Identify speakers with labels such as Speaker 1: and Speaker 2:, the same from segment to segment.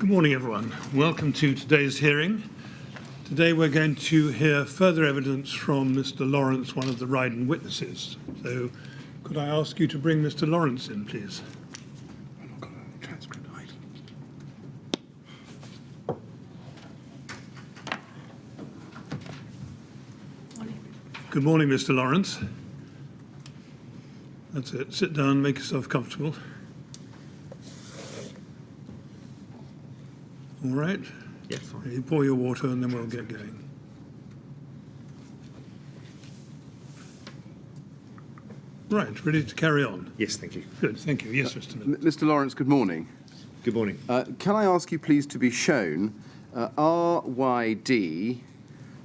Speaker 1: Good morning, everyone. Welcome to today's hearing. Today we're going to hear further evidence from Mr. Lawrence, one of the Rydon witnesses. So could I ask you to bring Mr. Lawrence in, please?
Speaker 2: I've not got a transcript either.
Speaker 1: Good morning, Mr. Lawrence. That's it. Sit down, make yourself comfortable. All right?
Speaker 3: Yeah, fine.
Speaker 1: You pour your water and then we'll get going. Right, ready to carry on?
Speaker 3: Yes, thank you.
Speaker 1: Good, thank you. Yes, Mr. Miller.
Speaker 2: Mr. Lawrence, good morning.
Speaker 3: Good morning.
Speaker 2: Can I ask you please to be shown RYD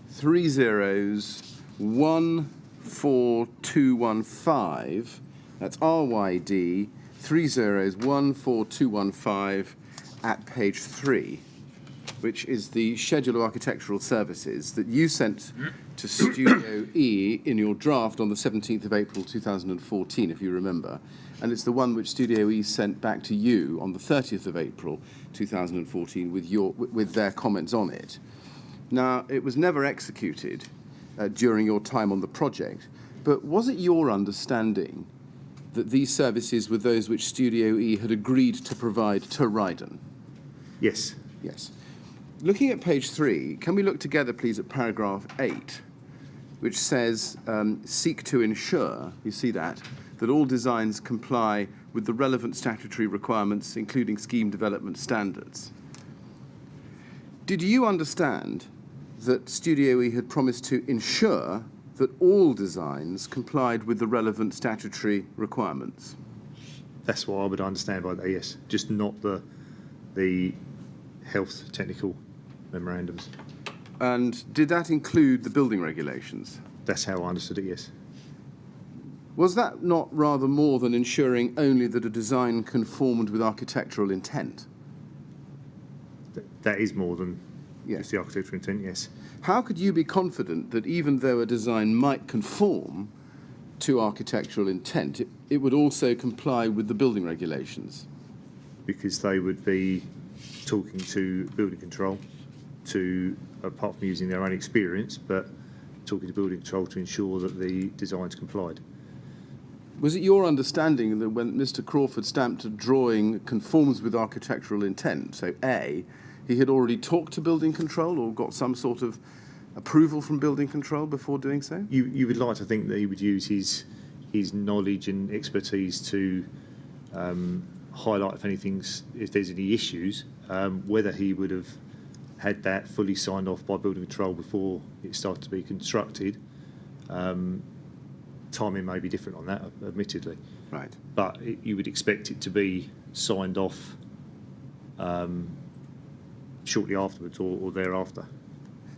Speaker 2: 14215. That's RYD 14215 at page 3, which is the Schedule of Architectural Services that you sent to Studio E in your draft on the 17th of April 2014, if you remember. And it's the one which Studio E sent back to you on the 30th of April 2014 with their comments on it. Now, it was never executed during your time on the project, but was it your understanding that these services were those which Studio E had agreed to provide to Rydon?
Speaker 3: Yes.
Speaker 2: Yes. Looking at page 3, can we look together, please, at paragraph 8, which says, seek to ensure, you see that all designs comply with the relevant statutory requirements, including scheme development standards. Did you understand that Studio E had promised to ensure that all designs complied with the relevant statutory requirements?
Speaker 3: That's what I would understand by that, yes. Just not the health technical memorandums.
Speaker 2: And did that include the building regulations?
Speaker 3: That's how I understood it, yes.
Speaker 2: Was that not rather more than ensuring only that a design conformed with architectural intent?
Speaker 3: That is more than
Speaker 2: Yes.
Speaker 3: just the architectural intent, yes.
Speaker 2: How could you be confident that even though a design might conform to architectural intent, it would also comply with the building regulations?
Speaker 3: Because they would be talking to building control apart from using their own experience, but talking to building control to ensure that the designs complied.
Speaker 2: Was it your understanding that when Mr. Crawford stamped a drawing conforms with architectural intent, so A, he had already talked to building control or got some sort of approval from building control before doing so?
Speaker 3: You would like to think that he would use his knowledge and expertise to highlight if there's any issues, whether he would have had that fully signed off by building control before it started to be constructed. Timing may be different on that, admittedly.
Speaker 2: Right.
Speaker 3: But you would expect it to be signed off shortly afterwards or thereafter.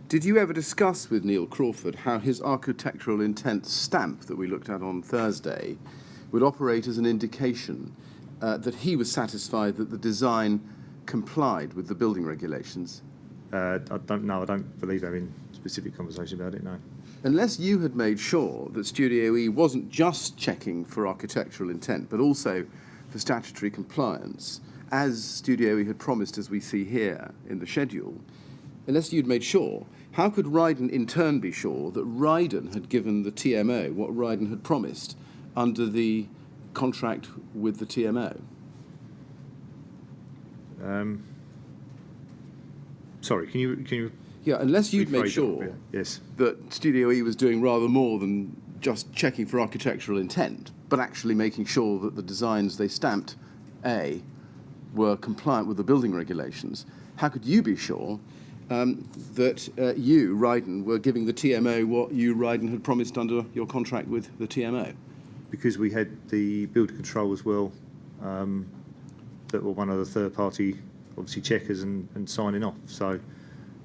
Speaker 2: Did you ever discuss with Neil Crawford how his architectural intent stamp that we looked at on Thursday would operate as an indication that he was satisfied that the design complied with the building regulations?
Speaker 3: I don't know. I don't believe having specific conversation about it, no.
Speaker 2: Unless you had made sure that Studio E wasn't just checking for architectural intent, but also for statutory compliance, as Studio E had promised, as we see here in the schedule, unless you'd made sure, how could Rydon in turn be sure that Rydon had given the TMO what Rydon had promised under the contract with the TMO?
Speaker 3: Sorry, can you?
Speaker 2: Yeah, unless you'd made
Speaker 3: rephrase
Speaker 2: sure
Speaker 3: that? Yes.
Speaker 2: that Studio E was doing rather more than just checking for architectural intent, but actually making sure that the designs they stamped, A, were compliant with the building regulations, how could you be sure that you, Rydon, were giving the TMO what you, Rydon, had promised under your contract with the TMO?
Speaker 3: Because we had the building control as well, that were one of the third-party, obviously, checkers and signing off. So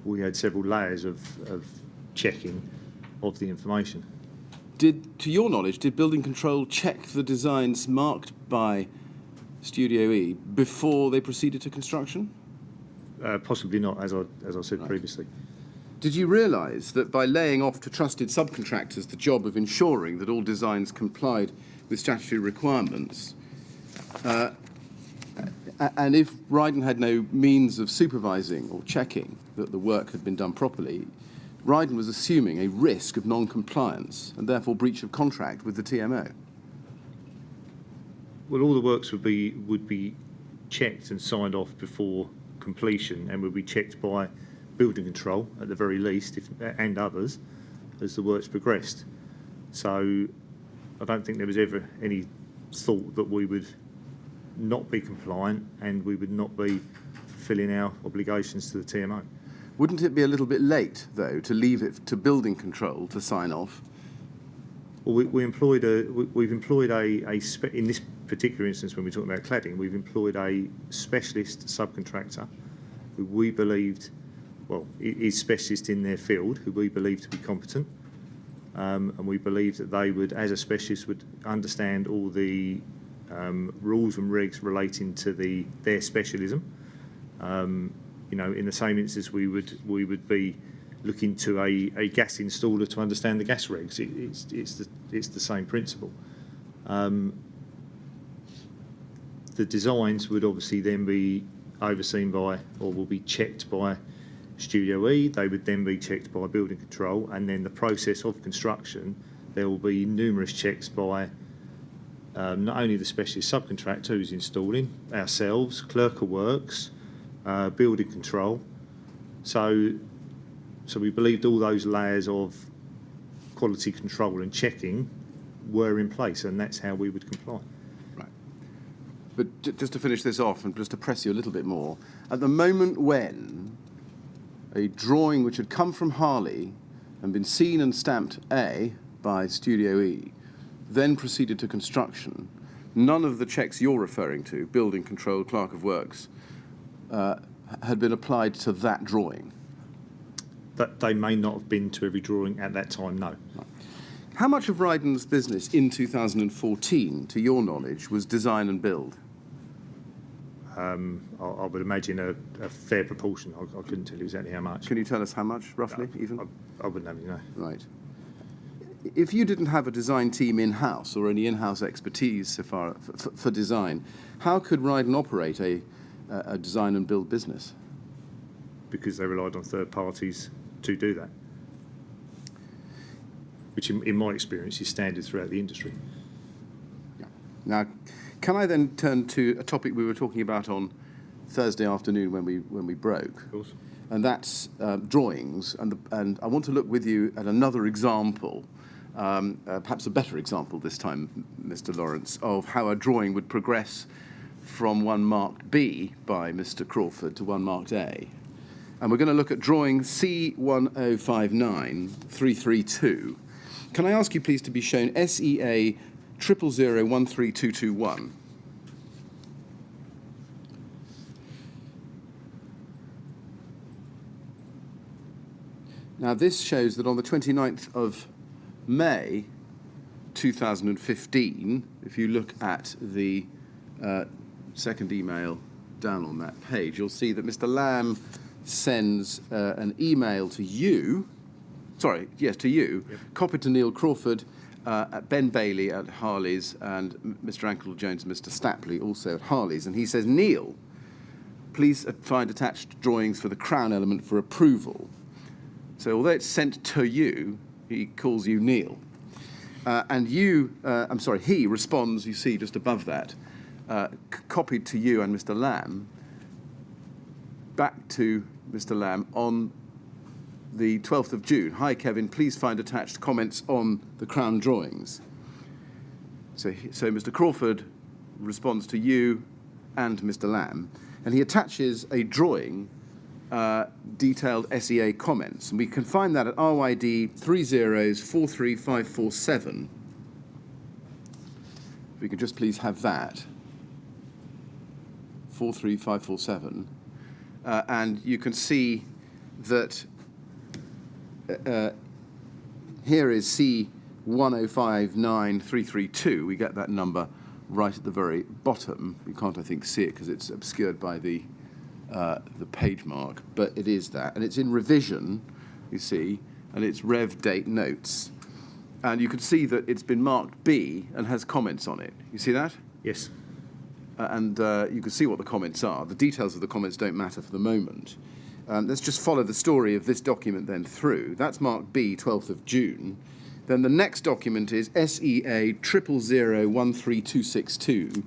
Speaker 3: we had several layers of checking of the information.
Speaker 2: To your knowledge, did building control check the designs marked by Studio E before they proceeded to construction?
Speaker 3: Possibly not, as I said
Speaker 2: Right.
Speaker 3: previously.
Speaker 2: Did you realise that by laying off to trusted subcontractors the job of ensuring that all designs complied with statutory requirements, And if Rydon had no means of supervising or checking that the work had been done properly, Rydon was assuming a risk of non-compliance and therefore breach of contract with the TMO.
Speaker 3: Well, all the works would be checked and signed off before completion, and would be checked by building control at the very least, and others, as the works progressed. So I don't think there was ever any thought that we would not be compliant and we would not be fulfilling our obligations to the TMO.
Speaker 2: Wouldn't it be a little bit late, though, to leave it to building control to sign off?
Speaker 3: Well, we've employed in this particular instance, when we're talking about cladding, we've employed a specialist subcontractor who we believed, is specialist in their field, who we believe to be competent, and we believe that they would, as a specialist, would understand all the rules and regs relating to their specialism. In the same instance, we would be looking to a gas installer to understand the gas regs. It's the same principle. The designs would obviously then be overseen by, or will be checked by, Studio E. They would then be checked by building control, and then the process of construction, there will be numerous checks by not only the specialist subcontractor who's installing, ourselves, clerk of works, building control. So we believed all those layers of quality control and checking were in place, and that's how we would comply.
Speaker 2: Right. But just to finish this off and just to press you a little bit more, at the moment when a drawing which had come from Harley and been seen and stamped A by Studio E, then proceeded to construction, none of the checks you're referring to, building control, clerk of works, had been applied to that drawing.
Speaker 3: That they may not have been to every drawing at that time, no.
Speaker 2: How much of Rydon's business in 2014, to your knowledge, was design and build?
Speaker 3: I would imagine a fair proportion. I couldn't tell you exactly how much.
Speaker 2: Can you tell us how much, roughly, even?
Speaker 3: I wouldn't have, you know.
Speaker 2: Right. If you didn't have a design team in-house or any in-house expertise for design, how could Rydon operate a design and build business?
Speaker 3: Because they relied on third parties to do that, which in my experience is standard throughout the industry.
Speaker 2: Yeah. Now, can I then turn to a topic we were talking about on Thursday afternoon when we broke?
Speaker 3: Of course.
Speaker 2: And that's drawings, and I want to look with you at another example, perhaps a better example this time, Mr. Lawrence, of how a drawing would progress from one marked B by Mr. Crawford to one marked A. And we're going to look at drawing C1059332. Can I ask you please to be shown SEA 000132221? Now this shows that on the 29th of May 2015, if you look at the second email down on that page, you'll see that Mr. Lamb sends an email to you, to you, yep, copied to Neil Crawford, Ben Bailey at Harley's, and Mr. Ankle Jones and Mr. Stapley also at Harley's. And he says, Neil, please find attached drawings for the crown element for approval. So although it's sent to you, he calls you Neil. And you, he responds, you see just above that, copied to you and Mr. Lamb, back to Mr. Lamb on the 12th of June. Hi, Kevin, please find attached comments on the crown drawings. So Mr. Crawford responds to you and Mr. Lamb, and he attaches a drawing detailed SEA comments, and we can find that at RYD 3043547. If we could just please have that. 43547. And you can see that here is C1059332. We get that number right at the very bottom. You can't, I think, see it because it's obscured by the page mark, but it is that. And it's in revision, you see, and it's rev date notes. And you can see that it's been marked B and has comments on it. You see that?
Speaker 3: Yes.
Speaker 2: and you can see what the comments are. The details of the comments don't matter for the moment. Let's just follow the story of this document then through. That's marked B, 12th of June. Then the next document is SEA 000-13262.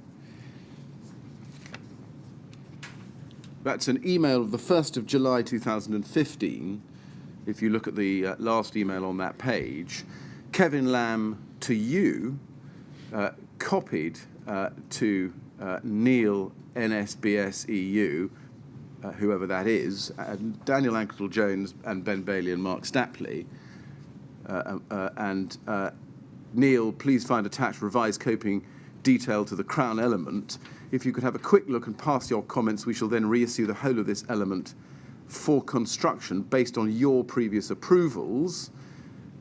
Speaker 2: That's an email of the 1st of July 2015. If you look at the last email on that page, Kevin Lamb to you, copied to Neil NSBS EU, whoever that is, Daniel Anketell-Jones and Ben Bailey and Mark Stapley, and Neil, please find attached revised coping detail to the crown element. If you could have a quick look and pass your comments, we shall then reissue the whole of this element for construction based on your previous approvals.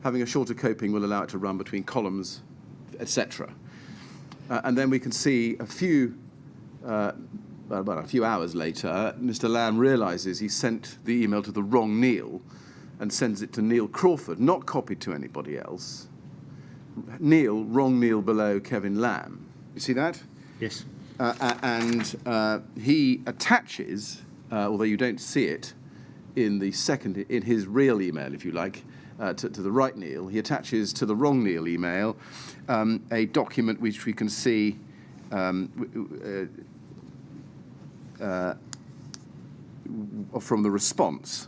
Speaker 2: Having a shorter coping will allow it to run between columns, etc. And then we can see a few hours later, Mr. Lamb realises he sent the email to the wrong Neil and sends it to Neil Crawford, not copied to anybody else. Neil, wrong Neil below Kevin Lamb. You see that?
Speaker 3: Yes.
Speaker 2: And he attaches, although you don't see it in his real email, if you like, to the right Neil, he attaches to the wrong Neil email a document which we can see from the response,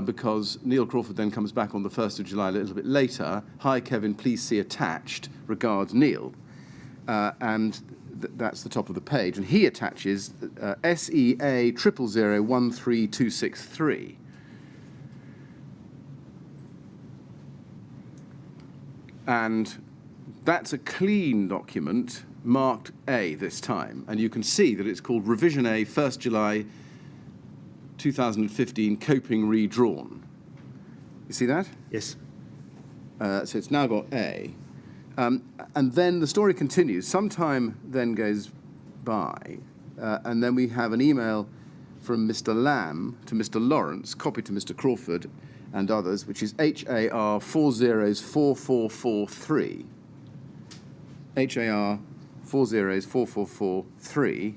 Speaker 2: because Neil Crawford then comes back on the 1st of July a little bit later. Hi, Kevin, please see attached. Regards, Neil. And that's the top of the page. And he attaches SEA 000-13263. And that's a clean document marked A this time. And you can see that it's called Revision A, 1st July 2015, Coping Redrawn. You see that?
Speaker 3: Yes.
Speaker 2: So it's now got A. And then the story continues. Some time then goes by, and then we have an email from Mr. Lamb to Mr. Lawrence, copied to Mr. Crawford and others, which is HAR 404443. HAR 404443,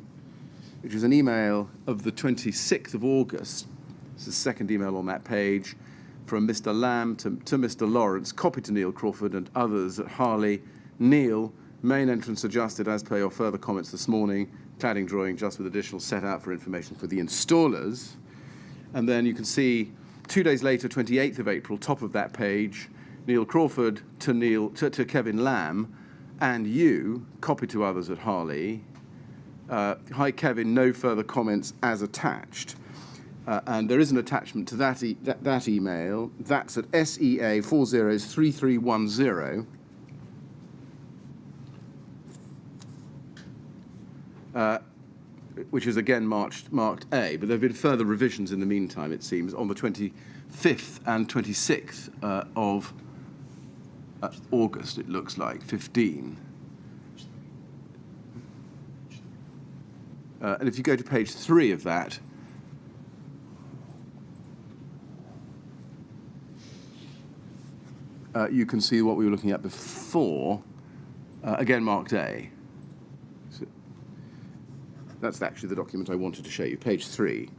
Speaker 2: which is an email of the 26th of August. It's the second email on that page, from Mr. Lamb to Mr. Lawrence, copied to Neil Crawford and others at Harley. Neil, main entrance adjusted as per your further comments this morning, cladding drawing just with additional set out for information for the installers. And then you can see 2 days later, 28th of April, top of that page, Neil Crawford to Kevin Lamb and you, copied to others at Harley. Hi, Kevin, no further comments as attached. And there is an attachment to that email. That's at SEA 403310, which is again marked A. But there have been further revisions in the meantime, it seems, on the 25th and 26th of August, it looks like, 15. And if you go to page 3 of that, you can see what we were looking at before, again marked A. So that's actually the document I wanted to show you, page 3.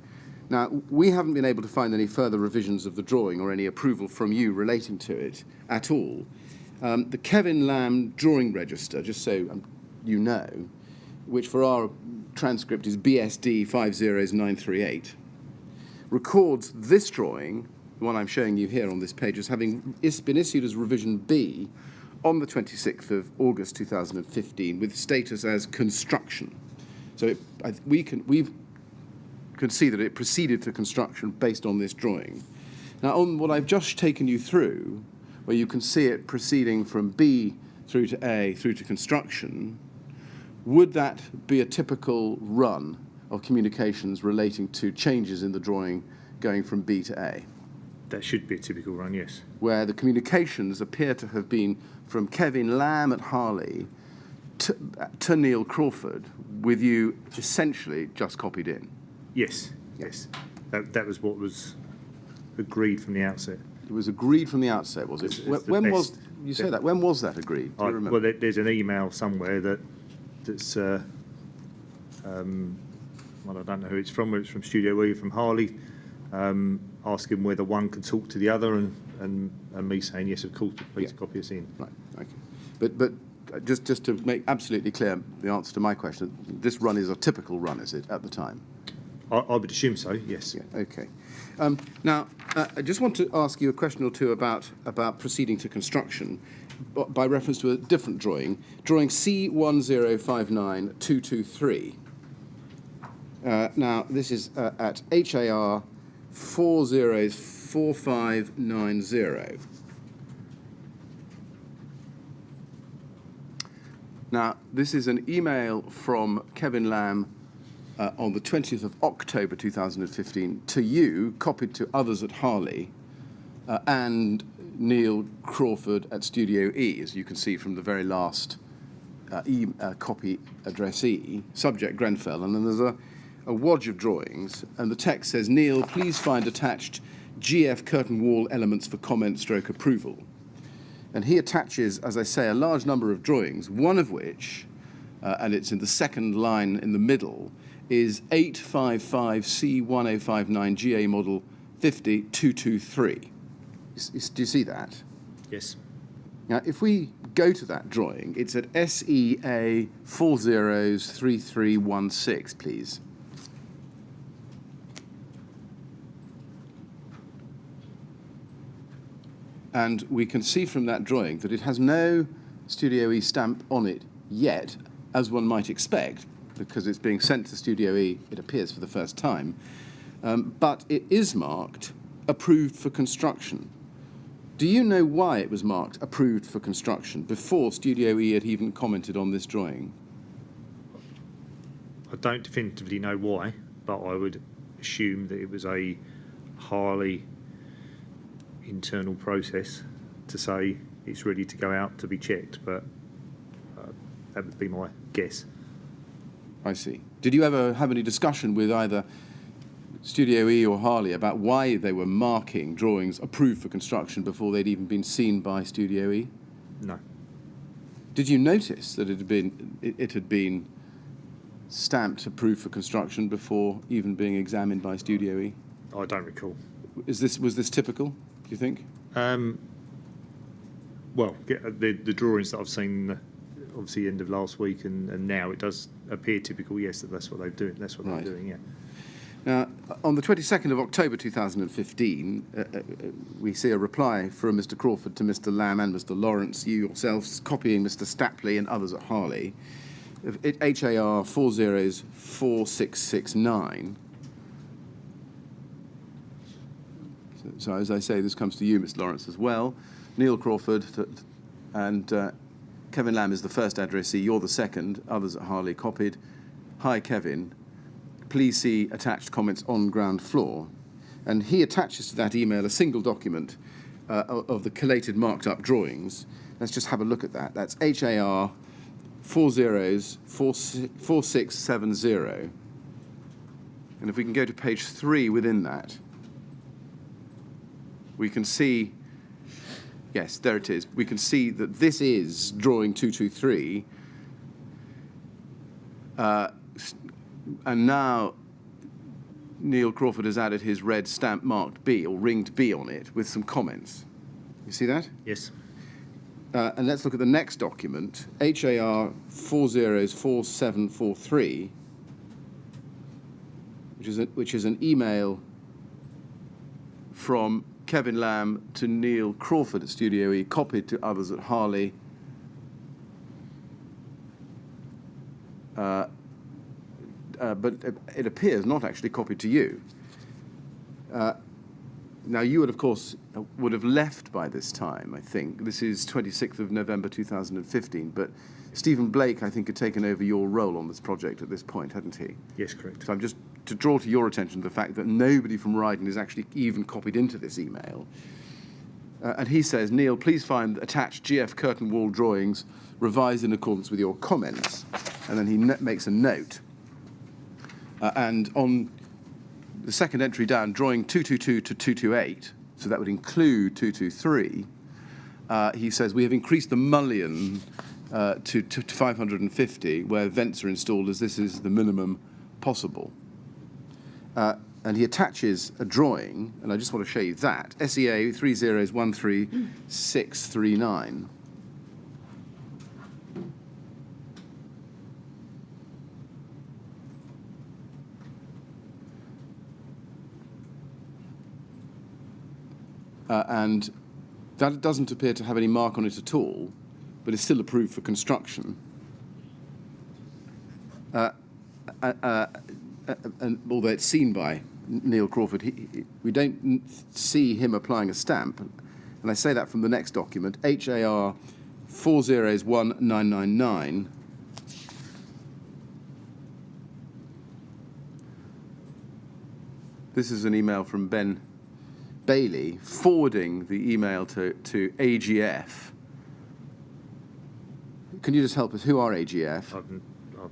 Speaker 2: Now, we haven't been able to find any further revisions of the drawing or any approval from you relating to it at all. The Kevin Lamb drawing register, just so you know, which for our transcript is BSD 50938, records this drawing, the one I'm showing you here on this page, as having been issued as revision B on the 26th of August 2015 with status as construction. So we can see that it proceeded to construction based on this drawing. Now, on what I've just taken you through, where you can see it proceeding from B through to A through to construction, would that be a typical run of communications relating to changes in the drawing going from B to A?
Speaker 3: That should be a typical run, yes.
Speaker 2: Where the communications appear to have been from Kevin Lamb at Harley to Neil Crawford, with you essentially just copied in.
Speaker 3: Yes, yes. That was what was agreed from the outset.
Speaker 2: It was agreed from the outset, was it? When was that agreed? Do you remember?
Speaker 3: Well, there's an email somewhere that's well, I don't know who it's from, whether it's from Studio E, from Harley, asking whether one can talk to the other, and me saying, yes, of course, please copy us in.
Speaker 2: Right, okay. But just to make absolutely clear the answer to my question, this run is a typical run, is it, at the time?
Speaker 3: I would assume so, yes.
Speaker 2: Yeah, okay. Now, I just want to ask you a question or two about proceeding to construction by reference to a different drawing C1059-223. Now, this is at HAR 404590. Now, this is an email from Kevin Lamb on the 20th of October 2015 to you, copied to others at Harley, and Neil Crawford at Studio E, as you can see from the very last copy addressee, subject Grenfell, and then there's a wodge of drawings, and the text says, Neil, please find attached GF curtain wall elements for comment stroke approval. And he attaches, as I say, a large number of drawings, one of which, and it's in the second line in the middle, is 855C1059 GA model 50223. Do you see that?
Speaker 3: Yes.
Speaker 2: Now, if we go to that drawing, it's at SEA 403316, please. And we can see from that drawing that it has no Studio E stamp on it yet, as one might expect, because it's being sent to Studio E, it appears, for the first time. But it is marked approved for construction. Do you know why it was marked approved for construction before Studio E had even commented on this drawing?
Speaker 3: I don't definitively know why, but I would assume that it was a Harley internal process to say it's ready to go out to be checked, but that would be my guess.
Speaker 2: I see. Did you ever have any discussion with either Studio E or Harley about why they were marking drawings approved for construction before they'd even been seen by Studio E?
Speaker 3: No.
Speaker 2: Did you notice that it had been stamped approved for construction before even being examined by Studio E?
Speaker 3: I don't recall.
Speaker 2: Was this typical, do you think?
Speaker 3: Well, the drawings that I've seen, obviously end of last week and now, it does appear typical, yes, that's what they're doing. That's what
Speaker 2: Right.
Speaker 3: they're doing, yeah.
Speaker 2: Now, on the 22nd of October 2015, we see a reply from Mr. Crawford to Mr. Lamb and Mr. Lawrence, you yourselves copying Mr. Stapley and others at Harley, HAR 404669. So, as I say, this comes to you, Mr. Lawrence, as well. Neil Crawford and Kevin Lamb is the first addressee, you're the second, others at Harley copied. Hi, Kevin. Please see attached comments on ground floor. And he attaches to that email a single document of the collated marked up drawings. Let's just have a look at that. That's HAR 404670. And if we can go to page 3 within that, we can see, yes, there it is. We can see that this is drawing 223. And now Neil Crawford has added his red stamp marked B, or ringed B on it, with some comments. You see that?
Speaker 3: Yes.
Speaker 2: And let's look at the next document, HAR 404743, which is an email from Kevin Lamb to Neil Crawford at Studio E, copied to others at Harley. But it appears not actually copied to you. Now, you would, of course, would have left by this time, I think. This is 26th of November 2015, but Stephen Blake, I think, had taken over your role on this project at this point, hadn't he?
Speaker 3: Yes, correct.
Speaker 2: So I'm just to draw to your attention the fact that nobody from Rydon is actually even copied into this email. And he says, Neil, please find attached GF curtain wall drawings revised in accordance with your comments. And then he makes a note. And on the second entry down, drawing 222 to 228, so that would include 223, he says, we have increased the mullion to 550, where vents are installed as this is the minimum possible. And he attaches a drawing, and I just want to show you that, SEA 3013639. And that doesn't appear to have any mark on it at all, but is still approved for construction. And although it's seen by Neil Crawford, we don't see him applying a stamp. And I say that from the next document, HAR 401999. This is an email from Ben Bailey forwarding the email to AGF. Can you just help us? Who are AGF?
Speaker 3: I've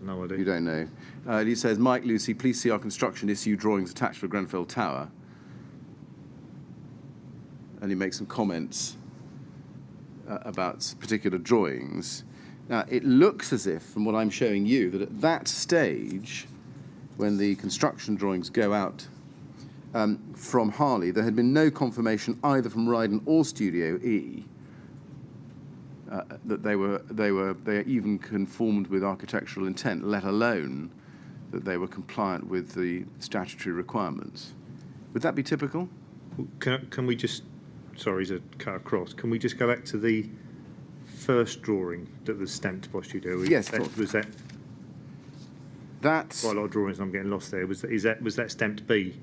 Speaker 3: no idea.
Speaker 2: You don't know. He says, Mike, Lucy, please see our construction issue drawings attached for Grenfell Tower. And he makes some comments about particular drawings. Now, it looks as if, from what I'm showing you, that at that stage, when the construction drawings go out from Harley, there had been no confirmation either from Rydon or Studio E that they even conformed with architectural intent, let alone that they were compliant with the statutory requirements. Would that be typical?
Speaker 3: Can we just, sorry to cut across, can we just go back to the first drawing that was stamped by Studio E?
Speaker 2: Yes,
Speaker 3: Was that
Speaker 2: that's
Speaker 3: quite a lot of drawings? I'm getting lost there. Was that stamped B?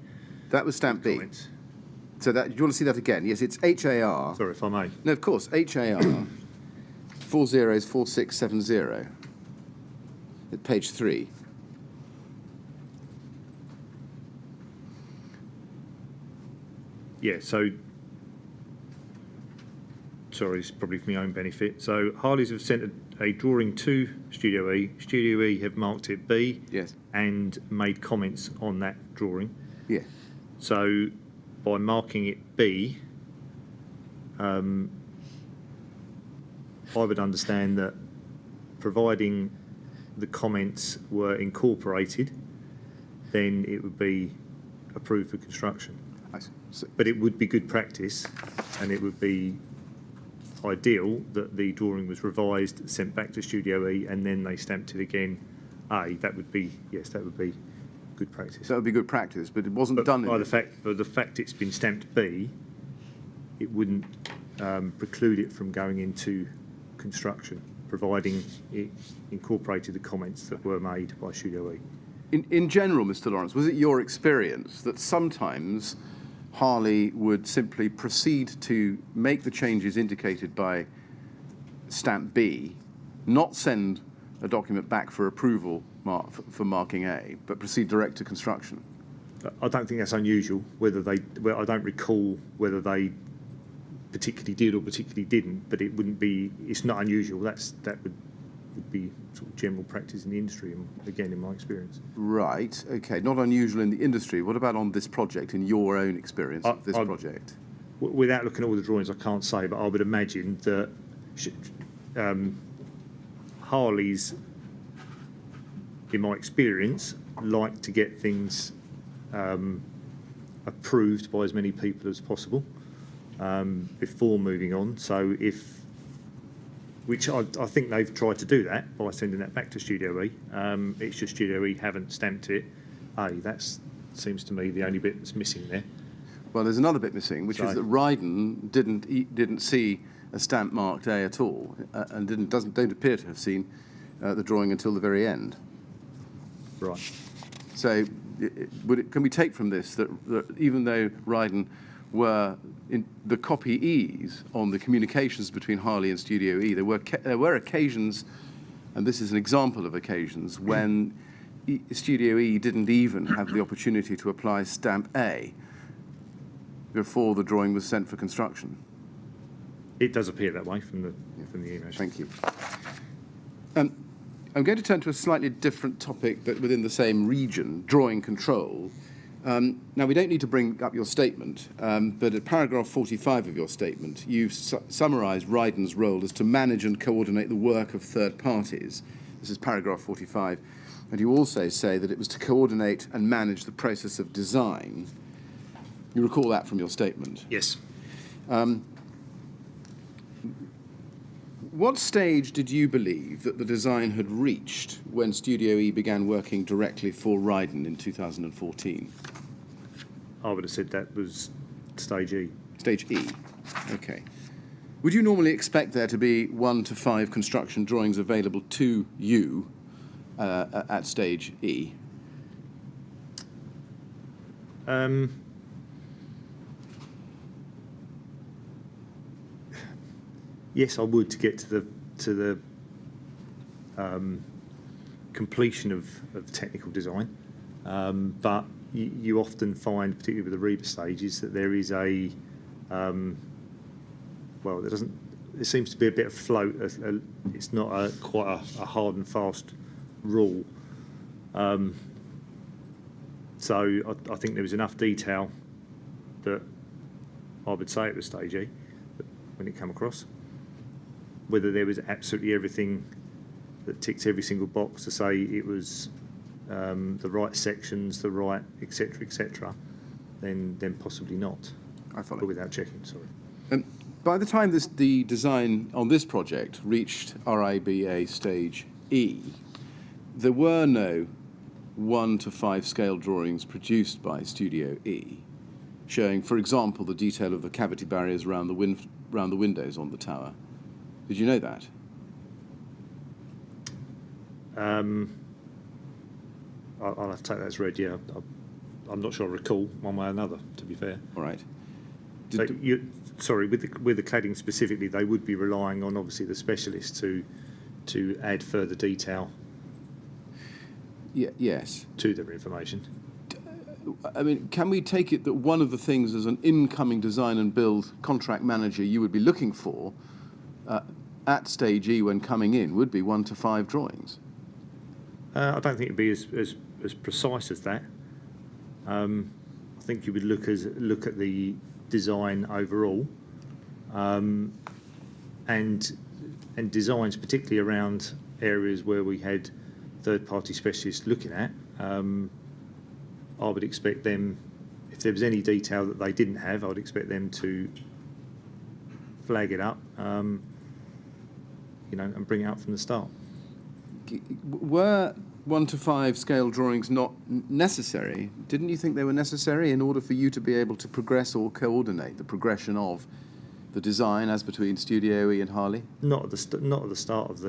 Speaker 2: That was stamp B.
Speaker 3: Comments?
Speaker 2: So that, do you want to see that again? Yes, it's HAR.
Speaker 3: Sorry if I may.
Speaker 2: No, of course, HAR 404670 at page 3.
Speaker 3: Yeah, so, sorry, this is probably for my own benefit. So Harleys have sent a drawing to Studio E. Studio E have marked it B.
Speaker 2: Yes.
Speaker 3: And made comments on that drawing.
Speaker 2: Yeah.
Speaker 3: So by marking it B, I would understand that providing the comments were incorporated, then it would be approved for construction. But it would be good practice, and it would be ideal that the drawing was revised, sent back to Studio E, and then they stamped it again. That would be, yes, that would be good practice.
Speaker 2: That would be good practice, but it wasn't done.
Speaker 3: By the fact it's been stamped B, it wouldn't preclude it from going into construction, providing it incorporated the comments that were made by Studio E.
Speaker 2: In general, Mr. Lawrence, was it your experience that sometimes Harley would simply proceed to make the changes indicated by stamp B, not send a document back for approval for marking A, but proceed direct to construction?
Speaker 3: I don't think that's unusual. I don't recall whether they particularly did or particularly didn't, but it wouldn't be. It's not unusual. That would be sort of general practice in the industry, and again, in my experience.
Speaker 2: Right. Okay. Not unusual in the industry. What about on this project? In your own experience of this project?
Speaker 3: Without looking at all the drawings, I can't say, but I would imagine that Harleys, in my experience, like to get things approved by as many people as possible before moving on. So which I think they've tried to do that by sending that back to Studio E. It's just Studio E haven't stamped it. That seems to me the only bit that's missing there.
Speaker 2: Well, there's another bit missing, which is that Rydon didn't see a stamp marked A at all, and don't appear to have seen the drawing until the very end.
Speaker 3: Right.
Speaker 2: So, can we take from this that even though Rydon were in the copyees on the communications between Harley and Studio E, there were occasions, and this is an example of occasions, when Studio E didn't even have the opportunity to apply stamp A before the drawing was sent for construction?
Speaker 3: It does appear that way from the image.
Speaker 2: Thank you. I'm going to turn to a slightly different topic, but within the same region, drawing control. Now, we don't need to bring up your statement, but at paragraph 45 of your statement, you've summarised Rydon's role as to manage and coordinate the work of third parties. This is paragraph 45. And you also say that it was to coordinate and manage the process of design. You recall that from your statement?
Speaker 3: Yes.
Speaker 2: What stage did you believe that the design had reached when Studio E began working directly for Rydon in 2014?
Speaker 3: I would have said that was stage E.
Speaker 2: Stage E. Okay. Would you normally expect there to be 1 to 5 construction drawings available to you at stage E?
Speaker 3: Yes, I would, to get to the completion of technical design. But you often find, particularly with the Reba stages, that there is a well, there doesn't. There seems to be a bit of float. It's not quite a hard and fast rule. So I think there was enough detail that I would say it was stage E when it came across. Whether there was absolutely everything that ticks every single box to say it was the right sections, the right etc., then possibly not.
Speaker 2: I follow.
Speaker 3: But without checking, sorry.
Speaker 2: By the time the design on this project reached RIBA stage E, there were no 1 to 5 scale drawings produced by Studio E, showing, for example, the detail of the cavity barriers around the windows on the tower. Did you know that?
Speaker 3: I'll have to take that as read, yeah. I'm not sure I recall one way or another, to be fair.
Speaker 2: All right.
Speaker 3: But sorry, with the cladding specifically, they would be relying on, obviously, the specialists to add further detail
Speaker 2: Yes.
Speaker 3: to their information.
Speaker 2: I mean, can we take it that one of the things as an incoming design and build contract manager you would be looking for at stage E when coming in would be 1 to 5 drawings?
Speaker 3: I don't think it'd be as precise as that. I think you would look at the design overall, and designs particularly around areas where we had third-party specialists looking at. I would expect them, if there was any detail that they didn't have, I would expect them to flag it up, and bring it up from the start.
Speaker 2: Were 1 to 5 scale drawings not necessary? Didn't you think they were necessary in order for you to be able to progress or coordinate the progression of the design as between Studio E and Harley?
Speaker 3: Not at the start of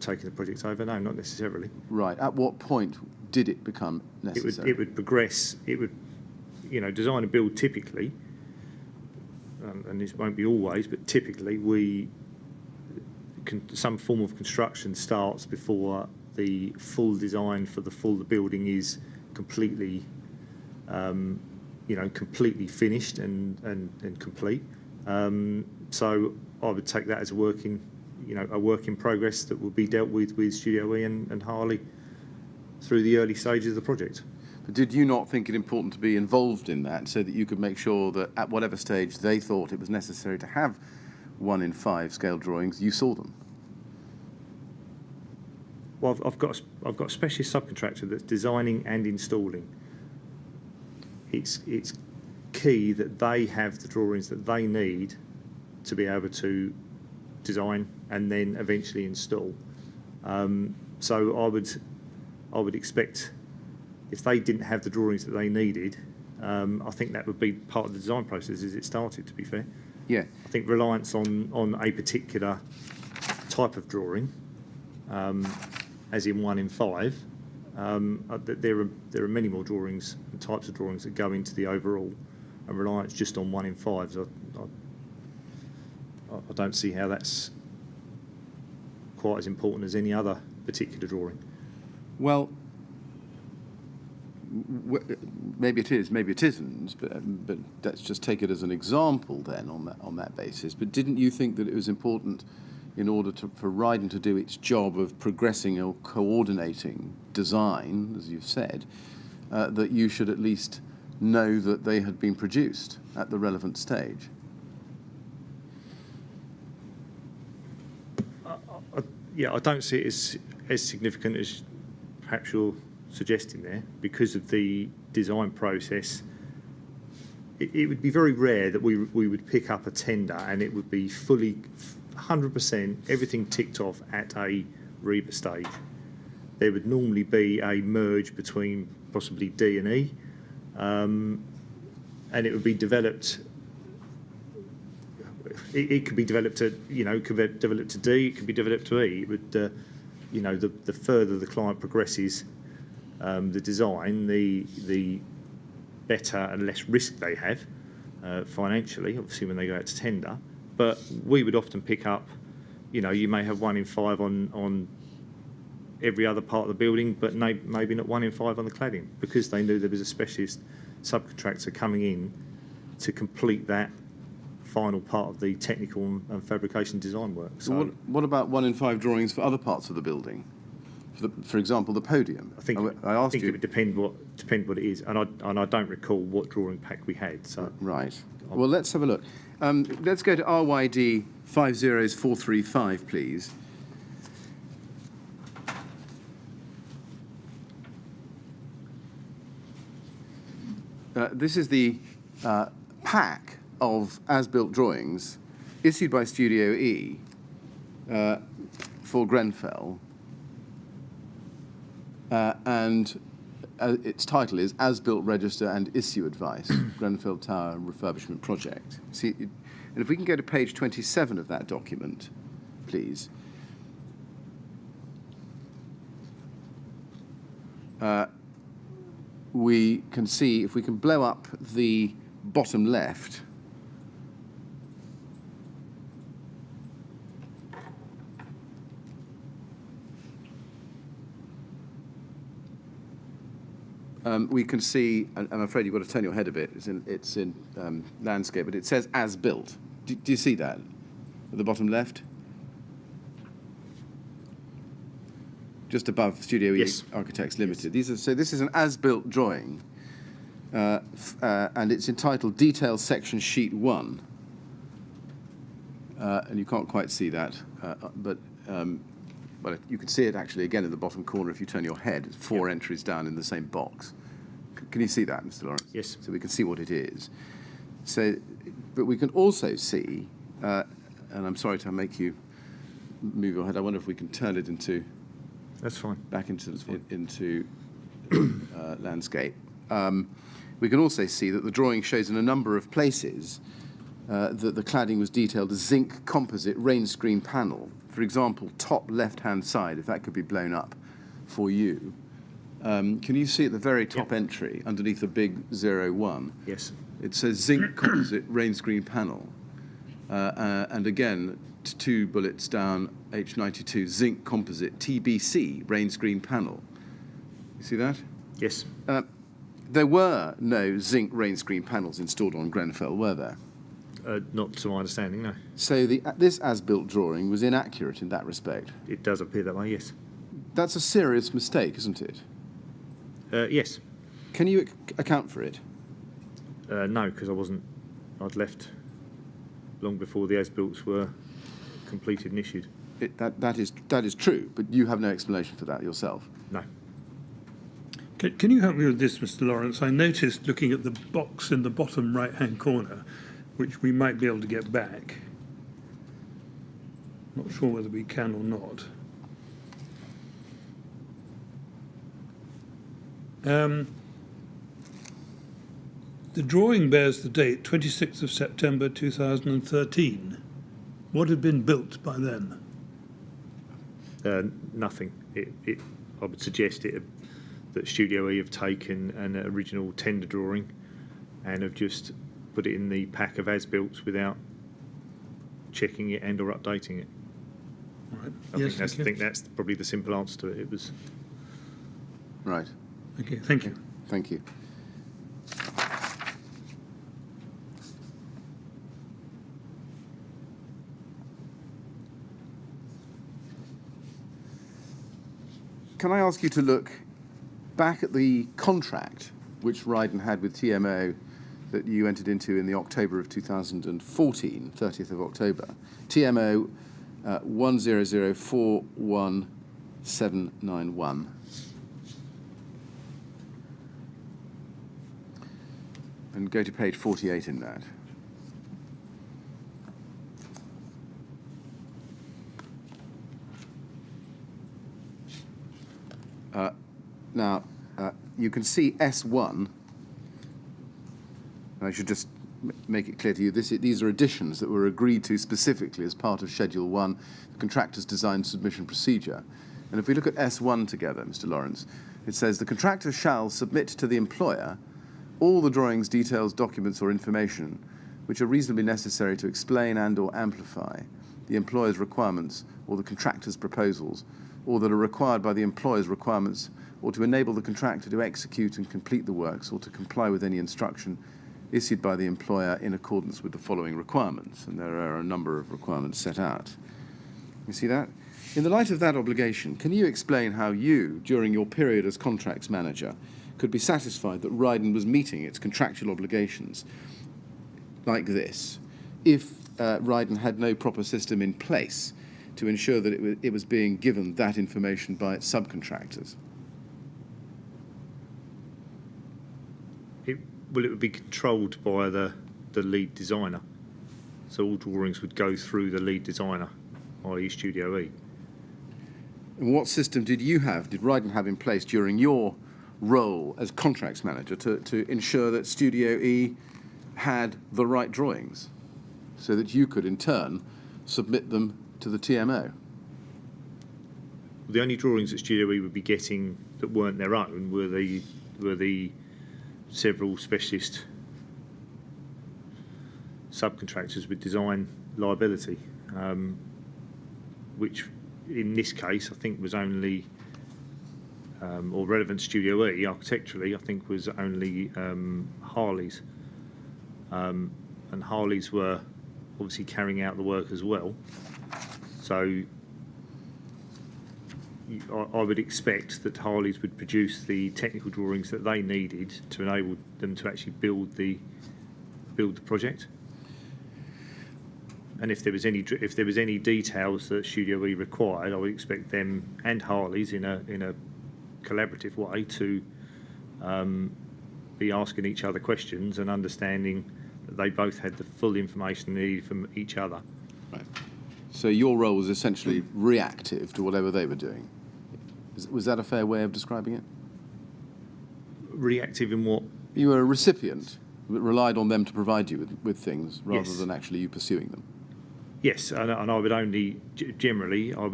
Speaker 3: taking the project over. No, not necessarily.
Speaker 2: Right. At what point did it become necessary?
Speaker 3: It would progress. It would, design and build typically, and this won't be always, but typically some form of construction starts before the full design for the building is completely, completely finished and complete. So I would take that as a work in progress that will be dealt with Studio E and Harley through the early stages of the project.
Speaker 2: But did you not think it important to be involved in that so that you could make sure that at whatever stage they thought it was necessary to have 1 in 5 scale drawings, you saw them?
Speaker 3: Well, I've got a specialist subcontractor that's designing and installing. It's key that they have the drawings that they need to be able to design and then eventually install. So I would expect, if they didn't have the drawings that they needed, I think that would be part of the design process as it started, to be fair.
Speaker 2: Yeah.
Speaker 3: I think reliance on a particular type of drawing, as in 1 in 5, there are many more drawings and types of drawings that go into the overall, and reliance just on 1 in 5s. I don't see how that's quite as important as any other particular drawing.
Speaker 2: Well, maybe it is, maybe it isn't, but let's just take it as an example then on that basis. But didn't you think that it was important, in order for Rydon to do its job of progressing or coordinating design, as you've said, that you should at least know that they had been produced at the relevant stage?
Speaker 3: Yeah, I don't see it as significant as perhaps you're suggesting there, because of the design process. It would be very rare that we would pick up a tender and it would be fully 100% everything ticked off at a REBA stage. There would normally be a merge between possibly D and E, and it would be developed. It could be developed to, could be developed to D, it could be developed to E. It would, the further the client progresses the design, the better and less risk they have financially, obviously, when they go out to tender. But we would often pick up, you may have 1 in 5 on every other part of the building, but maybe not 1 in 5 on the cladding, because they knew there was a specialist subcontractor coming in to complete that final part of the technical and fabrication design work. So
Speaker 2: what about 1 in 5 drawings for other parts of the building? For example, the podium.
Speaker 3: I think it would depend what it is, and I don't recall what drawing pack we had. So
Speaker 2: right. Well, let's have a look. Let's go to RYD 50435, please. This is the pack of as-built drawings issued by Studio E for Grenfell, and its title is As-Built Register and Issue Advice, Grenfell Tower Refurbishment Project. See, and if we can go to page 27 of that document, please. We can see, if we can blow up the bottom left, we can see, and I'm afraid you've got to turn your head a bit, it's in landscape, but it says as built. Do you see that at the bottom left? Just above Studio E
Speaker 3: Yes.
Speaker 2: Architects Limited. So this is an as-built drawing, and it's entitled Detail Section Sheet 1. And you can't quite see that, but well, you can see it actually again in the bottom corner if you turn your head. It's 4 entries down in the same box. Can you see that, Mr. Lawrence?
Speaker 3: Yes.
Speaker 2: So we can see what it is. So, but we can also see, and I'm sorry to make you move your head. I wonder if we can turn it into.
Speaker 3: That's fine.
Speaker 2: Back into landscape. We can also see that the drawing shows in a number of places that the cladding was detailed as zinc composite rain screen panel. For example, top left-hand side, if that could be blown up for you. Can you see at the very top entry, underneath the big 01?
Speaker 3: Yes.
Speaker 2: It says zinc composite rain screen panel. And again, 2 bullets down, H92 zinc composite TBC rain screen panel. You see that?
Speaker 3: Yes.
Speaker 2: There were no zinc rain screen panels installed on Grenfell, were there?
Speaker 3: Not to my understanding, no.
Speaker 2: So this as-built drawing was inaccurate in that respect.
Speaker 3: It does appear that way, yes.
Speaker 2: That's a serious mistake, isn't it?
Speaker 3: Yes.
Speaker 2: Can you account for it?
Speaker 3: No, because I'd left long before the as-builts were completed and issued.
Speaker 2: That is true, but you have no explanation for that yourself.
Speaker 3: No.
Speaker 1: Can you help me with this, Mr. Lawrence? I noticed, looking at the box in the bottom right-hand corner, which we might be able to get back. Not sure whether we can or not. The drawing bears the date 26th of September 2013. What had been built by then?
Speaker 3: Nothing. I would suggest that Studio E have taken an original tender drawing and have just put it in the pack of as-builts without checking it and or updating it.
Speaker 1: Right.
Speaker 3: I think that's probably the simple answer to it. It was
Speaker 2: Right.
Speaker 1: Okay, thank you.
Speaker 2: Thank you. Can I ask you to look back at the contract which Rydon had with TMO that you entered into in the October of 2014, 30th of October, TMO 1004171. And go to page 48 in that. Now, you can see S1. I should just make it clear to you, these are additions that were agreed to specifically as part of Schedule 1, the Contractor's Design Submission Procedure. And if we look at S1 together, Mr. Lawrence, it says the contractor shall submit to the employer all the drawings, details, documents or information which are reasonably necessary to explain and or amplify the employer's requirements or the contractor's proposals, or that are required by the employer's requirements, or to enable the contractor to execute and complete the works, or to comply with any instruction issued by the employer in accordance with the following requirements. And there are a number of requirements set out. You see that? In the light of that obligation, can you explain how you, during your period as contracts manager, could be satisfied that Rydon was meeting its contractual obligations like this if Rydon had no proper system in place to ensure that it was being given that information by its subcontractors?
Speaker 3: It would be controlled by the lead designer. So all drawings would go through the lead designer, i.e. Studio E.
Speaker 2: And what system did Rydon have in place during your role as contracts manager to ensure that Studio E had the right drawings so that you could in turn submit them to the TMO?
Speaker 3: The only drawings that Studio E would be getting that weren't their own were the several specialist subcontractors with design liability, which in this case I think was only, or relevant to Studio E architecturally, I think was only Harley's. And Harley's were obviously carrying out the work as well. So I would expect that Harley's would produce the technical drawings that they needed to enable them to actually build the project. And if there was any details that Studio E required, I would expect them and Harley's in a collaborative way to be asking each other questions and understanding that they both had the full information they needed from each other.
Speaker 2: Right. So your role was essentially reactive to whatever they were doing. Was that a fair way of describing it?
Speaker 3: Reactive in what?
Speaker 2: You were a recipient, but relied on them to provide you with things rather
Speaker 3: Yes.
Speaker 2: than actually you pursuing them.
Speaker 3: Yes, and I would only, generally, or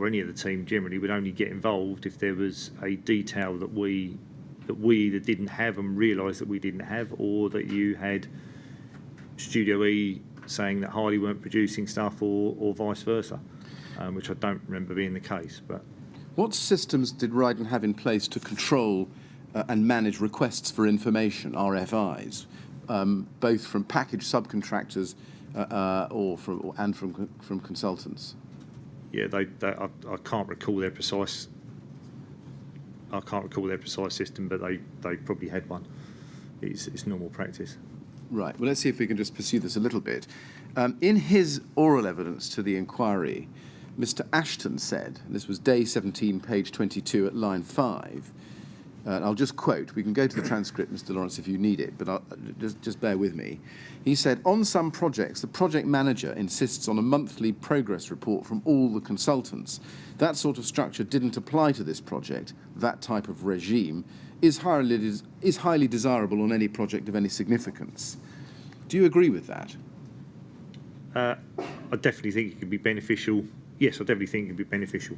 Speaker 3: any of the team generally would only get involved if there was a detail that we either didn't have and realised that we didn't have, or that you had Studio E saying that Harley weren't producing stuff, or vice versa, which I don't remember being the case. But
Speaker 2: What systems did Rydon have in place to control and manage requests for information, RFIs, both from package subcontractors and from consultants?
Speaker 3: yeah, I can't recall their precise. I can't recall their precise system, but they probably had one. It's normal practice.
Speaker 2: Right. Well, let's see if we can just pursue this a little bit. In his oral evidence to the inquiry, Mr. Ashton said, and this was day 17, page 22 at line 5, and I'll just quote. We can go to the transcript, Mr. Lawrence, if you need it, but just bear with me. He said, on some projects, the project manager insists on a monthly progress report from all the consultants. That sort of structure didn't apply to this project. That type of regime is highly desirable on any project of any significance. Do you agree with that?
Speaker 3: I definitely think it could be beneficial. Yes, I definitely think it could be beneficial.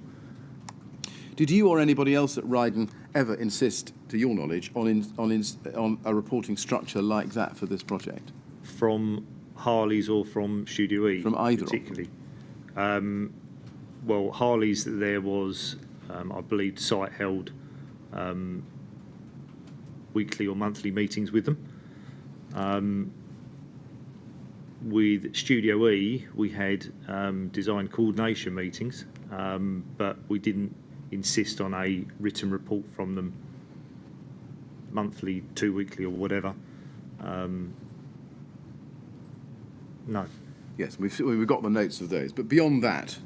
Speaker 2: Did you or anybody else at Rydon ever insist, to your knowledge, on a reporting structure like that for this project?
Speaker 3: From Harley's or from Studio E?
Speaker 2: From either
Speaker 3: particularly. Well, Harley's, there was, I believe, the site held weekly or monthly meetings with them. With Studio E, we had design coordination meetings, but we didn't insist on a written report from them monthly, 2 weekly or whatever. No.
Speaker 2: Yes, we've got the notes of those. But beyond that,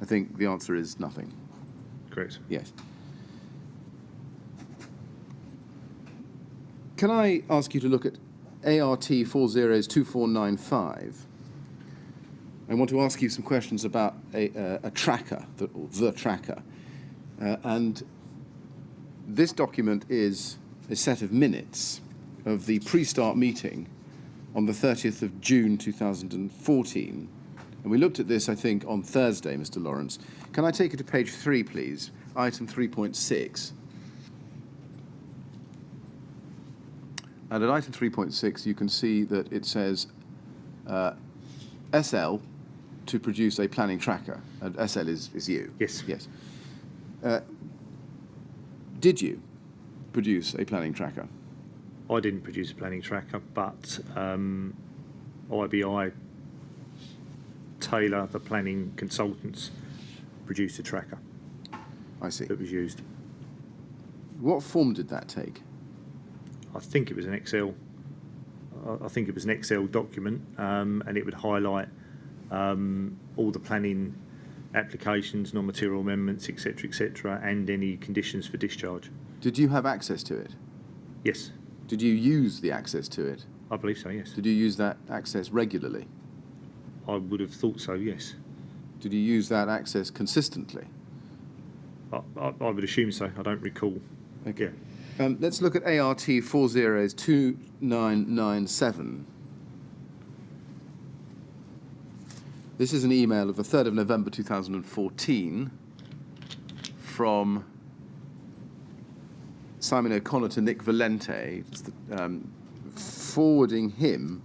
Speaker 2: I think the answer is nothing.
Speaker 3: Correct.
Speaker 2: Yes. Can I ask you to look at ART 402495? I want to ask you some questions about a tracker, the tracker. And this document is a set of minutes of the pre-start meeting on the 30th of June 2014. And we looked at this, I think, on Thursday, Mr. Lawrence. Can I take you to page 3, please? Item 3.6. And at item 3.6, you can see that it says SL to produce a planning tracker. And SL is you.
Speaker 3: Yes.
Speaker 2: Yes. Did you produce a planning tracker?
Speaker 3: I didn't produce a planning tracker, but IBI, Taylor, the planning consultants, produced a tracker
Speaker 2: I see.
Speaker 3: that was used.
Speaker 2: What form did that take?
Speaker 3: I think it was an Excel. I think it was an Excel document, and it would highlight all the planning applications, non-material amendments, etc., and any conditions for discharge.
Speaker 2: Did you have access to it?
Speaker 3: Yes,
Speaker 2: Did you use the access to it?
Speaker 3: I believe so. Yes,
Speaker 2: Did you use that access regularly?
Speaker 3: I would have thought so. Yes,
Speaker 2: Did you use that access consistently?
Speaker 3: I would assume so. I don't recall.
Speaker 2: Okay.
Speaker 3: Yeah.
Speaker 2: Let's look at ART 402997. This is an email of the 3rd of November 2014 from Simon O'Connor to Nick Valente, forwarding him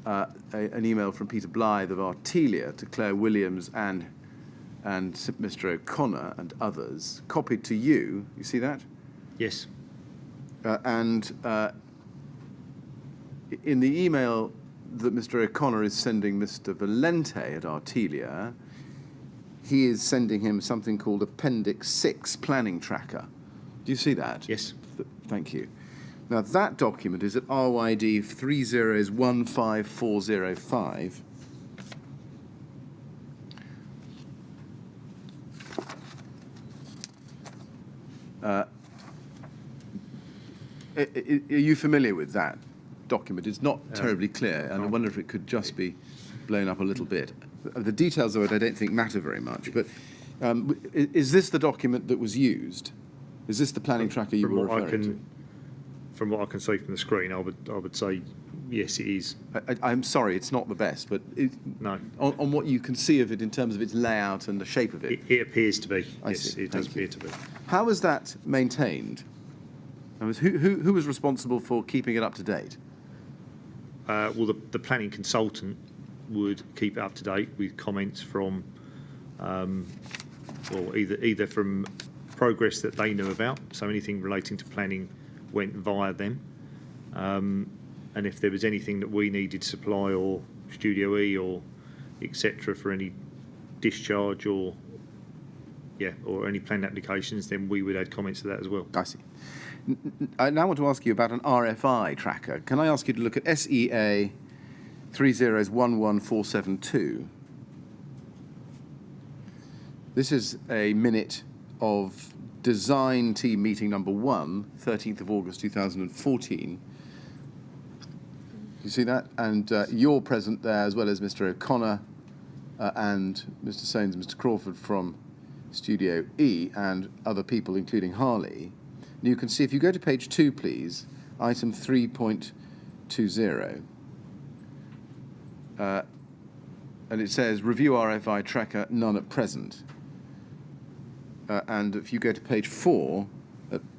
Speaker 2: an email from Peter Blythe of Artelia to Claire Williams and Mr. O'Connor and others, copied to you. You see that?
Speaker 3: Yes.
Speaker 2: In the email that Mr. O'Connor is sending Mr. Valente at Artelia, he is sending him something called Appendix 6 Planning Tracker. Do you see that?
Speaker 3: Yes.
Speaker 2: Thank you. Now, that document is at RYD 3015405. Are you familiar with that document? It's not terribly clear, and I wonder if it could just be blown up a little bit. The details of it I don't think matter very much, but is this the document that was used? Is this the planning tracker you were referring to?
Speaker 3: From what I can see from the screen, I would say yes, it is.
Speaker 2: I'm sorry, it's not the best, but
Speaker 3: No.
Speaker 2: On what you can see of it in terms of its layout and the shape of it.
Speaker 3: It appears to be.
Speaker 2: I
Speaker 3: Yes,
Speaker 2: see.
Speaker 3: it does
Speaker 2: Thank you.
Speaker 3: appear to be.
Speaker 2: How was that maintained? Who was responsible for keeping it up to date?
Speaker 3: Well, the planning consultant would keep it up to date with comments from, well, either from progress that they knew about, so anything relating to planning went via them, and if there was anything that we needed to supply or Studio E or etc. for any discharge or any planned applications, then we would add comments to that as well.
Speaker 2: I see. I now want to ask you about an RFI tracker. Can I ask you to look at SEA 3011472? This is a minute of design team meeting number 1, 13th of August 2014. You see that? And you're present there, as well as Mr. O'Connor and Mr. Soanes and Mr. Crawford from Studio E and other people, including Harley. And you can see, if you go to page 2, please, item 3.20. And it says, review RFI tracker, none at present. And if you go to page 4,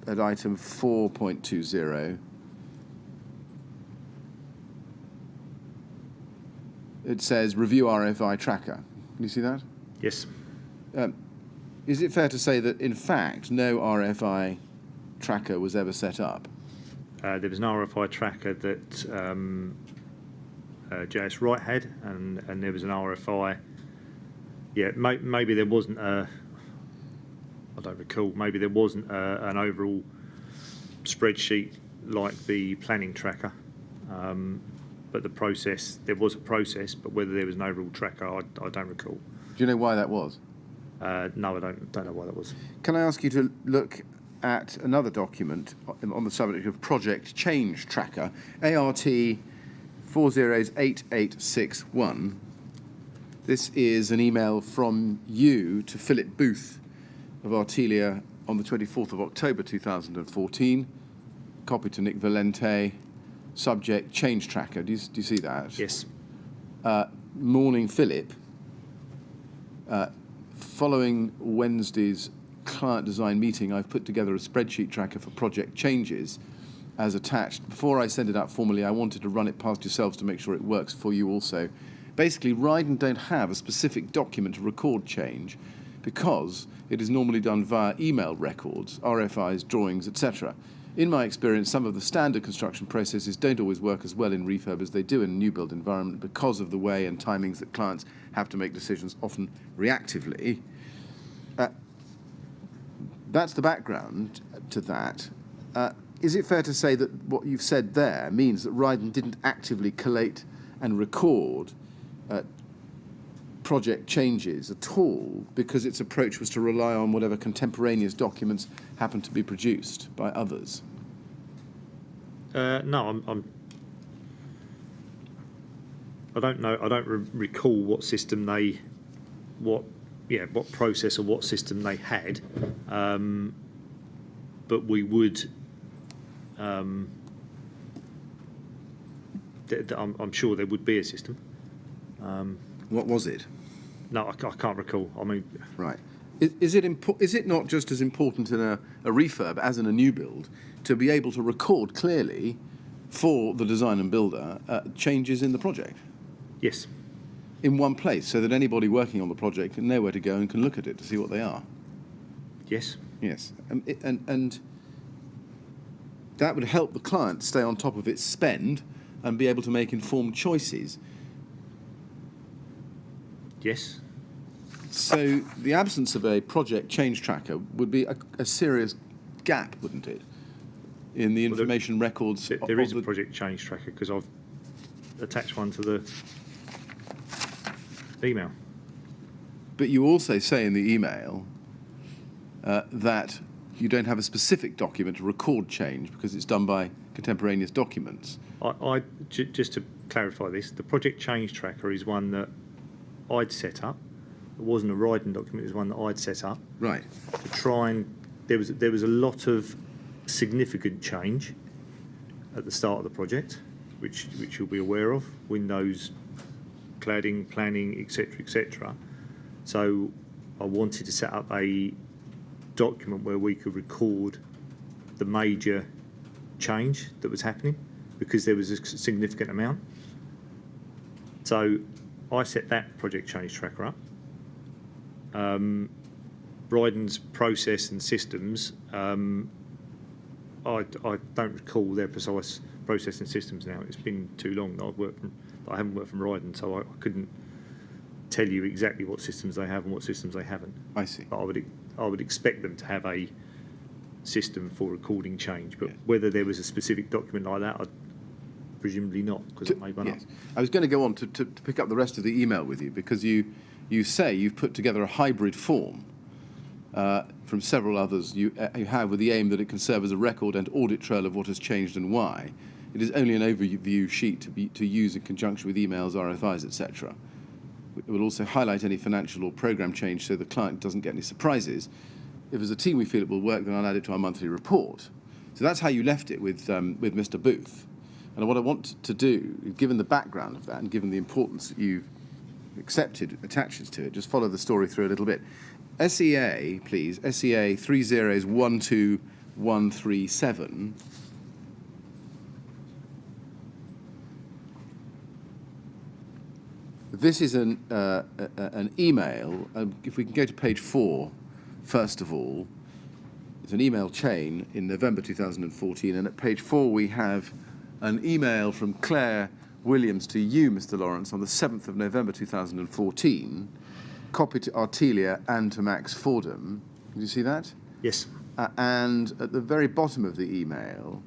Speaker 2: at item 4.20, it says, review RFI tracker. Can you see that?
Speaker 3: Yes.
Speaker 2: Is it fair to say that, in fact, no RFI tracker was ever set up?
Speaker 3: There was an RFI tracker that JS Wright had, and there was an RFI Yeah, maybe there wasn't I don't recall, maybe there wasn't an overall spreadsheet like the planning tracker. But there was a process, but whether there was an overall tracker, I don't recall.
Speaker 2: Do you know why that was?
Speaker 3: No, I don't know why that was.
Speaker 2: Can I ask you to look at another document on the subject of project change tracker, ART 408861. This is an email from you to Philip Booth of Artelia on the 24th of October 2014, copy to Nick Valente, subject change tracker. Do you see that?
Speaker 3: Yes.
Speaker 2: Morning, Philip. Following Wednesday's client design meeting, I've put together a spreadsheet tracker for project changes as attached. Before I send it out formally, I wanted to run it past yourselves to make sure it works for you also. Basically, Rydon don't have a specific document to record change because it is normally done via email records, RFIs, drawings, etc. In my experience, some of the standard construction processes don't always work as well in refurb as they do in a new build environment because of the way and timings that clients have to make decisions, often reactively. That's the background to that. Is it fair to say that what you've said there means that Rydon didn't actively collate and record project changes at all because its approach was to rely on whatever contemporaneous documents happened to be produced by others?
Speaker 3: No, I don't know. I don't recall what system what process or what system they had, but we would. I'm sure there would be a system.
Speaker 2: What was it?
Speaker 3: No, I can't recall. I mean,
Speaker 2: right. Is it not just as important in a refurb as in a new build to be able to record clearly for the design and builder changes in the project?
Speaker 3: Yes.
Speaker 2: In one place, so that anybody working on the project can know where to go and can look at it to see what they are?
Speaker 3: Yes.
Speaker 2: Yes. And that would help the client stay on top of its spend and be able to make informed choices.
Speaker 3: Yes.
Speaker 2: So the absence of a project change tracker would be a serious gap, wouldn't it, in the information records?
Speaker 3: There is a project change tracker because I've attached one to the email.
Speaker 2: But you also say in the email that you don't have a specific document to record change because it's done by contemporaneous documents.
Speaker 3: Just to clarify this, the project change tracker is one that I'd set up. It wasn't a Rydon document, it was one that I'd set up.
Speaker 2: Right.
Speaker 3: To try and there was a lot of significant change at the start of the project, which you'll be aware of. Windows, cladding, planning, etc. So I wanted to set up a document where we could record the major change that was happening because there was a significant amount. So I set that project change tracker up. Rydon's process and systems, I don't recall their precise process and systems now. It's been too long that I haven't worked from Rydon, so I couldn't tell you exactly what systems they have and what systems they haven't.
Speaker 2: I see.
Speaker 3: But I would expect them to have a system for recording change, but whether there was a specific document like that, presumably not, because I made one up.
Speaker 2: I was going to go on to pick up the rest of the email with you because you say you've put together a hybrid form from several others you have with the aim that it can serve as a record and audit trail of what has changed and why. It is only an overview sheet to use in conjunction with emails, RFIs, etc. It will also highlight any financial or program change so the client doesn't get any surprises. If as a team we feel it will work, then I'll add it to our monthly report. So that's how you left it with Mr. Booth. And what I want to do, given the background of that and given the importance that you've accepted attaches to it, just follow the story through a little bit. SEA, please, SEA 3012137. This is an email. If we can go to page 4, first of all, it's an email chain in November 2014, and at page 4 we have an email from Claire Williams to you, Mr. Lawrence, on the 7th of November 2014, copied to Artelia and to Max Fordham. Did you see that?
Speaker 3: Yes.
Speaker 2: And at the very bottom of the email,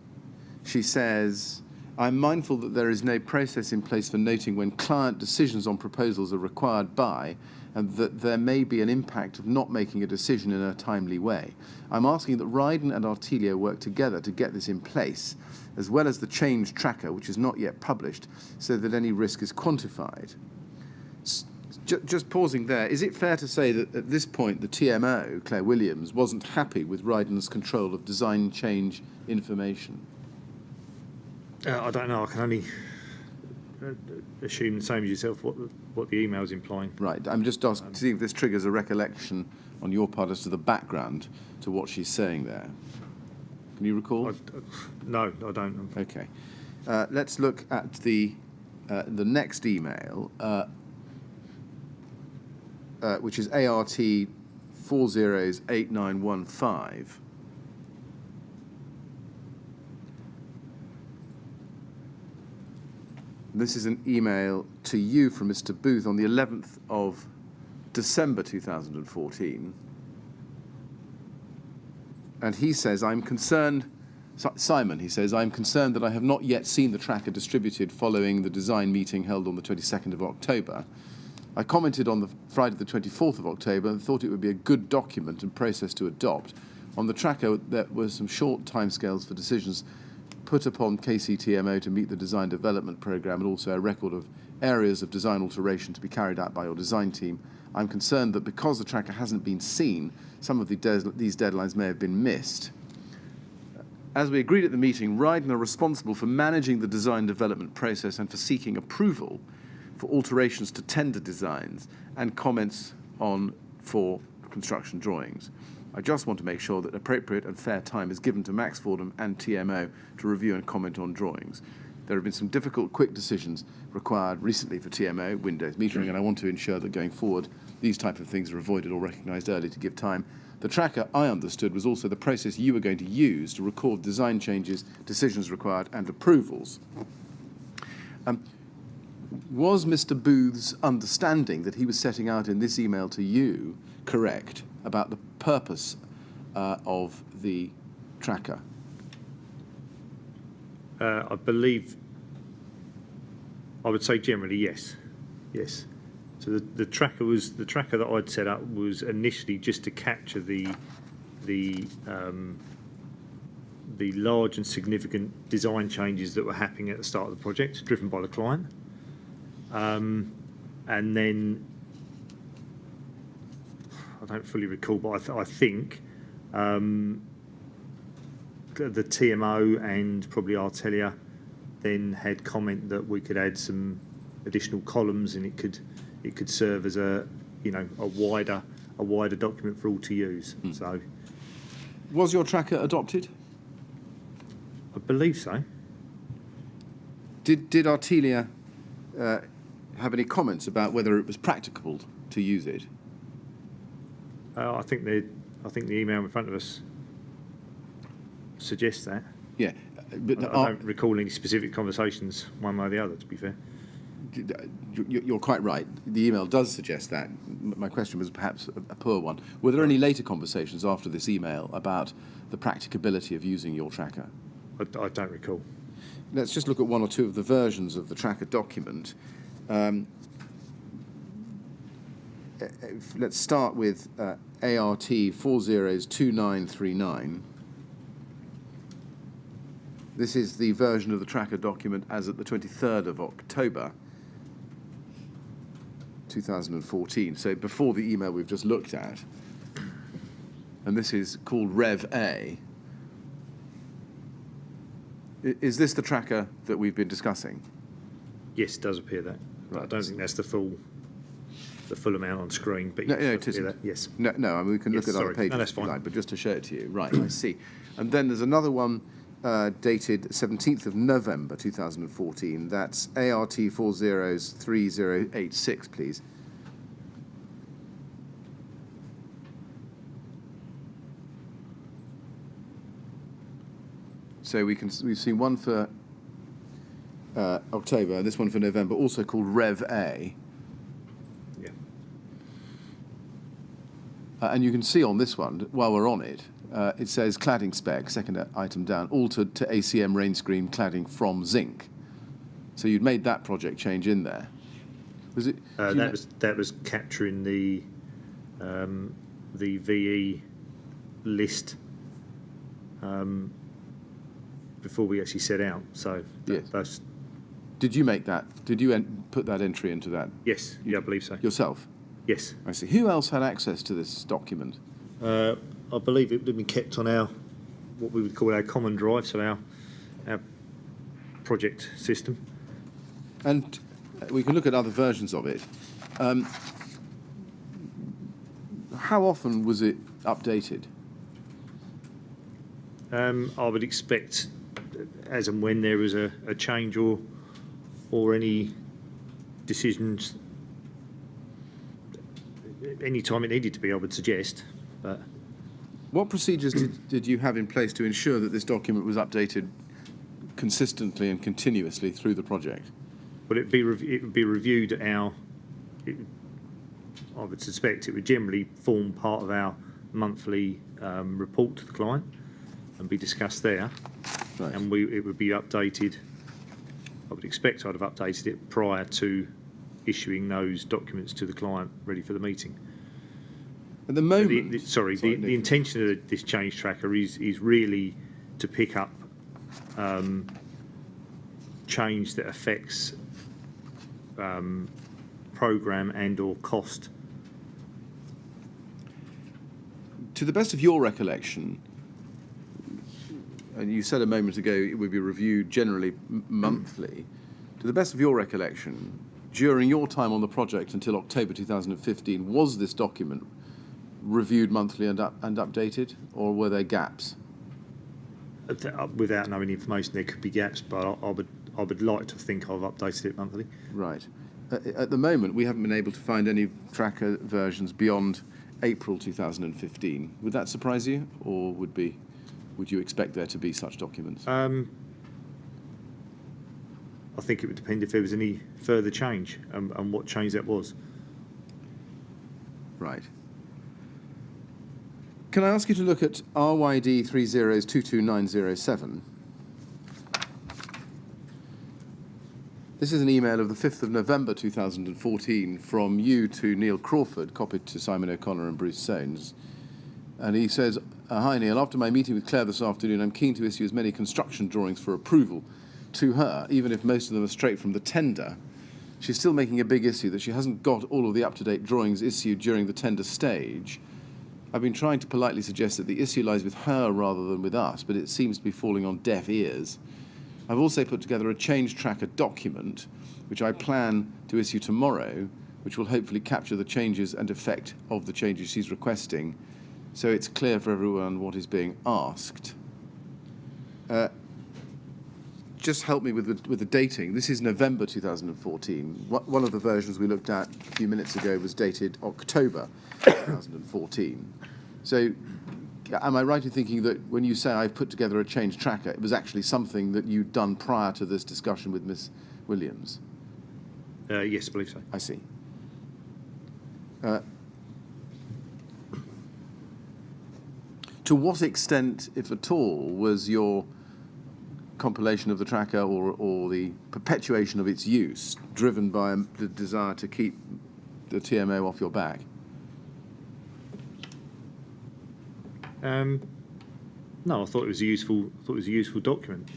Speaker 2: she says, I'm mindful that there is no process in place for noting when client decisions on proposals are required by, and that there may be an impact of not making a decision in a timely way. I'm asking that Rydon and Artelia work together to get this in place, as well as the change tracker, which is not yet published, so that any risk is quantified. Just pausing there, is it fair to say that at this point the TMO, Claire Williams, wasn't happy with Rydon's control of design change information?
Speaker 3: I don't know. I can only assume the same as yourself what the email is implying.
Speaker 2: Right. I'm just asking to see if this triggers a recollection on your part as to the background to what she's saying there. Can you recall?
Speaker 3: No, I don't.
Speaker 2: Okay. Let's look at the next email, which is ART 408915. This is an email to you from Mr. Booth on the 11th of December 2014. And he says, I'm concerned, Simon, he says, I'm concerned that I have not yet seen the tracker distributed following the design meeting held on the 22nd of October. I commented on the Friday the 24th of October and thought it would be a good document and process to adopt. On the tracker, there were some short timescales for decisions put upon KCTMO to meet the design development programme, and also a record of areas of design alteration to be carried out by your design team. I'm concerned that because the tracker hasn't been seen, some of these deadlines may have been missed. As we agreed at the meeting, Rydon are responsible for managing the design development process and for seeking approval for alterations to tender designs and comments on for construction drawings. I just want to make sure that appropriate and fair time is given to Max Fordham and TMO to review and comment on drawings. There have been some difficult, quick decisions required recently for TMO, Windows metering, and I want to ensure that going forward, these type of things are avoided or recognised early to give time. The tracker, I understood, was also the process you were going to use to record design changes, decisions required, and approvals. Was Mr. Booth's understanding that he was setting out in this email to you correct about the purpose of the tracker?
Speaker 3: I believe, I would say generally yes. Yes. So the tracker that I'd set up was initially just to capture the large and significant design changes that were happening at the start of the project, driven by the client. And then I don't fully recall, but I think the TMO and probably Artelia then had comment that we could add some additional columns, and it could serve as a wider document for all to use. So,
Speaker 2: was your tracker adopted?
Speaker 3: I believe so.
Speaker 2: Did Artelia have any comments about whether it was practicable to use it?
Speaker 3: I think the email in front of us suggests that.
Speaker 2: Yeah, but
Speaker 3: I don't recall any specific conversations one way or the other, to be fair.
Speaker 2: You're quite right. The email does suggest that. My question was perhaps a poor one. Were there any later conversations after this email about the practicability of using your tracker?
Speaker 3: I don't recall.
Speaker 2: Let's just look at one or two of the versions of the tracker document. Let's start with ART 402939. This is the version of the tracker document as at the 23rd of October 2014, so before the email we've just looked at. And this is called Rev A. Is this the tracker that we've been discussing?
Speaker 3: Yes, it does appear that.
Speaker 2: Right.
Speaker 3: I don't think that's the full amount on screen, but
Speaker 2: No,
Speaker 3: yes,
Speaker 2: it isn't.
Speaker 3: that. Yes.
Speaker 2: No, I mean, we can look
Speaker 3: Yes,
Speaker 2: at other
Speaker 3: sorry.
Speaker 2: pages
Speaker 3: No, that's
Speaker 2: if you
Speaker 3: fine.
Speaker 2: like, but just to show it to you. Right, I see. And then there's another one dated 17th of November 2014. That's ART 403086, please. So we've seen one for October, this one for November, also called Rev A.
Speaker 3: Yeah.
Speaker 2: And you can see on this one, while we're on it, it says cladding spec, second item down, altered to ACM rain screen cladding from zinc. So you'd made that project change in there. Was it?
Speaker 3: That was capturing the VE list before we actually set out. So
Speaker 2: Yes.
Speaker 3: that's
Speaker 2: Did you make that? Did you put that entry into that
Speaker 3: yes, yeah, I believe so.
Speaker 2: yourself?
Speaker 3: Yes,
Speaker 2: I see. Who else had access to this document?
Speaker 3: I believe it would have been kept on our what we would call our common drive, so our project system.
Speaker 2: And we can look at other versions of it. How often was it updated?
Speaker 3: I would expect, as and when there was a change or any decisions, any time it needed to be, I would suggest. But
Speaker 2: What procedures did you have in place to ensure that this document was updated consistently and continuously through the project?
Speaker 3: well, it would be reviewed at I would suspect it would generally form part of our monthly report to the client and be discussed there.
Speaker 2: Right.
Speaker 3: And it would be updated. I would expect I'd have updated it prior to issuing those documents to the client ready for the meeting.
Speaker 2: At the moment,
Speaker 3: The intention of this change tracker is really to pick up change that affects program and or cost.
Speaker 2: to the best of your recollection, and you said a moment ago it would be reviewed generally monthly. To the best of your recollection, during your time on the project until October 2015, was this document reviewed monthly and updated, or were there gaps?
Speaker 3: Without knowing the information, there could be gaps, but I would like to think I've updated it monthly.
Speaker 2: Right. At the moment, we haven't been able to find any tracker versions beyond April 2015. Would that surprise you, or would you expect there to be such documents?
Speaker 3: I think it would depend if there was any further change and what change that was.
Speaker 2: Right. Can I ask you to look at RYD 3022907? This is an email of the 5th of November 2014 from you to Neil Crawford, copied to Simon O'Connor and Bruce Soanes. And he says, "Hi Neil, after my meeting with Claire this afternoon, I'm keen to issue as many construction drawings for approval to her, even if most of them are straight from the tender. She's still making a big issue that she hasn't got all of the up-to-date drawings issued during the tender stage. I've been trying to politely suggest that the issue lies with her rather than with us, but it seems to be falling on deaf ears. I've also put together a change tracker document, which I plan to issue tomorrow, which will hopefully capture the changes and effect of the changes she's requesting, so it's clear for everyone what is being asked." Just help me with the dating. This is November 2014. One of the versions we looked at a few minutes ago was dated October 2014. So am I right in thinking that when you say I've put together a change tracker, it was actually something that you'd done prior to this discussion with Miss Williams?
Speaker 3: Yes, I believe so.
Speaker 2: I see. To what extent, if at all, was your compilation of the tracker or the perpetuation of its use driven by the desire to keep the TMO off your back?
Speaker 3: No, I thought it was a useful document.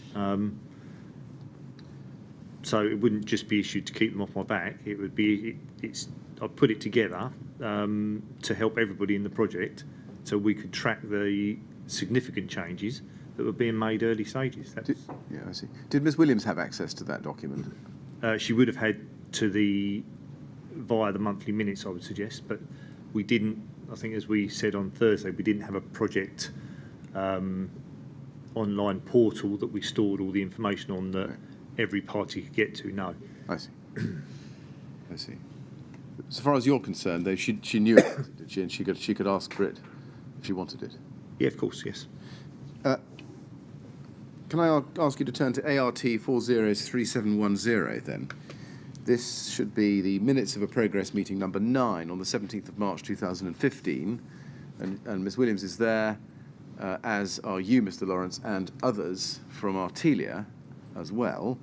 Speaker 3: So it wouldn't just be issued to keep them off my back. It would be I put it together to help everybody in the project, so we could track the significant changes that were being made early stages.
Speaker 2: Yeah, I see. Did Miss Williams have access to that document?
Speaker 3: She would have had via the monthly minutes, I would suggest, but we didn't. I think, as we said on Thursday, we didn't have a project online portal that we stored all the information on that every party could get to. No.
Speaker 2: I see. I see. As far as you're concerned, though, she knew it, did she? And she could ask for it if she wanted it.
Speaker 3: Yeah, of course, yes.
Speaker 2: Can I ask you to turn to ART 403710 then? This should be the minutes of a progress meeting number 9 on the 17th of March 2015. and Ms Williams is there, as are you, Mr Lawrence, and others from Artelia as well.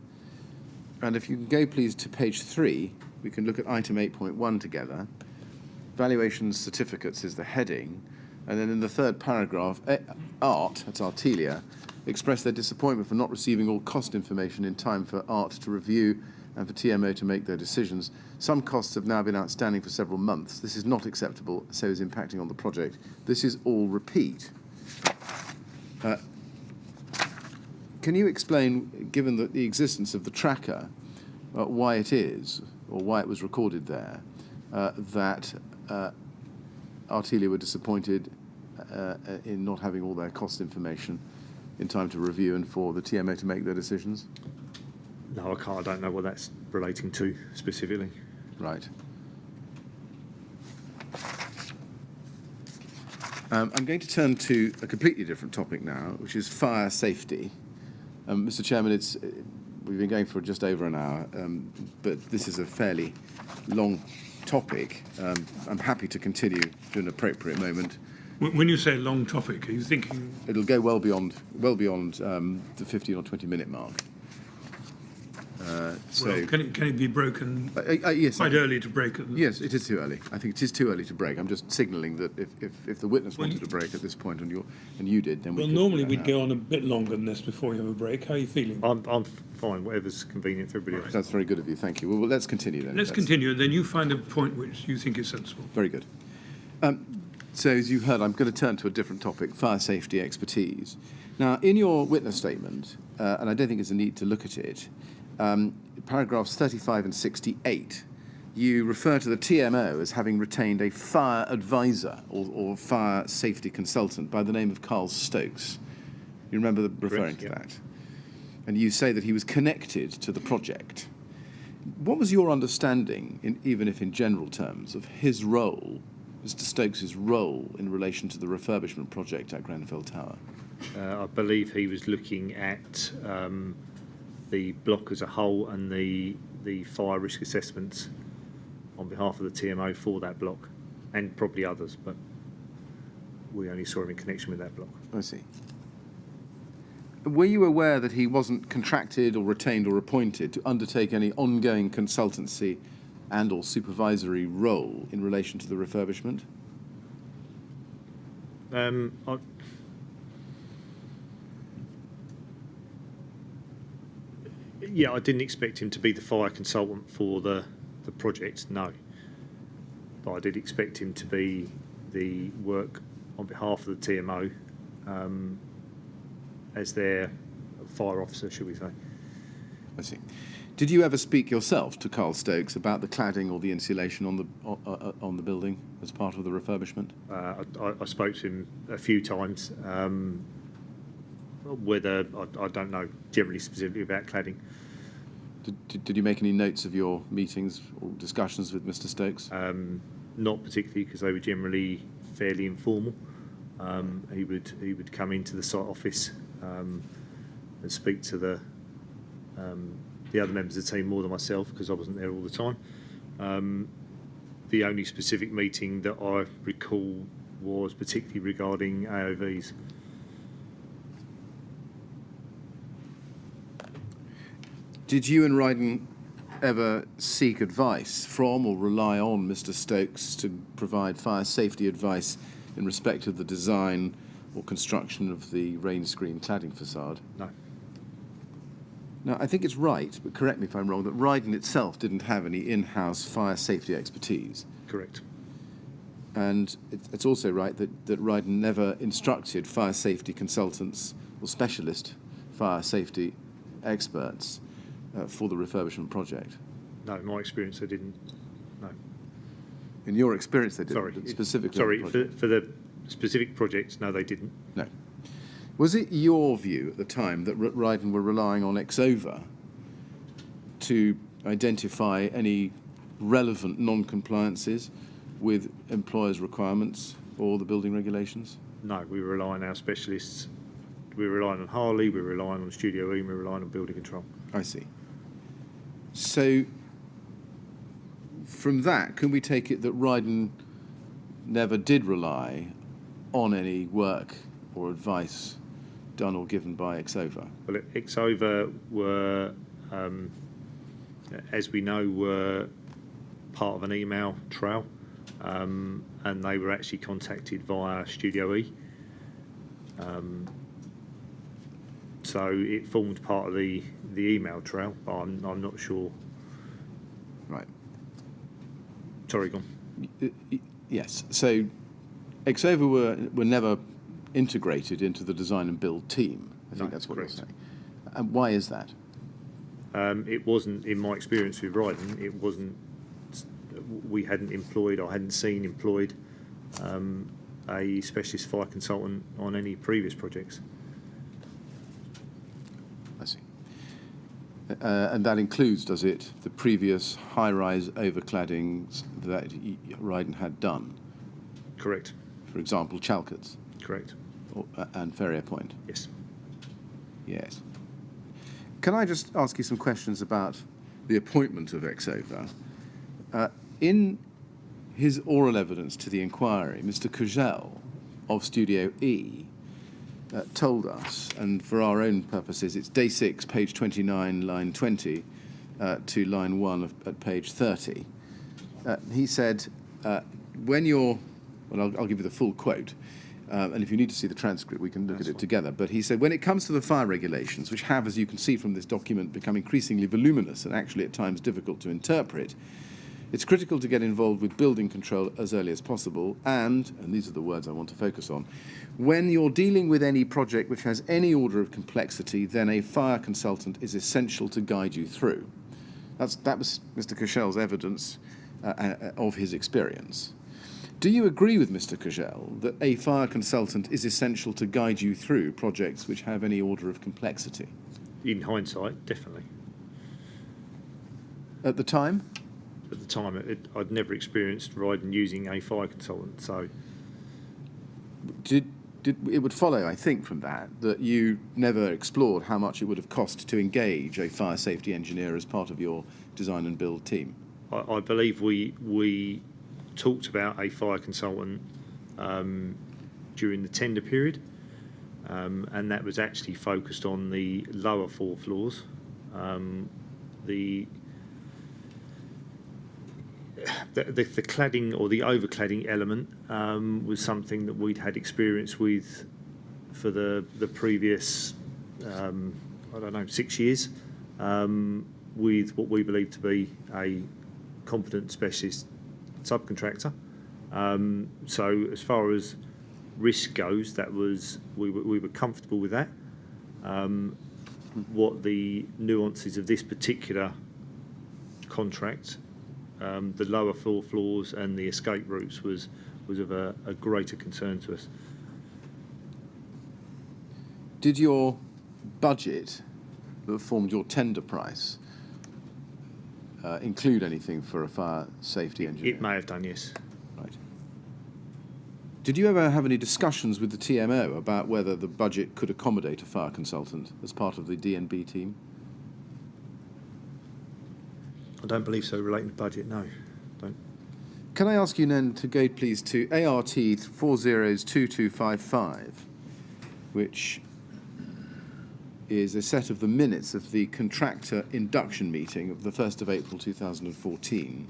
Speaker 2: And if you can go, please, to page 3, we can look at item 8.1 together. Valuation certificates is the heading. And then in the third paragraph, ART, that's Artelia, expressed their disappointment for not receiving all cost information in time for ART to review and for TMO to make their decisions. Some costs have now been outstanding for several months. This is not acceptable, so is impacting on the project. This is all repeat. Can you explain, given the existence of the tracker, why it is, or why it was recorded there, that Artelia were disappointed in not having all their cost information in time to review and for the TMO to make their decisions?
Speaker 3: No, I can't. I don't know what that's relating to specifically.
Speaker 2: Right. I'm going to turn to a completely different topic now, which is fire safety. Mr. Chairman, we've been going for just over an hour, but this is a fairly long topic. I'm happy to continue to an appropriate moment.
Speaker 1: When you say long topic, are you thinking?
Speaker 2: It'll go well beyond the 15 or 20 minute mark.
Speaker 1: Well, can it be broken
Speaker 2: yes,
Speaker 1: quite early to break?
Speaker 2: Yes, it is too early. I think it is too early to break. I'm just signalling that if the witness wanted to break at this point and you did, then we
Speaker 1: Well,
Speaker 2: could
Speaker 1: normally
Speaker 2: do that
Speaker 1: we'd
Speaker 2: now.
Speaker 1: go on a bit longer than this before we have a break. How are you feeling?
Speaker 3: I'm fine. Whatever's convenient for everybody else.
Speaker 2: That's very good of you. Thank you. Well, let's continue then.
Speaker 1: Let's continue, and then you find a point which you think is sensible.
Speaker 2: Very good. So, as you heard, I'm going to turn to a different topic, fire safety expertise. Now, in your witness statement, and I don't think it's a need to look at it, paragraphs 35 and 68, you refer to the TMO as having retained a fire advisor or fire safety consultant by the name of Carl Stokes. You remember referring to that? And you say that he was connected to the project. What was your understanding, even if in general terms, of his role, Mr. Stokes' role in relation to the refurbishment project at Grenfell Tower?
Speaker 3: I believe he was looking at the block as a whole and the fire risk assessments on behalf of the TMO for that block, and probably others, but we only saw him in connection with that block.
Speaker 2: I see. Were you aware that he wasn't contracted or retained or appointed to undertake any ongoing consultancy and or supervisory role in relation to the refurbishment?
Speaker 3: I didn't expect him to be the fire consultant for the project, no. But I did expect him to be the work on behalf of the TMO as their fire officer, should we say.
Speaker 2: I see. Did you ever speak yourself to Carl Stokes about the cladding or the insulation on the building as part of the refurbishment?
Speaker 3: I spoke to him a few times. Whether I don't know generally specifically about cladding.
Speaker 2: Did you make any notes of your meetings or discussions with Mr. Stokes?
Speaker 3: Not particularly, because they were generally fairly informal. He would come into the site office and speak to the other members of the team more than myself, because I wasn't there all the time. The only specific meeting that I recall was particularly regarding AOVs.
Speaker 2: Did you and Rydon ever seek advice from or rely on Mr. Stokes to provide fire safety advice in respect of the design or construction of the rain screen cladding facade?
Speaker 3: No.
Speaker 2: Now, I think it's right, but correct me if I'm wrong, that Rydon itself didn't have any in-house fire safety expertise.
Speaker 3: Correct.
Speaker 2: And it's also right that Rydon never instructed fire safety consultants or specialist fire safety experts for the refurbishment project.
Speaker 3: No, in my experience, they didn't. No.
Speaker 2: In your experience, they didn't.
Speaker 3: Sorry.
Speaker 2: But specifically.
Speaker 3: Sorry,
Speaker 2: on the project.
Speaker 3: for the specific project, no, they didn't.
Speaker 2: No. Was it your view at the time that Rydon were relying on Exova to identify any relevant non-compliances with employers' requirements or the building regulations?
Speaker 3: No, we were relying on our specialists. We were relying on Harley, we were relying on Studio E, we were relying on building control.
Speaker 2: I see. So, from that, can we take it that Rydon never did rely on any work or advice done or given by Exova?
Speaker 3: Well, Exova were, as we know, were part of an email trail, and they were actually contacted via Studio E. So it formed part of the email trail, but I'm not sure.
Speaker 2: Right.
Speaker 3: Sorry, go on.
Speaker 2: Yes. So Exova were never integrated into the design and build team. I think
Speaker 3: No,
Speaker 2: that's what
Speaker 3: correct.
Speaker 2: you're saying. And why is that?
Speaker 3: It wasn't, in my experience with Rydon, it wasn't, we hadn't employed, I hadn't seen employed a specialist fire consultant on any previous projects.
Speaker 2: I see. And that includes, does it, the previous high-rise overcladdings that Rydon had done?
Speaker 3: Correct.
Speaker 2: For example, Chalkerts
Speaker 3: Correct.
Speaker 2: and Ferrier Point?
Speaker 3: Yes.
Speaker 2: Yes. Can I just ask you some questions about the appointment of Exova? In his oral evidence to the inquiry, Mr. Cogel of Studio E told us, and for our own purposes, it's day 6, page 29, line 20, to line 1 at page 30. He said, when you're, well, I'll give you the full quote, and if you need to see the transcript, we can look at it together. But he said, when it comes to the fire regulations, which have, as you can see from this document, become increasingly voluminous and actually at times difficult to interpret, it's critical to get involved with building control as early as possible, and these are the words I want to focus on, when you're dealing with any project which has any order of complexity, then a fire consultant is essential to guide you through. That was Mr. Coghel's evidence of his experience. Do you agree with Mr. Cogel that a fire consultant is essential to guide you through projects which have any order of complexity?
Speaker 3: In hindsight, definitely.
Speaker 2: At the time?
Speaker 3: At the time, I'd never experienced Rydon using a fire consultant, so
Speaker 2: It would follow, I think, from that you never explored how much it would have cost to engage a fire safety engineer as part of your design and build team.
Speaker 3: I believe we talked about a fire consultant during the tender period, and that was actually focused on the lower 4 floors. The cladding or the overcladding element was something that we'd had experience with for the previous, 6 years, with what we believe to be a competent specialist subcontractor. So as far as risk goes, that was we were comfortable with that. What the nuances of this particular contract, the lower 4 floors and the escape routes was of a greater concern to us.
Speaker 2: Did your budget that formed your tender price include anything for a fire safety engineer?
Speaker 3: It may have done, yes.
Speaker 2: Right. Did you ever have any discussions with the TMO about whether the budget could accommodate a fire consultant as part of the D&B team?
Speaker 3: I don't believe so relating to budget, no. Don't.
Speaker 2: Can I ask you then to go, please, to ART 402255, which is a set of the minutes of the contractor induction meeting of the 1st of April 2014.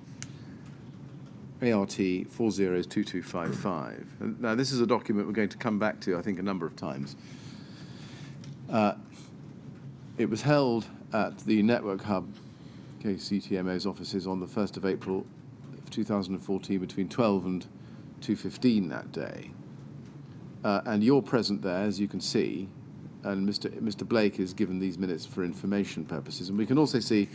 Speaker 2: ART 402255. Now, this is a document we're going to come back to, I think, a number of times. It was held at the Network Hub KCTMO's offices on the 1st of April of 2014 between 12 and 2:15 that day. And you're present there, as you can see, and Mr. Blake is given these minutes for information purposes. And we can also see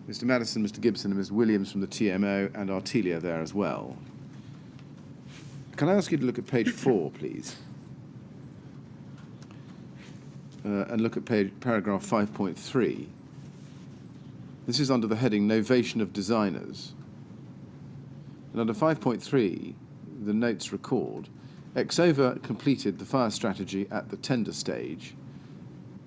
Speaker 2: Mr. Madison, Mr. Gibson, and Ms. Williams from the TMO, and Artelia there as well. Can I ask you to look at page 4, please? And look at paragraph 5.3. This is under the heading Novation of Designers. And under 5.3, the notes record, Exova completed the fire strategy at the tender stage.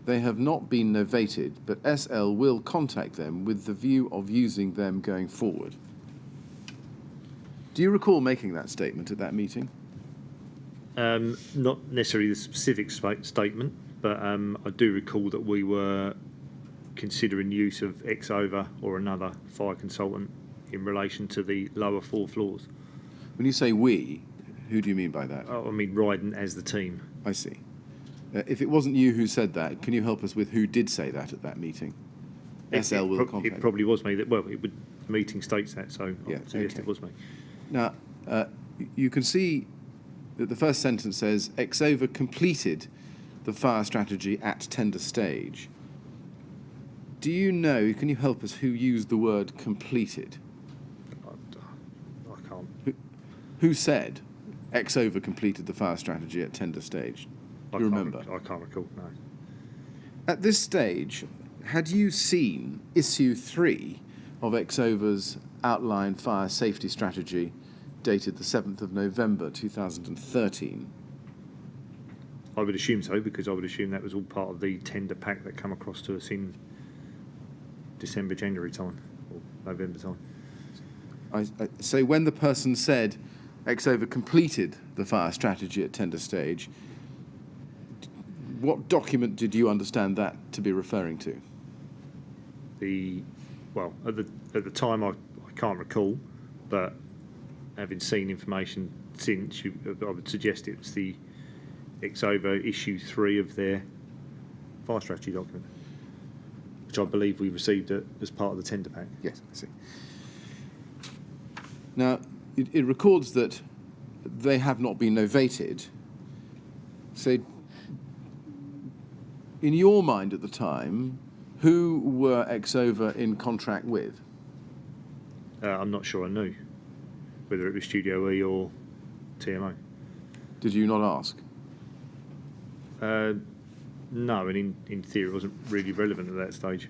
Speaker 2: They have not been novated, but SL will contact them with the view of using them going forward. Do you recall making that statement at that meeting?
Speaker 3: Not necessarily the specific statement, but I do recall that we were considering use of Exover or another fire consultant in relation to the lower 4 floors.
Speaker 2: When you say we, who do you mean by that?
Speaker 3: I mean Rydon as the team.
Speaker 2: I see. If it wasn't you who said that, can you help us with who did say that at that meeting? SL will contact.
Speaker 3: It probably was me. The meeting states that, so
Speaker 2: Yeah,
Speaker 3: I suggest
Speaker 2: okay.
Speaker 3: it was me.
Speaker 2: Now, you can see that the first sentence says, Exover completed the fire strategy at tender stage. Do you know, can you help us, who used the word completed?
Speaker 3: I can't.
Speaker 2: Who said Exover completed the fire strategy at tender stage? Do you remember?
Speaker 3: I can't recall, no.
Speaker 2: At this stage, had you seen issue 3 of Exover's outline fire safety strategy dated the 7th of November 2013?
Speaker 3: I would assume so, because I would assume that was all part of the tender pack that come across to us in December, January time, or November time.
Speaker 2: So when the person said Exover completed the fire strategy at tender stage, what document did you understand that to be referring to?
Speaker 3: At the time I can't recall, but having seen information since, I would suggest it was the Exover issue 3 of their fire strategy document, which I believe we received as part of the tender pack.
Speaker 2: Yes, I see. Now, it records that they have not been novated. So, in your mind at the time, who were Exover in contract with?
Speaker 3: I'm not sure I knew whether it was Studio E or TMO.
Speaker 2: Did you not ask?
Speaker 3: No, and in theory it wasn't really relevant at that stage.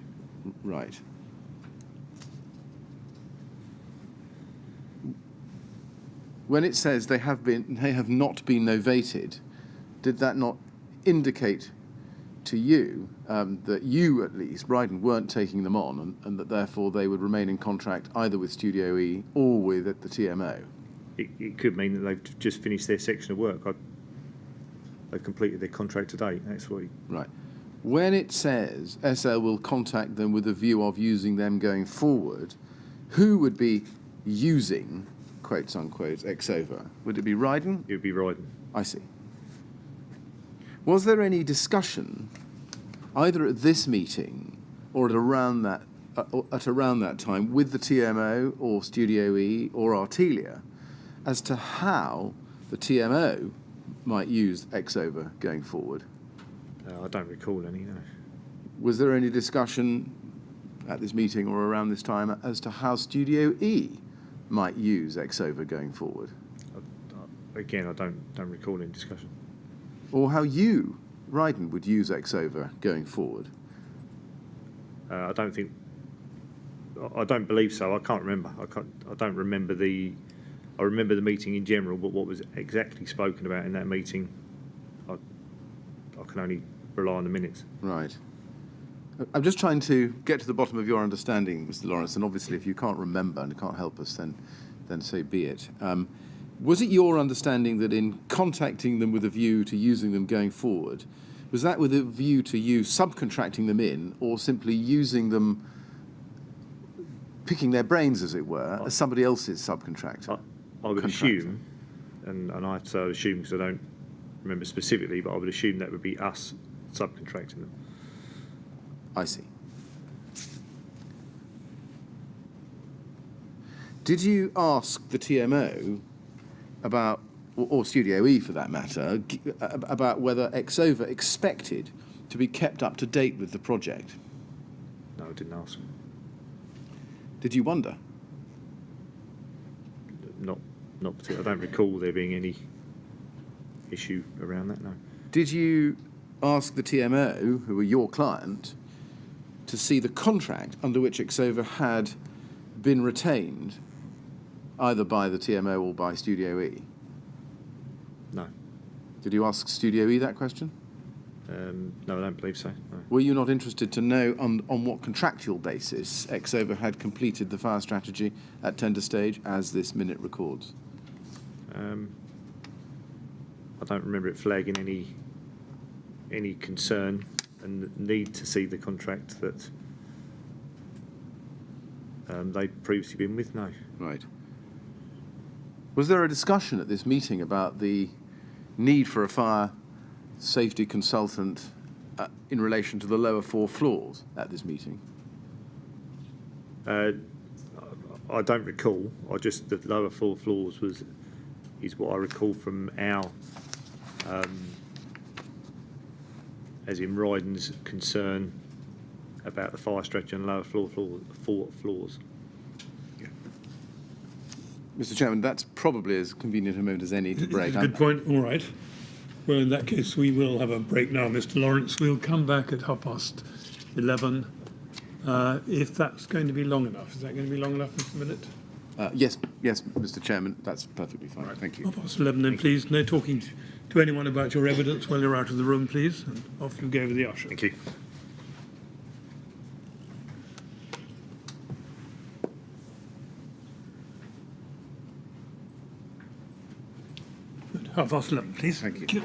Speaker 2: Right. When it says they have not been novated, did that not indicate to you that you, at least, Rydon, weren't taking them on, and that therefore they would remain in contract either with Studio E or with the TMO?
Speaker 3: It could mean that they've just finished their section of work. They've completed their contract today, next week.
Speaker 2: Right. When it says SL will contact them with a view of using them going forward, who would be using, quotes unquote, Exover? Would it be Rydon?
Speaker 3: It would be Rydon.
Speaker 2: I see. Was there any discussion, either at this meeting or at around that time, with the TMO or Studio E or Artelia, as to how the TMO might use Exover going forward?
Speaker 3: I don't recall any, no.
Speaker 2: Was there any discussion at this meeting or around this time as to how Studio E might use Exover going forward?
Speaker 3: Again, I don't recall any discussion.
Speaker 2: Or how you, Rydon, would use Exover going forward?
Speaker 3: I don't believe so. I can't remember. I don't remember I remember the meeting in general, but what was exactly spoken about in that meeting, I can only rely on the minutes.
Speaker 2: Right. I'm just trying to get to the bottom of your understanding, Mr. Lawrence, and obviously if you can't remember and can't help us, then so be it. Was it your understanding that in contacting them with a view to using them going forward, was that with a view to you subcontracting them in, or simply using them, picking their brains, as it were, as somebody else's subcontractor?
Speaker 3: I would assume, and I have to assume because I don't remember specifically, but I would assume that would be us subcontracting them.
Speaker 2: I see. Did you ask the TMO about, or Studio E for that matter, about whether Exover expected to be kept up to date with the project?
Speaker 3: No, I didn't ask.
Speaker 2: Did you wonder?
Speaker 3: Not particularly. I don't recall there being any issue around that, no.
Speaker 2: Did you ask the TMO, who were your client, to see the contract under which Exover had been retained, either by the TMO or by Studio E?
Speaker 3: No.
Speaker 2: Did you ask Studio E that question?
Speaker 3: No, I don't believe so. No.
Speaker 2: Were you not interested to know on what contractual basis Exover had completed the fire strategy at tender stage, as this minute records?
Speaker 3: I don't remember it flagging any concern and need to see the contract that they'd previously been with. No.
Speaker 2: Right. Was there a discussion at this meeting about the need for a fire safety consultant in relation to the lower 4 floors at this meeting?
Speaker 3: I don't recall. The lower 4 floors is what I recall from our, as in Rydon's concern about the fire structure and lower 4 floors.
Speaker 2: Mr. Chairman, that's probably as convenient a moment as any to break.
Speaker 1: Good point. All right. Well, in that case, we will have a break now, Mr. Lawrence. We'll come back at 11:30. If that's going to be long enough. Is that going to be long enough, Mr. Millett?
Speaker 2: Yes, Mr. Chairman, that's perfectly fine. Thank you.
Speaker 1: 11:30 then, please. No talking to anyone about your evidence while you're out of the room, please. And off you go with the usher.
Speaker 3: Thank you.
Speaker 1: Good. 11:30, please.
Speaker 2: Thank you.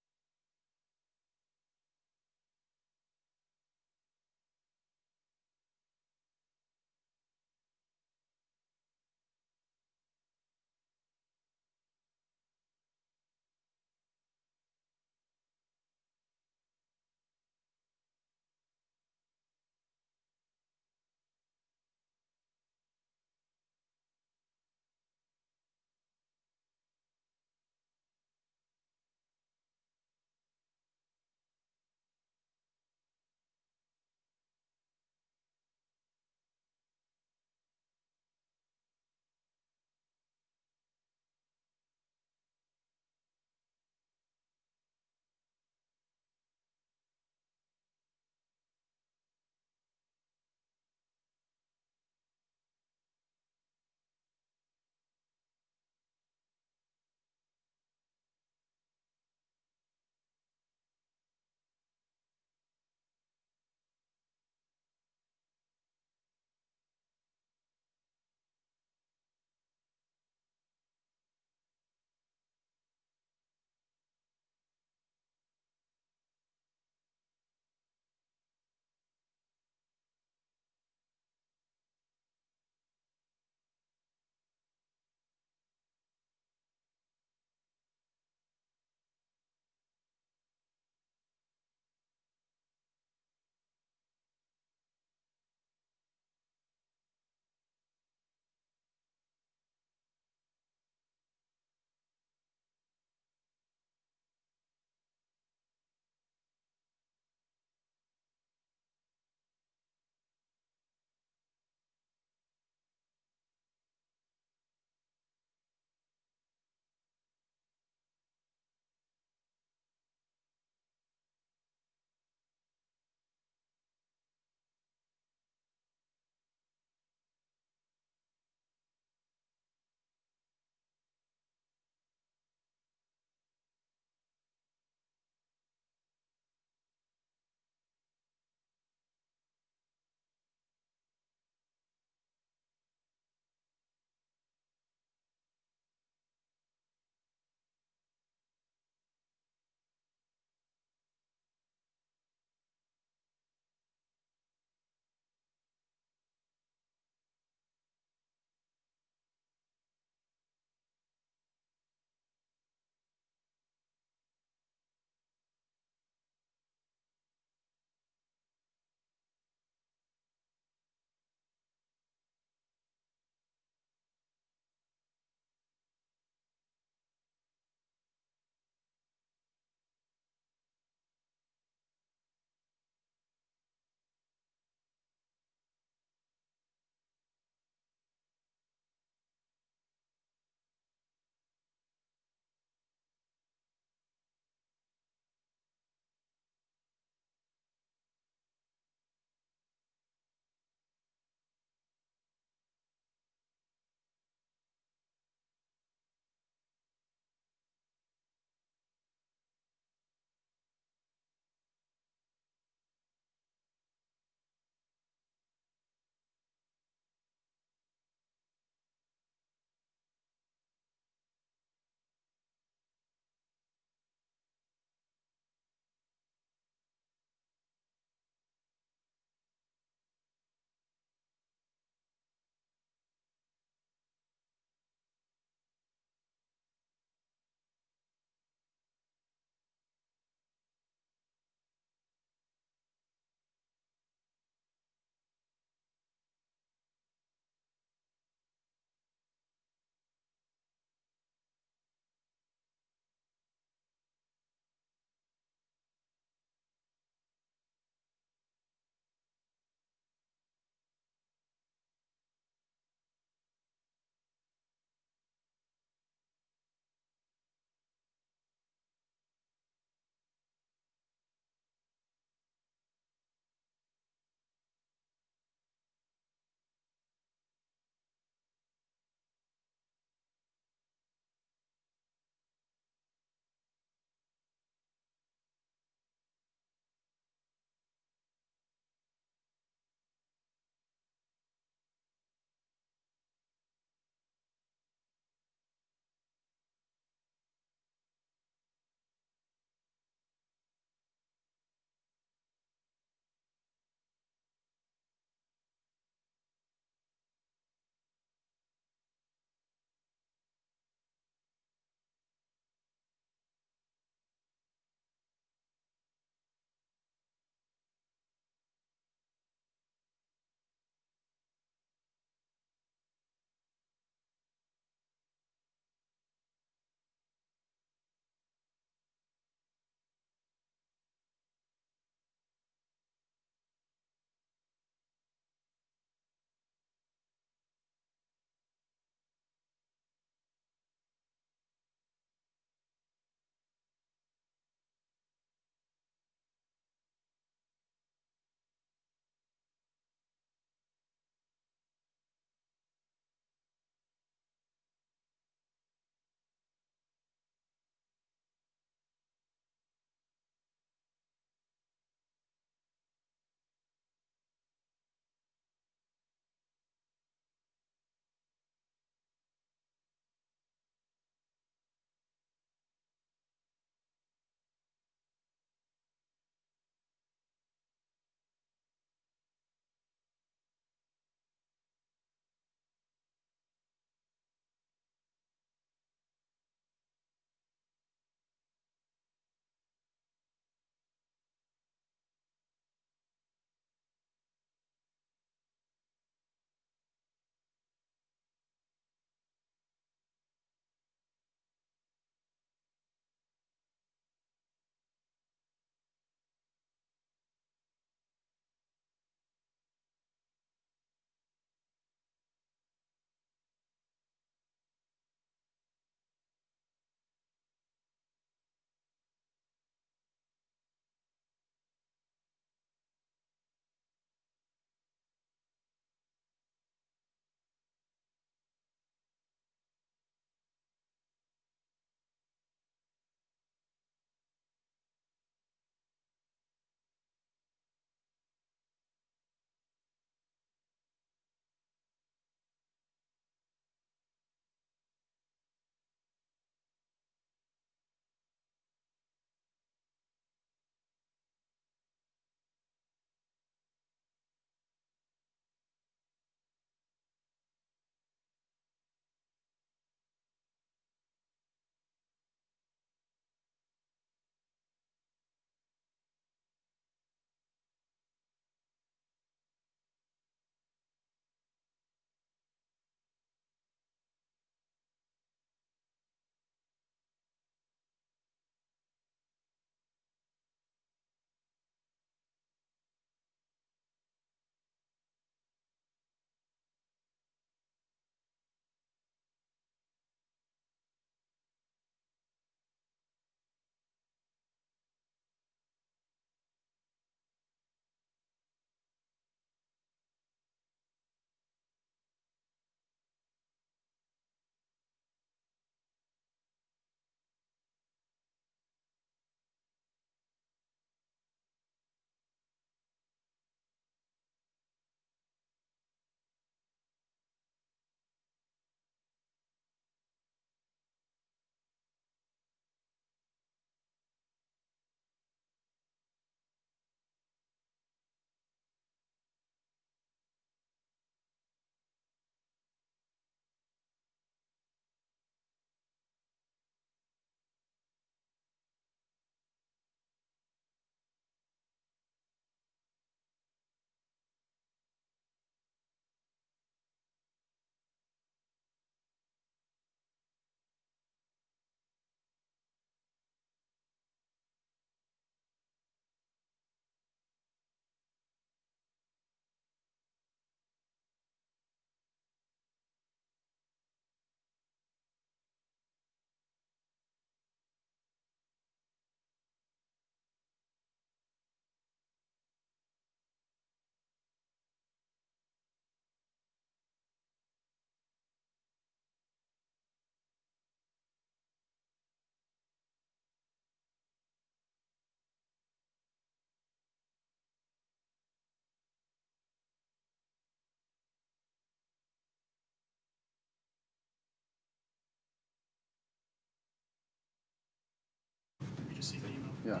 Speaker 2: Yeah.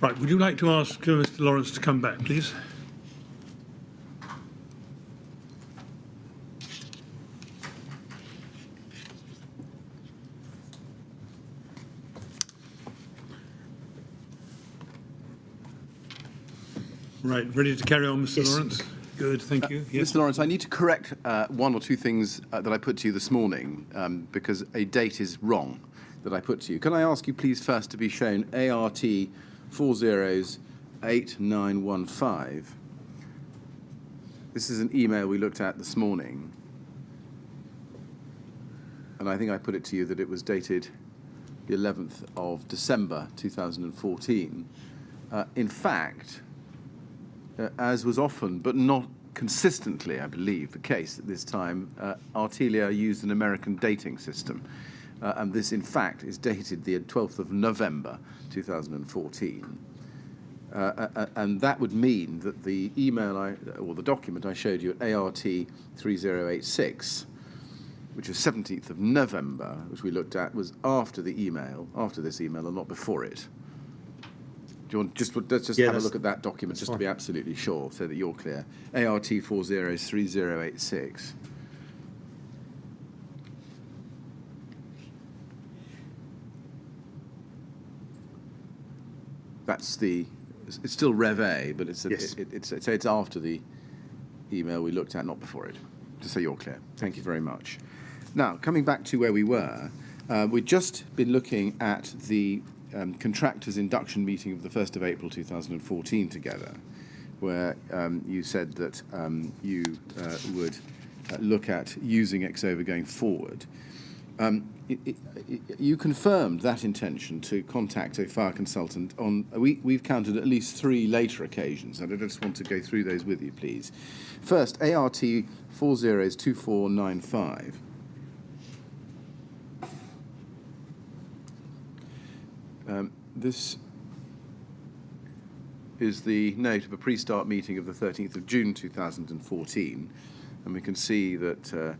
Speaker 1: Right, would you like to ask Mr. Lawrence to come back, please? Right, ready to carry on, Mr.
Speaker 3: Yes.
Speaker 1: Lawrence? Good, thank you. Yes.
Speaker 2: Mr. Lawrence, I need to correct one or two things that I put to you this morning because a date is wrong that I put to you. Can I ask you, please, first to be shown ART 408915? This is an email we looked at this morning, and I think I put it to you that it was dated the 11th of December 2014. In fact, as was often, but not consistently, I believe, the case at this time, Artelia used an American dating system. And this, in fact, is dated the 12th of November 2014. And that would mean that the email or the document I showed you at ART 3086, which is 17th of November, which we looked at, was after this email, and not before it. Do you want let's just have a look at that document just to be absolutely sure, so that you're clear. ART 403086. It's still Rev A, but it's after the email we looked at, not before it. Just so you're clear. Thank you very much. Now, coming back to where we were, we've just been looking at the contractors' induction meeting of the 1st of April 2014 together, where you said that you would look at using Exova going forward. You confirmed that intention to contact a fire consultant on, we've counted at least 3 later occasions, and I just want to go through those with you, please. First, ART 402495. This is the note of a pre-start meeting of the 13th of June 2014, and we can see that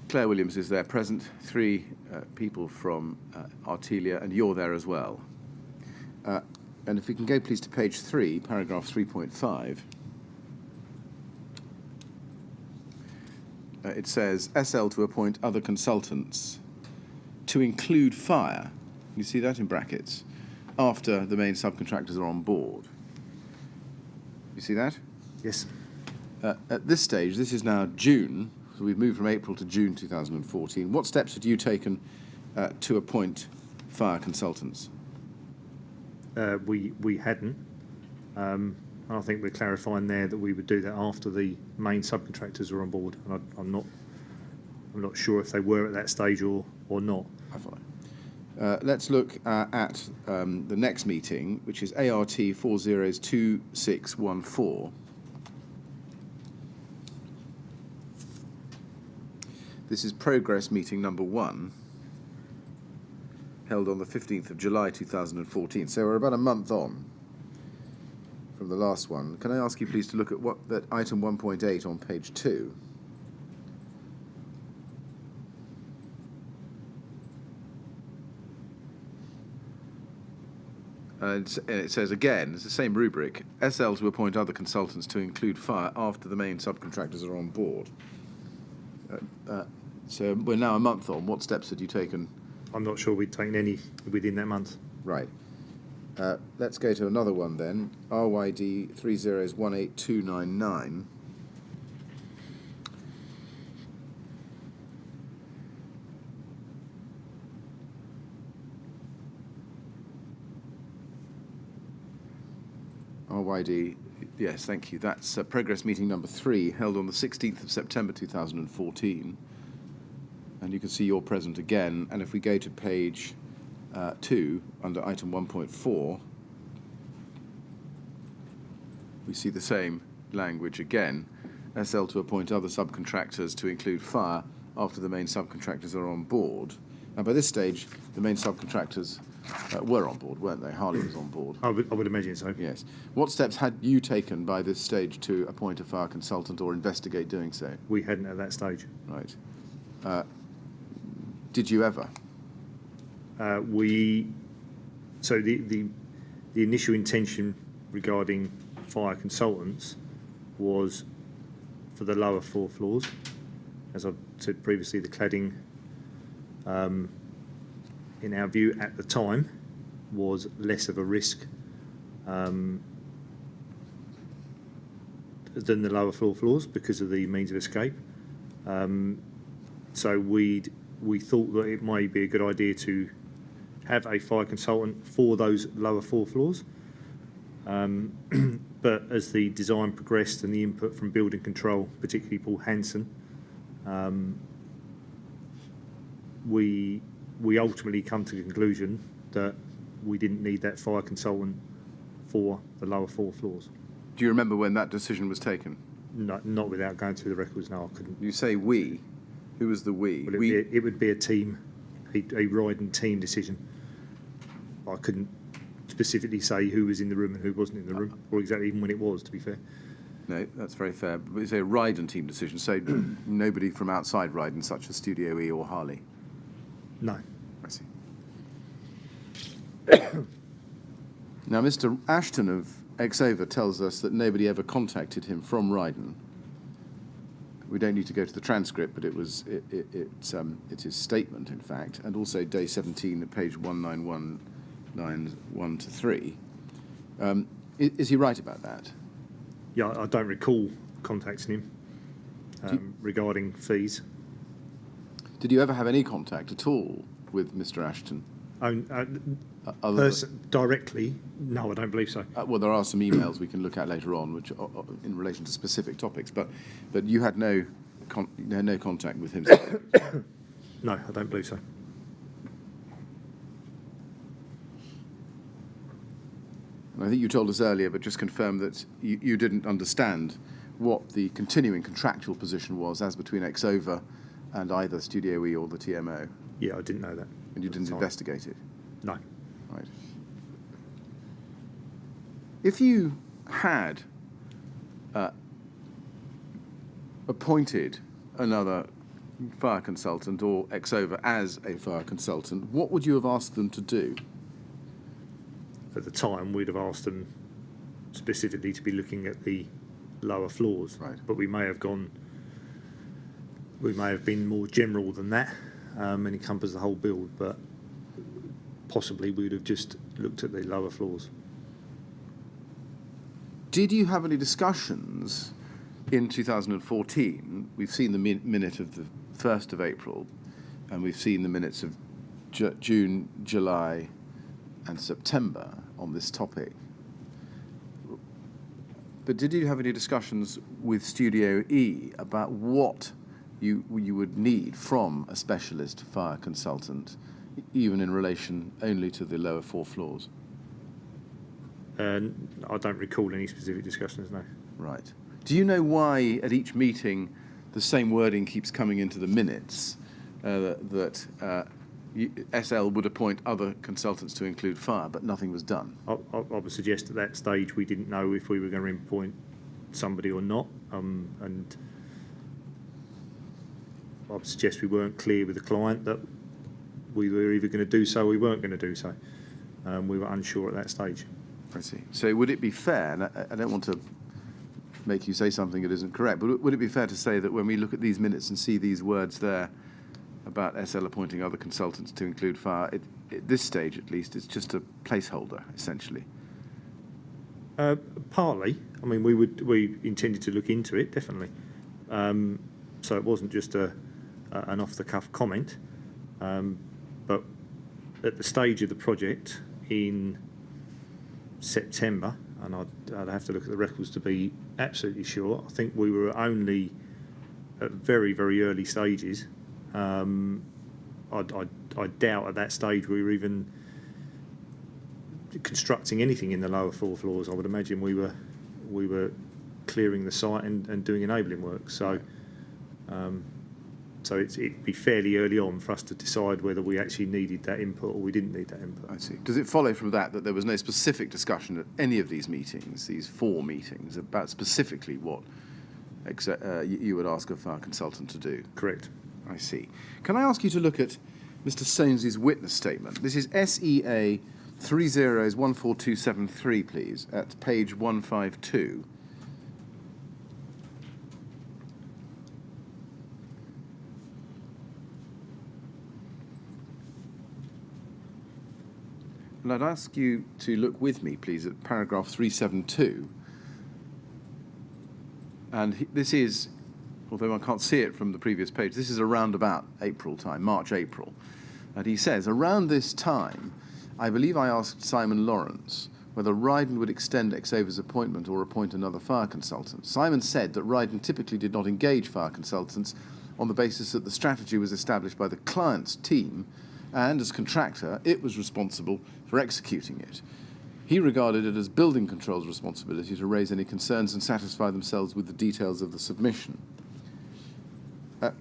Speaker 2: Claire Williams is there present, 3 people from Artelia, and you're there as well. And if we can go please to page 3, paragraph 3.5. It says, SL to appoint other consultants to include fire. You see that in brackets, after the main subcontractors are on board. You see that?
Speaker 3: Yes.
Speaker 2: At this stage, this is now June, so we've moved from April to June 2014. What steps had you taken to appoint fire consultants?
Speaker 3: We hadn't. I think we're clarifying there that we would do that after the main subcontractors were on board. And I'm not sure if they were at that stage or not.
Speaker 2: I follow. Let's look at the next meeting, which is ART 402614. This is progress meeting number 1, held on the 15th of July 2014. So we're about a month on from the last one. Can I ask you please to look at that item 1.8 on page 2? And it says again, it's the same rubric, SL to appoint other consultants to include fire after the main subcontractors are on board. So we're now a month on. What steps had you taken?
Speaker 3: I'm not sure we'd taken any within that month.
Speaker 2: Right. Let's go to another one then. RYD 30188299. RYD, yes, thank you. That's progress meeting number 3, held on the 16th of September 2014. And you can see you're present again. And if we go to page 2, under item 1.4, we see the same language again. SL to appoint other subcontractors to include fire after the main subcontractors are on board. And by this stage, the main subcontractors were on board, weren't they? Harley was on board.
Speaker 3: I would imagine so.
Speaker 2: Yes. What steps had you taken by this stage to appoint a fire consultant or investigate doing so?
Speaker 3: We hadn't at that stage.
Speaker 2: Right. Did you ever?
Speaker 3: So the initial intention regarding fire consultants was for the lower 4 floors. As I've said previously, the cladding, in our view at the time, was less of a risk than the lower floors because of the means of escape. So we thought that it might be a good idea to have a fire consultant for those lower 4 floors. But as the design progressed and the input from building control, particularly Paul Hanson, we ultimately come to the conclusion that we didn't need that fire consultant for the lower 4 floors.
Speaker 2: Do you remember when that decision was taken?
Speaker 3: No, not without going through the records. No, I couldn't.
Speaker 2: You say we. Who was the we?
Speaker 3: Well, it would be a team, a Rydon team decision. I couldn't specifically say who was in the room and who wasn't in the room, or exactly even when it was, to be fair.
Speaker 2: No, that's very fair. But it's a Rydon team decision, so nobody from outside Rydon, such as Studio E or Harley?
Speaker 3: No.
Speaker 2: I see. Now, Mr. Ashton of Exover tells us that nobody ever contacted him from Rydon. We don't need to go to the transcript, but it's his statement, in fact, and also day 17 at page 19191 to 3. Is he right about that?
Speaker 3: Yeah, I don't recall contacting him regarding fees.
Speaker 2: Did you ever have any contact at all with Mr. Ashton?
Speaker 3: Directly, no, I don't believe so.
Speaker 2: Well, there are some emails we can look at later on, which are in relation to specific topics, but you had no contact with him.
Speaker 3: No, I don't believe so.
Speaker 2: And I think you told us earlier, but just confirm that you didn't understand what the continuing contractual position was as between Exover and either Studio E or the TMO.
Speaker 3: Yeah, I didn't know that.
Speaker 2: And you didn't investigate it?
Speaker 3: No.
Speaker 2: Right. If you had appointed another fire consultant or Exover as a fire consultant, what would you have asked them to do?
Speaker 3: At the time, we'd have asked them specifically to be looking at the lower floors.
Speaker 2: Right.
Speaker 3: But we may have been more general than that and encompass the whole build, but possibly we would have just looked at the lower floors.
Speaker 2: Did you have any discussions in 2014? We've seen the minute of the 1st of April, and we've seen the minutes of June, July, and September on this topic. But did you have any discussions with Studio E about what you would need from a specialist fire consultant, even in relation only to the lower 4 floors?
Speaker 3: I don't recall any specific discussions, no.
Speaker 2: Right. Do you know why at each meeting the same wording keeps coming into the minutes, that SL would appoint other consultants to include fire, but nothing was done?
Speaker 3: I would suggest at that stage we didn't know if we were going to appoint somebody or not, and I would suggest we weren't clear with the client that we were either going to do so or we weren't going to do so. We were unsure at that stage.
Speaker 2: I see. So would it be fair, and I don't want to make you say something that isn't correct, but would it be fair to say that when we look at these minutes and see these words there about SL appointing other consultants to include fire, at this stage at least, it's just a placeholder, essentially?
Speaker 3: Partly. I mean, we intended to look into it, definitely. So it wasn't just an off-the-cuff comment. But at the stage of the project in September, and I'd have to look at the records to be absolutely sure, I think we were only at very, very early stages. I doubt at that stage we were even constructing anything in the lower 4 floors. I would imagine we were clearing the site and doing enabling work. So So it'd be fairly early on for us to decide whether we actually needed that input or we didn't need that input.
Speaker 2: I see. Does it follow from that that there was no specific discussion at any of these meetings, these 4 meetings, about specifically what you would ask a fire consultant to do?
Speaker 3: Correct.
Speaker 2: I see. Can I ask you to look at Mr. Soames' witness statement? This is SEA 14273, please, at page 152. And I'd ask you to look with me, please, at paragraph 372. And this is, although I can't see it from the previous page, this is around about April time, March, April. And he says, around this time, I believe I asked Simon Lawrence whether Rydon would extend Exover's appointment or appoint another fire consultant. Simon said that Rydon typically did not engage fire consultants on the basis that the strategy was established by the client's team, and as contractor, it was responsible for executing it. He regarded it as building control's responsibility to raise any concerns and satisfy themselves with the details of the submission.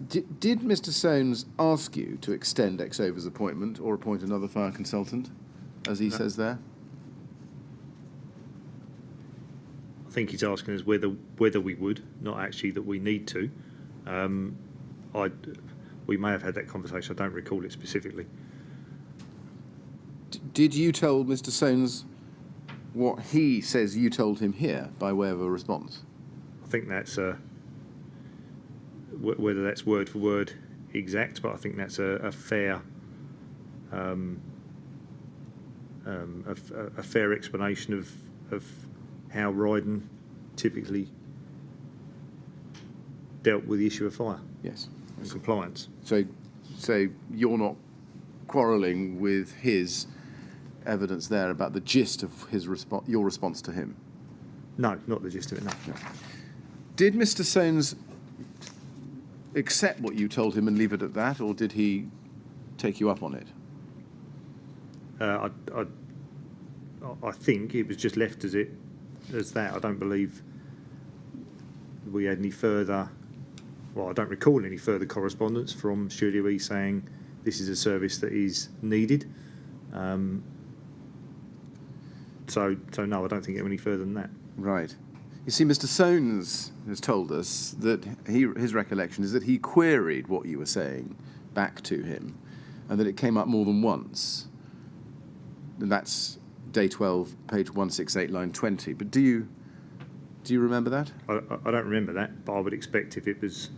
Speaker 2: Did Mr. Soames ask you to extend Exover's appointment or appoint another fire consultant, as he says there?
Speaker 3: I think he's asking us whether we would, not actually that we need to. We may have had that conversation. I don't recall it specifically.
Speaker 2: Did you tell Mr. Soames what he says you told him here by way of a response?
Speaker 3: I think that's whether that's word for word exact, but I think that's a fair a fair explanation of how Rydon typically dealt with the issue of fire.
Speaker 2: Yes.
Speaker 3: And compliance.
Speaker 2: So you're not quarrelling with his evidence there about the gist of his your response to him?
Speaker 3: No, not the gist of it, no.
Speaker 2: Did Mr. Soames accept what you told him and leave it at that, or did he take you up on it?
Speaker 3: I think it was just left as that. I don't believe we had any further. Well, I don't recall any further correspondence from Studio E saying this is a service that is needed. So no, I don't think it went any further than that.
Speaker 2: Right. You see, Mr. Soames has told us that his recollection is that he queried what you were saying back to him, and that it came up more than once. And that's day 12, page 168, line 20. But do you remember that?
Speaker 3: I don't remember that, but I would expect if it was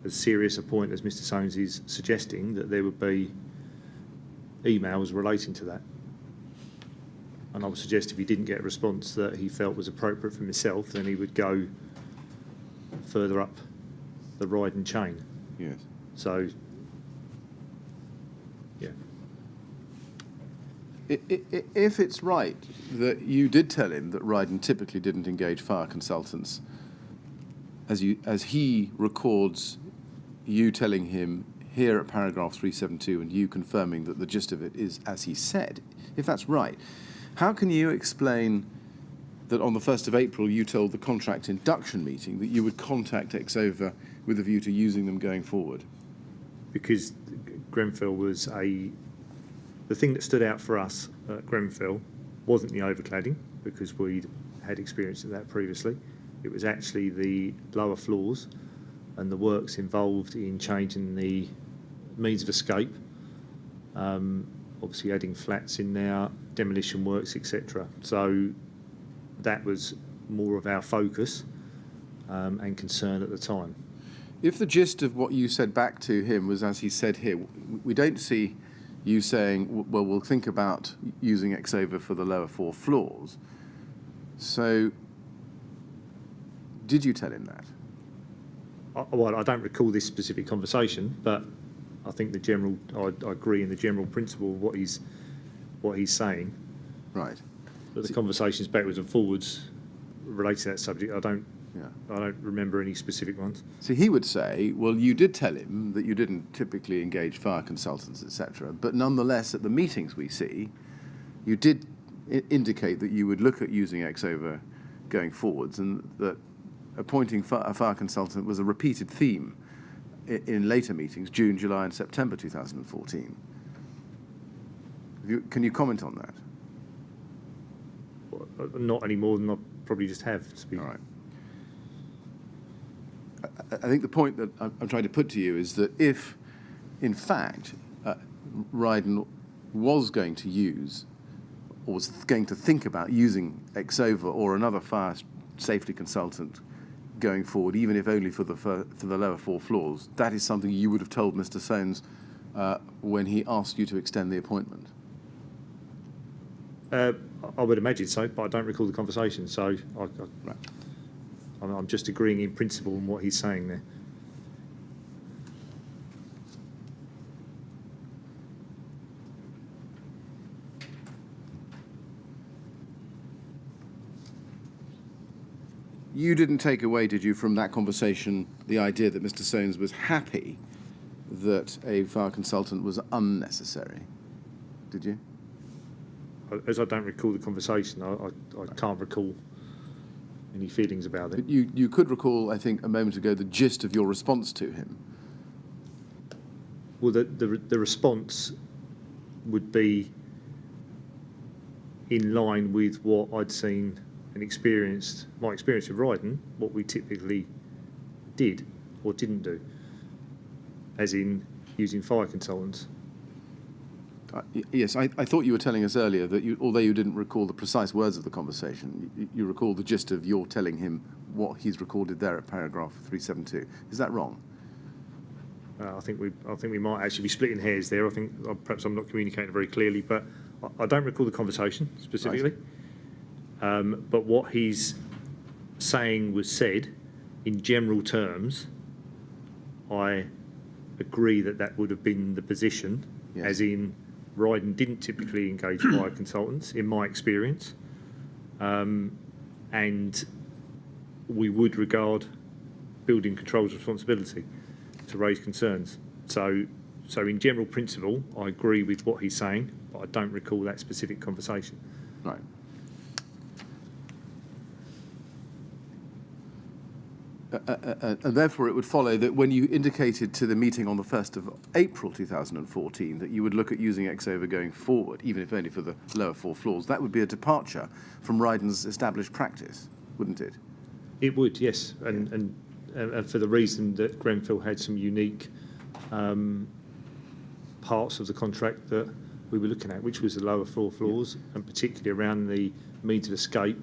Speaker 3: as serious a point as Mr. Soames is suggesting, that there would be emails relating to that. And I would suggest if he didn't get a response that he felt was appropriate from himself, then he would go further up the Rydon chain.
Speaker 2: Yes.
Speaker 3: So, yeah.
Speaker 2: If it's right that you did tell him that Rydon typically didn't engage fire consultants, as he records you telling him here at paragraph 372 and you confirming that the gist of it is as he said, if that's right, how can you explain that on the 1st of April you told the contract induction meeting that you would contact Exover with a view to using them going forward?
Speaker 3: Because Grenfell was the thing that stood out for us at Grenfell wasn't the overcladding, because we'd had experience of that previously. It was actually the lower floors and the works involved in changing the means of escape, obviously adding flats in there, demolition works, etc. So that was more of our focus and concern at the time.
Speaker 2: If the gist of what you said back to him was as he said here, we don't see you saying, well, we'll think about using Exover for the lower 4 floors. So did you tell him that?
Speaker 3: Well, I don't recall this specific conversation, but I think I agree in the general principle of what he's saying.
Speaker 2: Right.
Speaker 3: But the conversations backwards and forwards related to that subject, I don't remember any specific ones.
Speaker 2: So he would say, well, you did tell him that you didn't typically engage fire consultants, etc., but nonetheless, at the meetings we see, you did indicate that you would look at using Exover going forwards, and that appointing a fire consultant was a repeated theme in later meetings, June, July and September 2014. Can you comment on that?
Speaker 3: Not any more than I probably just have.
Speaker 2: All right. I think the point that I'm trying to put to you is that if, in fact, Rydon was going to use, or was going to think about using Exova or another fire safety consultant going forward, even if only for the lower 4 floors, that is something you would have told Mr. Soanes when he asked you to extend the appointment.
Speaker 3: I would imagine so, but I don't recall the conversation, so
Speaker 2: Right.
Speaker 3: I'm just agreeing in principle on what he's saying there.
Speaker 2: You didn't take away, did you, from that conversation the idea that Mr. Soanes was happy that a fire consultant was unnecessary? Did you?
Speaker 3: As I don't recall the conversation, I can't recall any feelings about it.
Speaker 2: But you could recall, I think, a moment ago, the gist of your response to him.
Speaker 3: Well, the response would be in line with what I'd seen and experienced, my experience with Rydon, what we typically did or didn't do, as in using fire consultants.
Speaker 2: Yes, I thought you were telling us earlier that although you didn't recall the precise words of the conversation, you recall the gist of your telling him what he's recorded there at paragraph 372. Is that wrong?
Speaker 3: I think we might actually be splitting hairs there. I think perhaps I'm not communicating very clearly, but I don't recall the conversation specifically. Right. But what he's saying was said in general terms. I agree that would have been the position,
Speaker 2: yes.
Speaker 3: As in Rydon didn't typically engage fire consultants, in my experience, and we would regard building control's responsibility to raise concerns. So in general principle, I agree with what he's saying, but I don't recall that specific conversation.
Speaker 2: Right. And therefore, it would follow that when you indicated to the meeting on the 1st of April 2014 that you would look at using Exova going forward, even if only for the lower 4 floors, that would be a departure from Rydon's established practice, wouldn't it?
Speaker 3: It would, yes, and for the reason that Grenfell had some unique parts of the contract that we were looking at, which was the lower 4 floors, and particularly around the means of escape.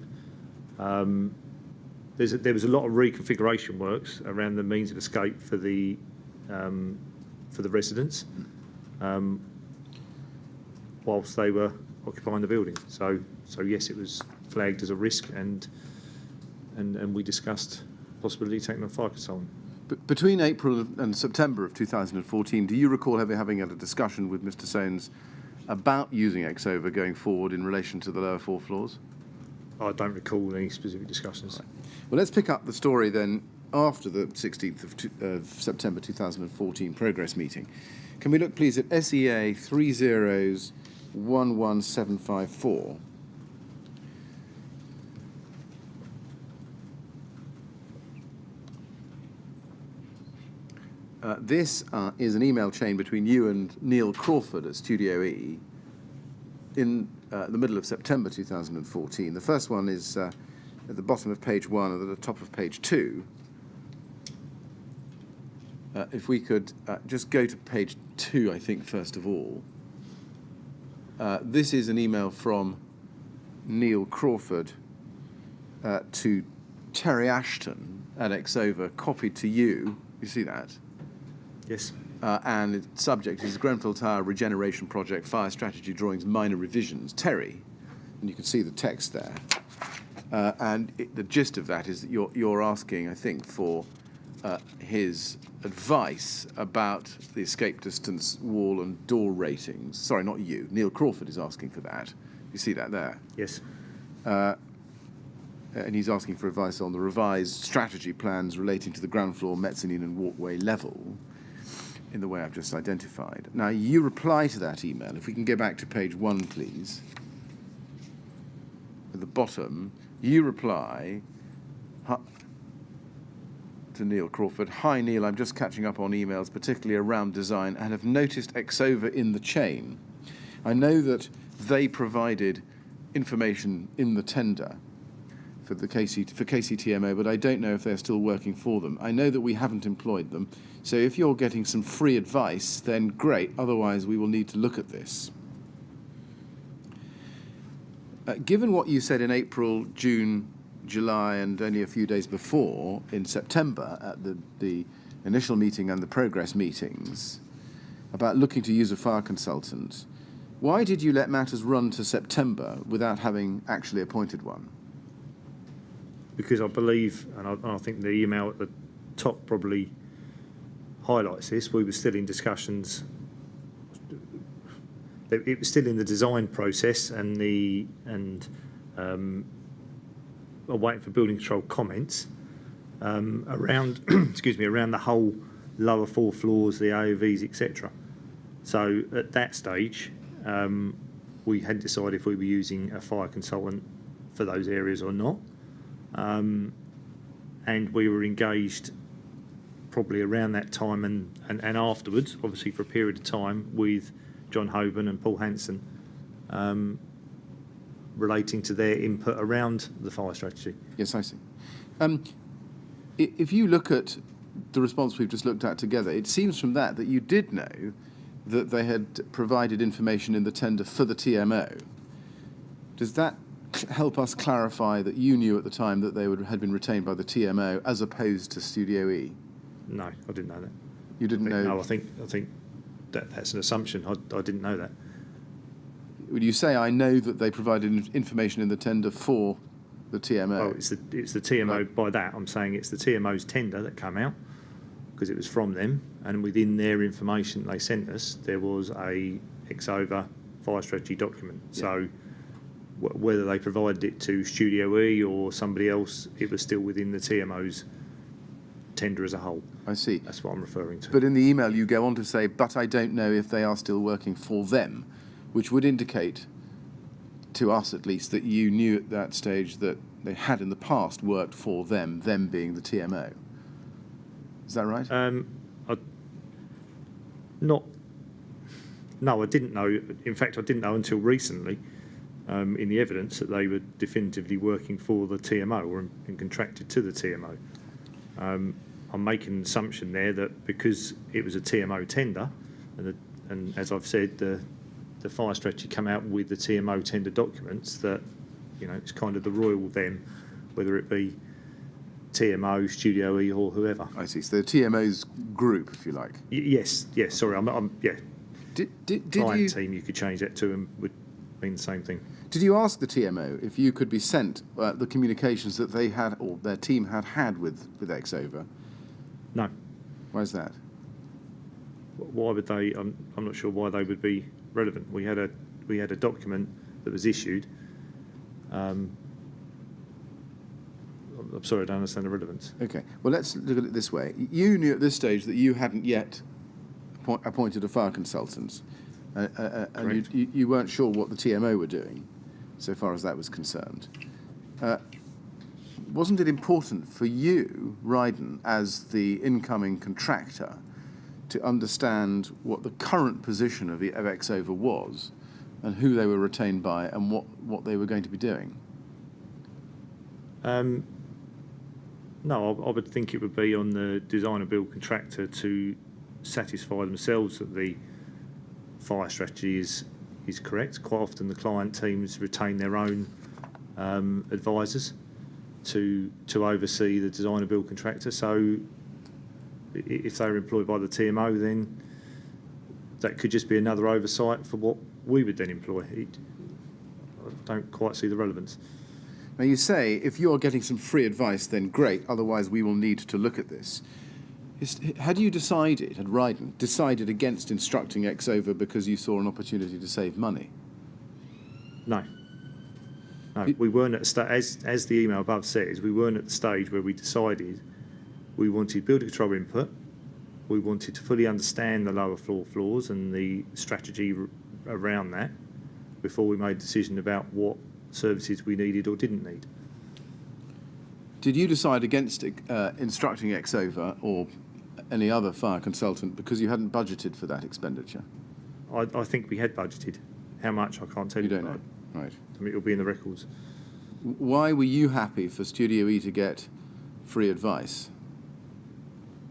Speaker 3: There was a lot of reconfiguration works around the means of escape for the residents, whilst they were occupying the building. So yes, it was flagged as a risk, and we discussed possibility of taking on a fire consultant.
Speaker 2: Between April and September of 2014, do you recall ever having had a discussion with Mr. Soanes about using Exova going forward in relation to the lower 4 floors?
Speaker 3: I don't recall any specific discussions.
Speaker 2: Right. Well, let's pick up the story then after the 16th of September 2014 progress meeting. Can we look, please, at SEA 3011754? This is an email chain between you and Neil Crawford at Studio E in the middle of September 2014. The first one is at the bottom of page 1 and at the top of page 2. If we could just go to page 2, I think, first of all. This is an email from Neil Crawford to Terry Ashton at Exova, copied to you. You see that?
Speaker 3: Yes.
Speaker 2: And the subject is Grenfell Tower Regeneration Project, Fire Strategy Drawings, Minor Revisions. Terry, and you can see the text there. The gist of that is that you're asking, I think, for his advice about the escape distance, wall and door ratings. Sorry, not you. Neil Crawford is asking for that. You see that there?
Speaker 3: Yes.
Speaker 2: And he's asking for advice on the revised strategy plans relating to the ground floor, mezzanine and walkway level, in the way I've just identified. Now, you reply to that email. If we can go back to page 1, please. At the bottom, you reply, to Neil Crawford. Hi Neil, I'm just catching up on emails, particularly around design, and have noticed Exova in the chain. I know that they provided information in the tender for KCTMO, but I don't know if they're still working for them. I know that we haven't employed them, so if you're getting some free advice, then great. Otherwise, we will need to look at this. Given what you said in April, June, July, and only a few days before, in September, at the initial meeting and the progress meetings, about looking to use a fire consultant, why did you let matters run to September without having actually appointed one?
Speaker 3: Because I believe, and I think the email at the top probably highlights this, we were still in discussions. It was still in the design process and waiting for building control comments around around the whole lower 4 floors, the AOVs, etc. So at that stage, we hadn't decided if we were using a fire consultant for those areas or not, and we were engaged probably around that time and afterwards, obviously for a period of time, with John Hoban and Paul Hanson, relating to their input around the fire strategy.
Speaker 2: Yes, I see. If you look at the response we've just looked at together, it seems from that you did know that they had provided information in the tender for the TMO. Does that help us clarify that you knew at the time that they had been retained by the TMO as opposed to Studio E?
Speaker 3: No, I didn't know that.
Speaker 2: You didn't know?
Speaker 3: No, I think that's an assumption. I didn't know that.
Speaker 2: Would you say I know that they provided information in the tender for the TMO?
Speaker 3: Oh, it's the TMO. Right. By that, I'm saying it's the TMO's tender that came out because it was from them, and within their information they sent us, there was a Exova fire strategy document. Yeah. So whether they provided it to Studio E or somebody else, it was still within the TMO's tender as a whole.
Speaker 2: I see.
Speaker 3: That's what I'm referring to.
Speaker 2: But in the email you go on to say, but I don't know if they are still working for them, which would indicate, to us at least, that you knew at that stage that they had in the past worked for them being the TMO. Is that right?
Speaker 3: No, I didn't know. In fact, I didn't know until recently, in the evidence, that they were definitively working for the TMO or contracted to the TMO. I'm making an assumption there that because it was a TMO tender, and as I've said, the fire strategy came out with the TMO tender documents, that it's kind of the royal them, whether it be TMO, Studio E, or whoever.
Speaker 2: I see. So the TMO's group, if you like.
Speaker 3: Yes. Sorry, yeah.
Speaker 2: Did
Speaker 3: client
Speaker 2: you,
Speaker 3: team, you could change that to, and would mean the same thing.
Speaker 2: Did you ask the TMO if you could be sent the communications that they had or their team had with Exova?
Speaker 3: No.
Speaker 2: Why is that?
Speaker 3: Why would they? I'm not sure why they would be relevant. We had a document that was issued. I'm sorry, I don't understand the relevance.
Speaker 2: Okay. Well, let's look at it this way. You knew at this stage that you hadn't yet appointed a fire consultant, and you weren't sure what the TMO were doing, so far as that was concerned. Wasn't it important for you, Rydon, as the incoming contractor, to understand what the current position of Exova was, and who they were retained by, and what they were going to be doing?
Speaker 3: No, I would think it would be on the designer build contractor to satisfy themselves that the fire strategy is correct. Quite often the client teams retain their own advisors to oversee the designer build contractor. So if they were employed by the TMO, then that could just be another oversight for what we would then employ. I don't quite see the relevance.
Speaker 2: Now you say, if you're getting some free advice, then great, otherwise we will need to look at this. Had Rydon decided against instructing Exova because you saw an opportunity to save money?
Speaker 3: No. We weren't at as the email above says, we weren't at the stage where we decided we wanted building control input, we wanted to fully understand the lower floors and the strategy around that before we made a decision about what services we needed or didn't need.
Speaker 2: Did you decide against instructing Exova or any other fire consultant because you hadn't budgeted for that expenditure?
Speaker 3: I think we had budgeted. How much, I can't tell you.
Speaker 2: You don't know, right.
Speaker 3: I mean, it'll be in the records.
Speaker 2: Why were you happy for Studio E to get free advice?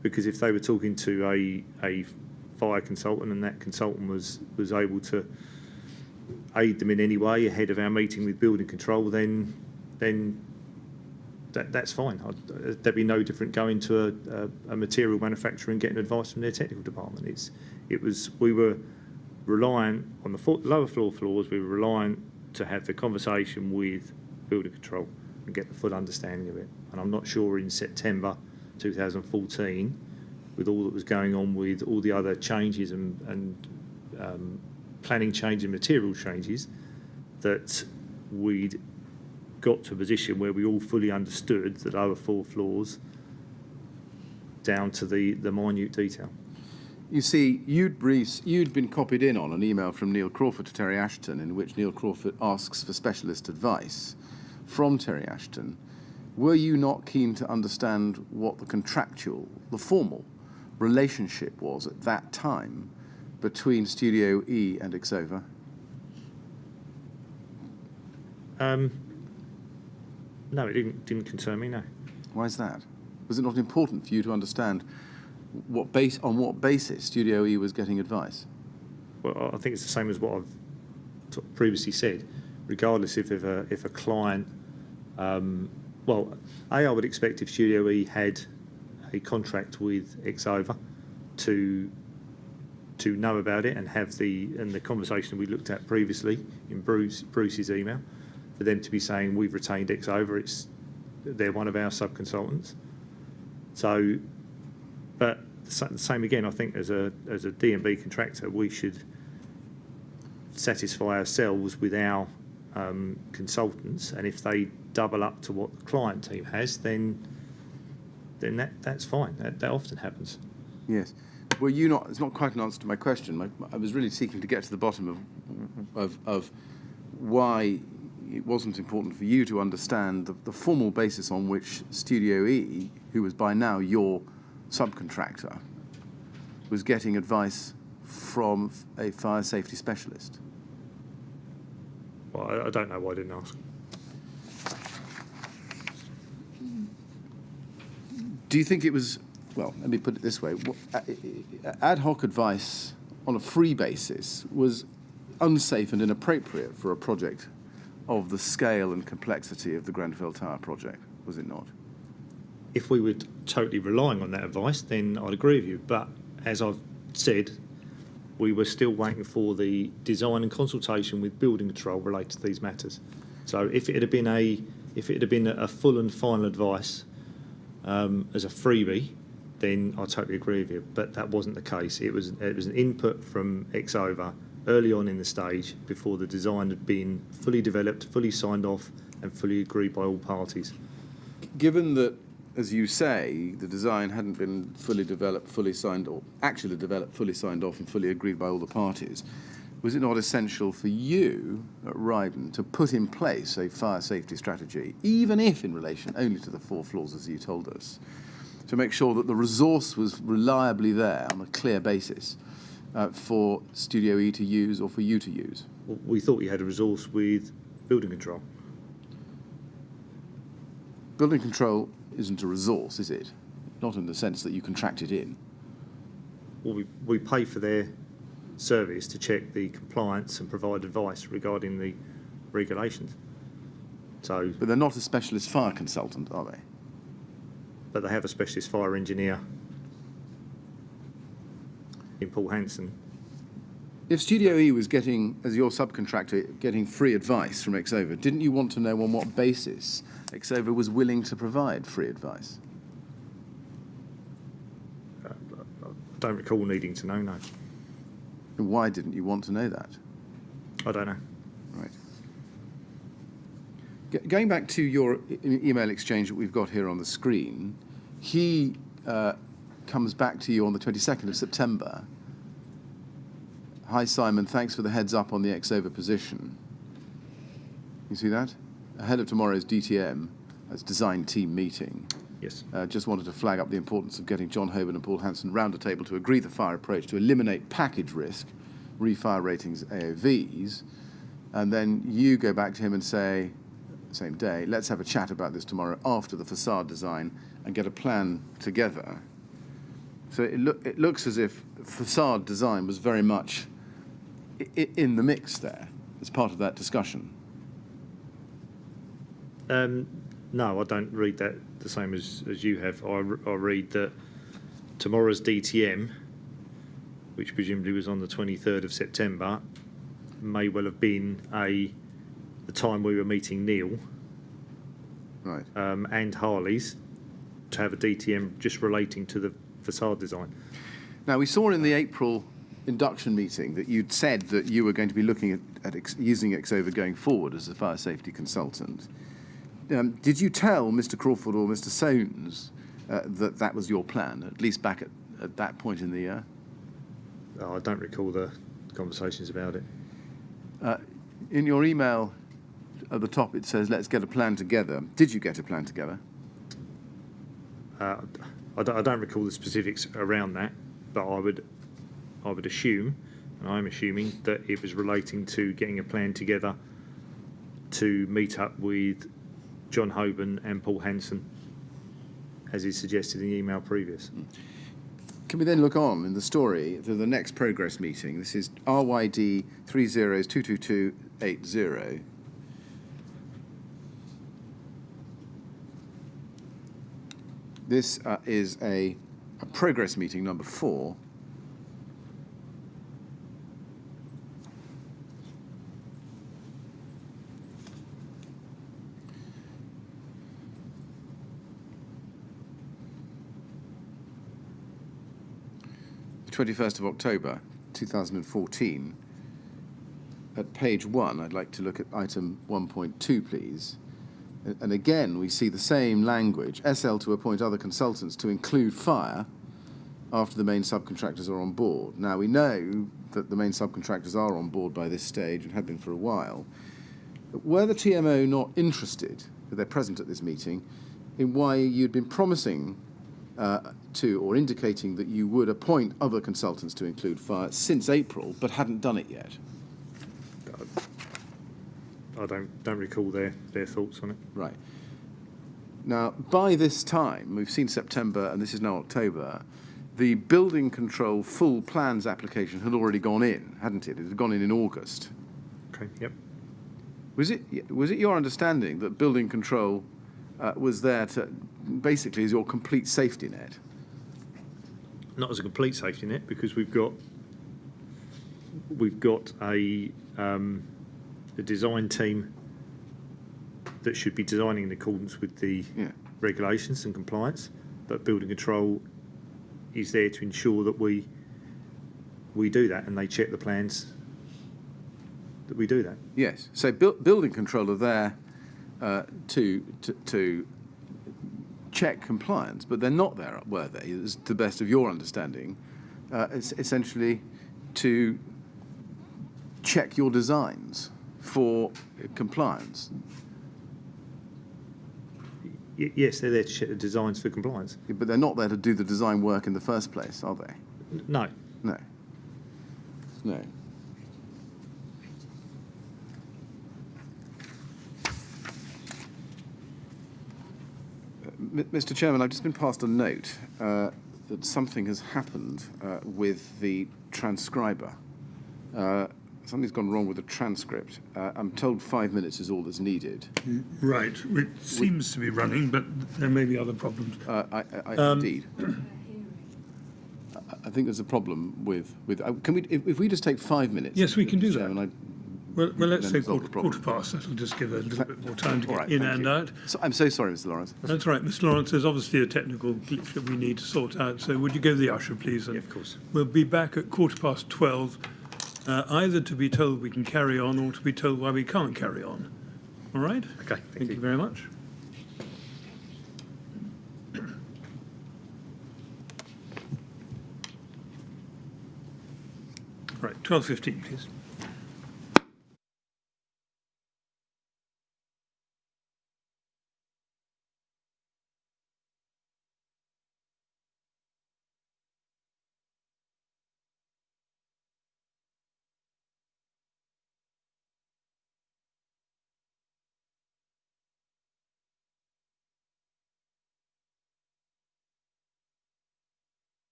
Speaker 3: Because if they were talking to a fire consultant and that consultant was able to aid them in any way ahead of our meeting with building control, then that's fine. There'd be no different going to a material manufacturer and getting advice from their technical department. We were reliant on the lower floors. We were reliant to have the conversation with building control and get the full understanding of it. And I'm not sure in September 2014, with all that was going on with all the other changes and planning change and material changes, that we'd got to a position where we all fully understood the lower 4 floors down to the minute detail.
Speaker 2: You see, you'd been copied in on an email from Neil Crawford to Terry Ashton in which Neil Crawford asks for specialist advice from Terry Ashton. Were you not keen to understand what the formal relationship was at that time between Studio E and Exova?
Speaker 3: No, it didn't concern me, no.
Speaker 2: Why is that? Was it not important for you to understand on what basis Studio E was getting advice?
Speaker 3: Well, I think it's the same as what I've sort of previously said. Regardless if a client, I would expect if Studio E had a contract with Exova to know about it and have the conversation we looked at previously in Bruce's email, for them to be saying we've retained Exova, they're one of our sub-consultants. So, but the same again, I think as a D&B contractor, we should satisfy ourselves with our consultants, and if they double up to what the client team has, then that's fine. That often happens.
Speaker 2: Yes. Well, it's not quite an answer to my question. I was really seeking to get to the bottom of why it wasn't important for you to understand the formal basis on which Studio E, who was by now your subcontractor, was getting advice from a fire safety specialist.
Speaker 3: Well, I don't know why I didn't ask.
Speaker 2: Do you think it was, well, let me put it this way, ad hoc advice on a free basis was unsafe and inappropriate for a project of the scale and complexity of the Grenfell Tower project, was it not?
Speaker 3: If we were totally relying on that advice, then I'd agree with you. But as I've said, we were still waiting for the design and consultation with building control related to these matters. So if it had been a full and final advice as a freebie, then I totally agree with you. But that wasn't the case. It was an input from Exova early on in the stage before the design had been fully developed, fully signed off, and fully agreed by all parties.
Speaker 2: Given that, as you say, the design hadn't been fully developed, fully signed, or actually developed, fully signed off, and fully agreed by all the parties, was it not essential for you at Rydon to put in place a fire safety strategy, even if in relation only to the 4 floors, as you told us, to make sure that the resource was reliably there on a clear basis for Studio E to use or for you to use?
Speaker 3: Well, we thought we had a resource with building control.
Speaker 2: Building control isn't a resource, is it? Not in the sense that you contract it in.
Speaker 3: Well, we pay for their service to check the compliance and provide advice regarding the regulations. So,
Speaker 2: but they're not a specialist fire consultant, are they?
Speaker 3: But they have a specialist fire engineer in Paul Hanson.
Speaker 2: If Studio E was getting, as your subcontractor, getting free advice from Exova, didn't you want to know on what basis Exova was willing to provide free advice?
Speaker 3: I don't recall needing to know, no.
Speaker 2: And why didn't you want to know that?
Speaker 3: I don't know.
Speaker 2: Right. Going back to your email exchange that we've got here on the screen, he comes back to you on the 22nd of September. Hi, Simon, thanks for the heads up on the Exova position. You see that? Ahead of tomorrow's DTM, That's design team meeting.
Speaker 4: Yes.
Speaker 2: Just wanted to flag up the importance of getting John Hoban and Paul Hanson round a table to agree the fire approach to eliminate package risk, refire ratings, AOVs, and then you go back to him and say, same day, let's have a chat about this tomorrow after the facade design and get a plan together. So it looks as if facade design was very much in the mix there as part of that discussion.
Speaker 4: No, I don't read that the same as you have. I read that tomorrow's DTM, which presumably was on the 23rd of September, may well have been the time we were meeting Neil,
Speaker 2: Right.
Speaker 4: and Harley's to have a DTM just relating to the facade design.
Speaker 2: Now, we saw in the April induction meeting that you'd said that you were going to be looking at using Exova going forward as a fire safety consultant. Did you tell Mr. Crawford or Mr. Soanes that that was your plan, at least back at that point in the year?
Speaker 4: I don't recall the conversations about it.
Speaker 2: In your email at the top, it says, let's get a plan together. Did you get a plan together?
Speaker 4: I don't recall the specifics around that, but I would assume, and I'm assuming, that it was relating to getting a plan together to meet up with John Hoban and Paul Hanson, as is suggested in the email previous.
Speaker 2: Can we then look on in the story to the next progress meeting? This is RYD 30222280. This is a progress meeting number 4. The 21st of October 2014. At page 1, I'd like to look at item 1.2, please. And again, we see the same language. SL to appoint other consultants to include fire after the main subcontractors are on board. Now, we know that the main subcontractors are on board by this stage and have been for a while. But were the TMO not interested, if they're present at this meeting, in why you'd been promising to or indicating that you would appoint other consultants to include fire since April, but hadn't done it yet?
Speaker 4: I don't recall their thoughts on it.
Speaker 2: Right. Now, by this time, we've seen September and this is now October, the building control full plans application had already gone in, hadn't it? It had gone in August.
Speaker 4: Okay, yep.
Speaker 2: Was it your understanding that building control was there to basically as your complete safety net?
Speaker 4: Not as a complete safety net, because we've got a design team that should be designing in accordance with the regulations and compliance, but building control is there to ensure that we do that, and they check the plans that we do that.
Speaker 2: Yes. So building control are there to check compliance, but they're not there, were they? As to the best of your understanding, it's essentially to check your designs for compliance.
Speaker 4: Yes, they're there to check the designs for compliance.
Speaker 2: Yeah, but they're not there to do the design work in the first place, are they?
Speaker 4: No.
Speaker 2: No. No. Mr. Chairman, I've just been passed a note that something has happened with the transcriber. Something's gone wrong with the transcript. I'm told 5 minutes is all that's needed.
Speaker 1: Right. It seems to be running, but there may be other problems.
Speaker 2: Indeed. I think there's a problem with can we, if we just take 5 minutes?
Speaker 1: Yes, we can do that.
Speaker 2: Chairman,
Speaker 1: Well, let's
Speaker 2: then
Speaker 1: say
Speaker 2: resolve the
Speaker 1: quarter
Speaker 2: problem.
Speaker 1: past. That'll just give a little bit more time to
Speaker 2: All
Speaker 1: get
Speaker 2: right,
Speaker 1: in
Speaker 2: thank
Speaker 1: and
Speaker 2: you.
Speaker 1: out.
Speaker 2: So, I'm so sorry, Mr. Lawrence.
Speaker 1: That's right, Mr. Lawrence. There's obviously a technical glitch that we need to sort out. So would you go to the usher, please? And
Speaker 4: Yeah, of course.
Speaker 1: We'll be back at 12:15, either to be told we can carry on or to be told why we can't carry on. All right?
Speaker 4: Okay,
Speaker 1: Thank you very much. Right, 12:15, please.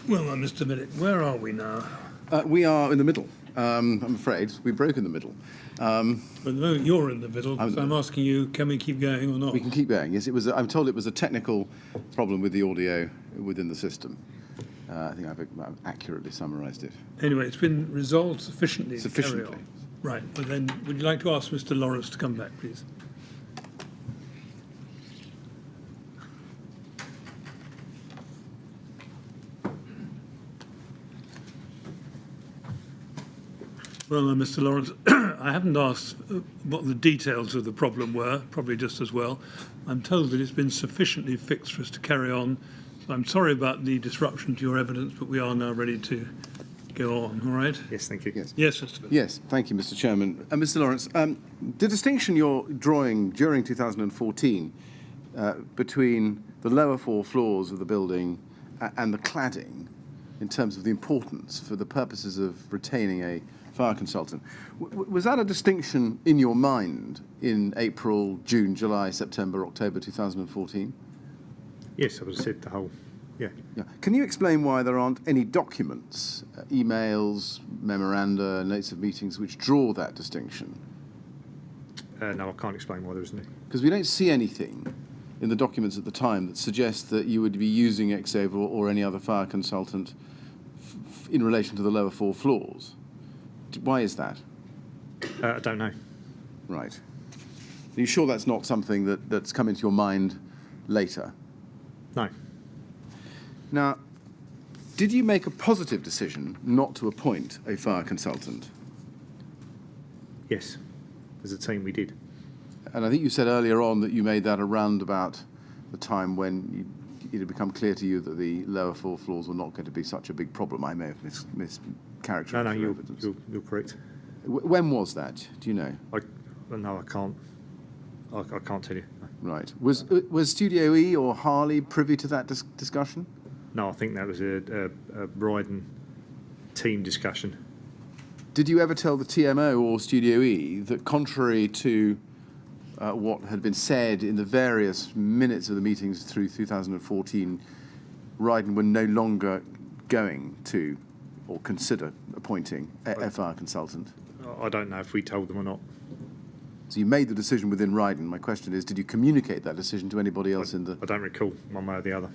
Speaker 1: Well, Mr. Millett, where are we now?
Speaker 2: We are in the middle. I'm afraid we broke in the middle.
Speaker 1: Well, no, you're in the middle, so I'm asking you, can we keep going or not?
Speaker 2: We can keep going. Yes, it was. I'm told it was a technical problem with the audio within the system. I think I've accurately summarised it.
Speaker 1: Anyway, it's been resolved sufficiently. To carry
Speaker 2: Sufficiently.
Speaker 1: on. Right. Well, then, would you like to ask Mr. Lawrence to come back, please? Well, Mr. Lawrence, I haven't asked what the details of the problem were, probably just as well. I'm told that it's been sufficiently fixed for us to carry on. So I'm sorry about the disruption to your evidence, but we are now ready to go on, all right?
Speaker 4: Yes, thank you.
Speaker 1: Yes, Mr. Millett.
Speaker 2: Yes, thank you, Mr. Chairman. Mr. Lawrence, the distinction you're drawing during 2014 between the lower 4 floors of the building and the cladding, in terms of the importance for the purposes of retaining a fire consultant, was that a distinction in your mind in April, June, July, September, October 2014?
Speaker 4: Yes, I would have said the whole, yeah.
Speaker 2: Can you explain why there aren't any documents, emails, memoranda, notes of meetings which draw that distinction?
Speaker 4: No, I can't explain why there isn't any.
Speaker 2: Because we don't see anything in the documents at the time that suggests that you would be using Exave or any other fire consultant in relation to the lower 4 floors. Why is that?
Speaker 4: I don't know.
Speaker 2: Right. Are you sure that's not something that's come into your mind later?
Speaker 4: No.
Speaker 2: Now, did you make a positive decision not to appoint a fire consultant?
Speaker 4: Yes, as a team we did.
Speaker 2: And I think you said earlier on that you made that around about the time when it had become clear to you that the lower 4 floors were not going to be such a big problem. I may have mischaracterised
Speaker 4: No,
Speaker 2: your
Speaker 4: you're
Speaker 2: evidence.
Speaker 4: correct.
Speaker 2: When was that? Do you know?
Speaker 4: No, I can't. I can't tell you. No.
Speaker 2: Right. Was Studio E or Harley privy to that discussion?
Speaker 4: No, I think that was a Rydon team discussion.
Speaker 2: Did you ever tell the TMO or Studio E that contrary to what had been said in the various minutes of the meetings through 2014, Rydon were no longer going to or consider appointing a fire consultant?
Speaker 4: I don't know if we told them or not.
Speaker 2: So you made the decision within Rydon. My question is, did you communicate that decision to anybody else in the...
Speaker 4: I don't recall one way or the other.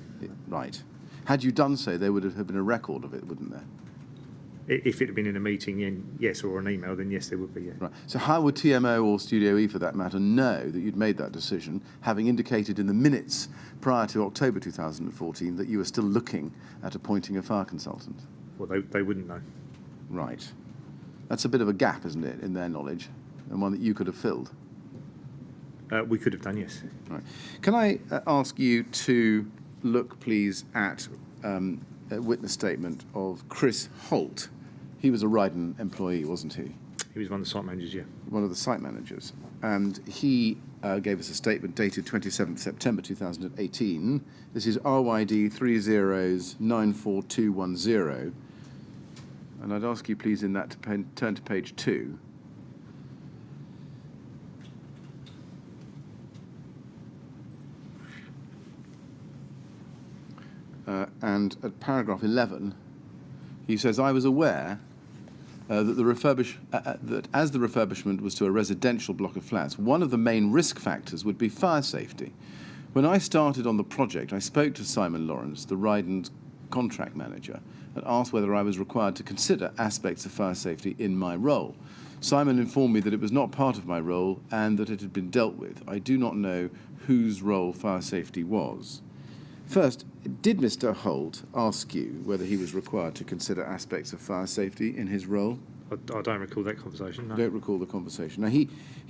Speaker 2: Right. Had you done so, there would have been a record of it, wouldn't there?
Speaker 4: If it had been in a meeting, yes, or an email, then yes, there would be, yeah.
Speaker 2: Right. So how would TMO or Studio E, for that matter, know that you'd made that decision, having indicated in the minutes prior to October 2014 that you were still looking at appointing a fire consultant?
Speaker 4: Well, they wouldn't know.
Speaker 2: Right. That's a bit of a gap, isn't it, in their knowledge, and one that you could have filled?
Speaker 4: We could have done, yes.
Speaker 2: Right. Can I ask you to look, please, at a witness statement of Chris Holt? He was a Rydon employee, wasn't he?
Speaker 4: He was one of the site managers, yeah.
Speaker 2: One of the site managers. And he gave us a statement dated 27th September 2018. This is RYD 30s94210. And I'd ask you, please, in that to turn to page 2. And at paragraph 11, he says, I was aware that as the refurbishment was to a residential block of flats, one of the main risk factors would be fire safety. When I started on the project, I spoke to Simon Lawrence, the Rydon's contract manager, and asked whether I was required to consider aspects of fire safety in my role. Simon informed me that it was not part of my role and that it had been dealt with. I do not know whose role fire safety was. First, did Mr. Holt ask you whether he was required to consider aspects of fire safety in his role?
Speaker 4: I don't recall that conversation, no.
Speaker 2: I don't recall the conversation. Now, he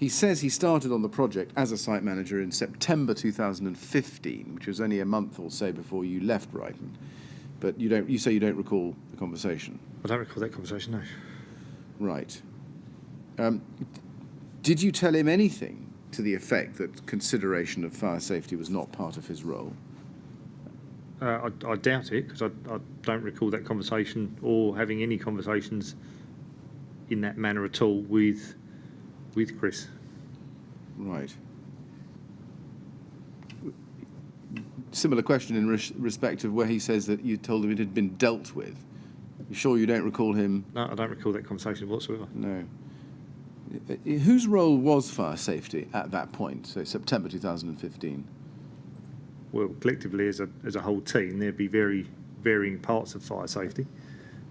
Speaker 2: says he started on the project as a site manager in September 2015, which was only a month or so before you left Rydon. But you say you don't recall the conversation.
Speaker 4: I don't recall that conversation, no.
Speaker 2: Right. Did you tell him anything to the effect that consideration of fire safety was not part of his role?
Speaker 4: I doubt it, because I don't recall that conversation or having any conversations in that manner at all with Chris.
Speaker 2: Right. similar question in respect of where he says that you told him it had been dealt with. You sure you don't recall him?
Speaker 4: No, I don't recall that conversation whatsoever.
Speaker 2: No. Whose role was fire safety at that point, so September 2015?
Speaker 4: Well, collectively as a whole team, there'd be very varying parts of fire safety.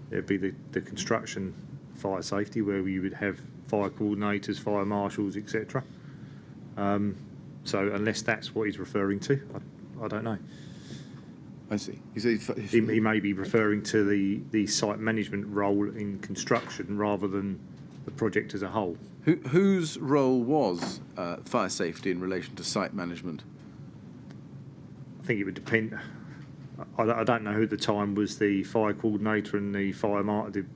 Speaker 4: There'd be the construction fire safety, where we would have fire coordinators, fire marshals, etc. So unless that's what he's referring to, I don't know.
Speaker 2: I see. You say
Speaker 4: He may be referring to the site management role in construction rather than the project as a whole.
Speaker 2: whose role was fire safety in relation to site management?
Speaker 4: I think it would depend. I don't know who at the time was the fire coordinator and the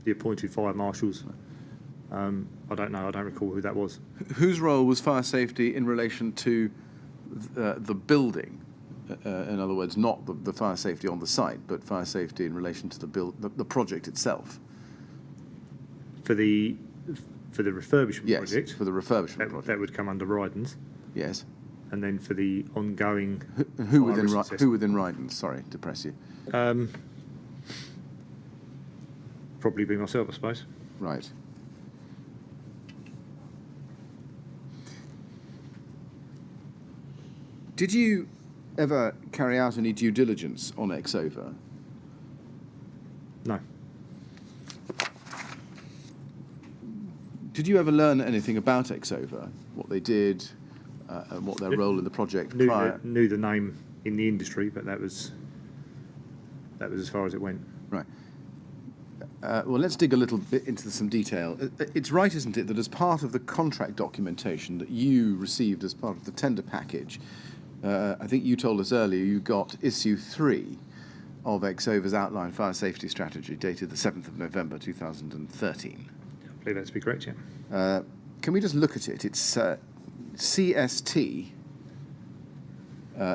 Speaker 4: the appointed fire marshals. I don't know. I don't recall who that was.
Speaker 2: Whose role was fire safety in relation to the building? In other words, not the fire safety on the site, but fire safety in relation to the project itself.
Speaker 4: For the refurbishment project.
Speaker 2: Yes, for the refurbishment project.
Speaker 4: That would come under Rydon's.
Speaker 2: Yes.
Speaker 4: And then for the ongoing
Speaker 2: Who within Rydon? Sorry to press you.
Speaker 4: Probably be myself, I suppose.
Speaker 2: Right. Did you ever carry out any due diligence on Exova?
Speaker 4: No.
Speaker 2: Did you ever learn anything about Exova, what they did, and what their role in the project prior?
Speaker 4: Knew the name in the industry, but that was as far as it went.
Speaker 2: Right. Well, let's dig a little bit into some detail. It's right, isn't it, that as part of the contract documentation that you received as part of the tender package, I think you told us earlier you got issue 3 of Exova's outline fire safety strategy, dated the 7th of November 2013.
Speaker 4: I believe that to be correct, yeah.
Speaker 2: Can we just look at it? It's CST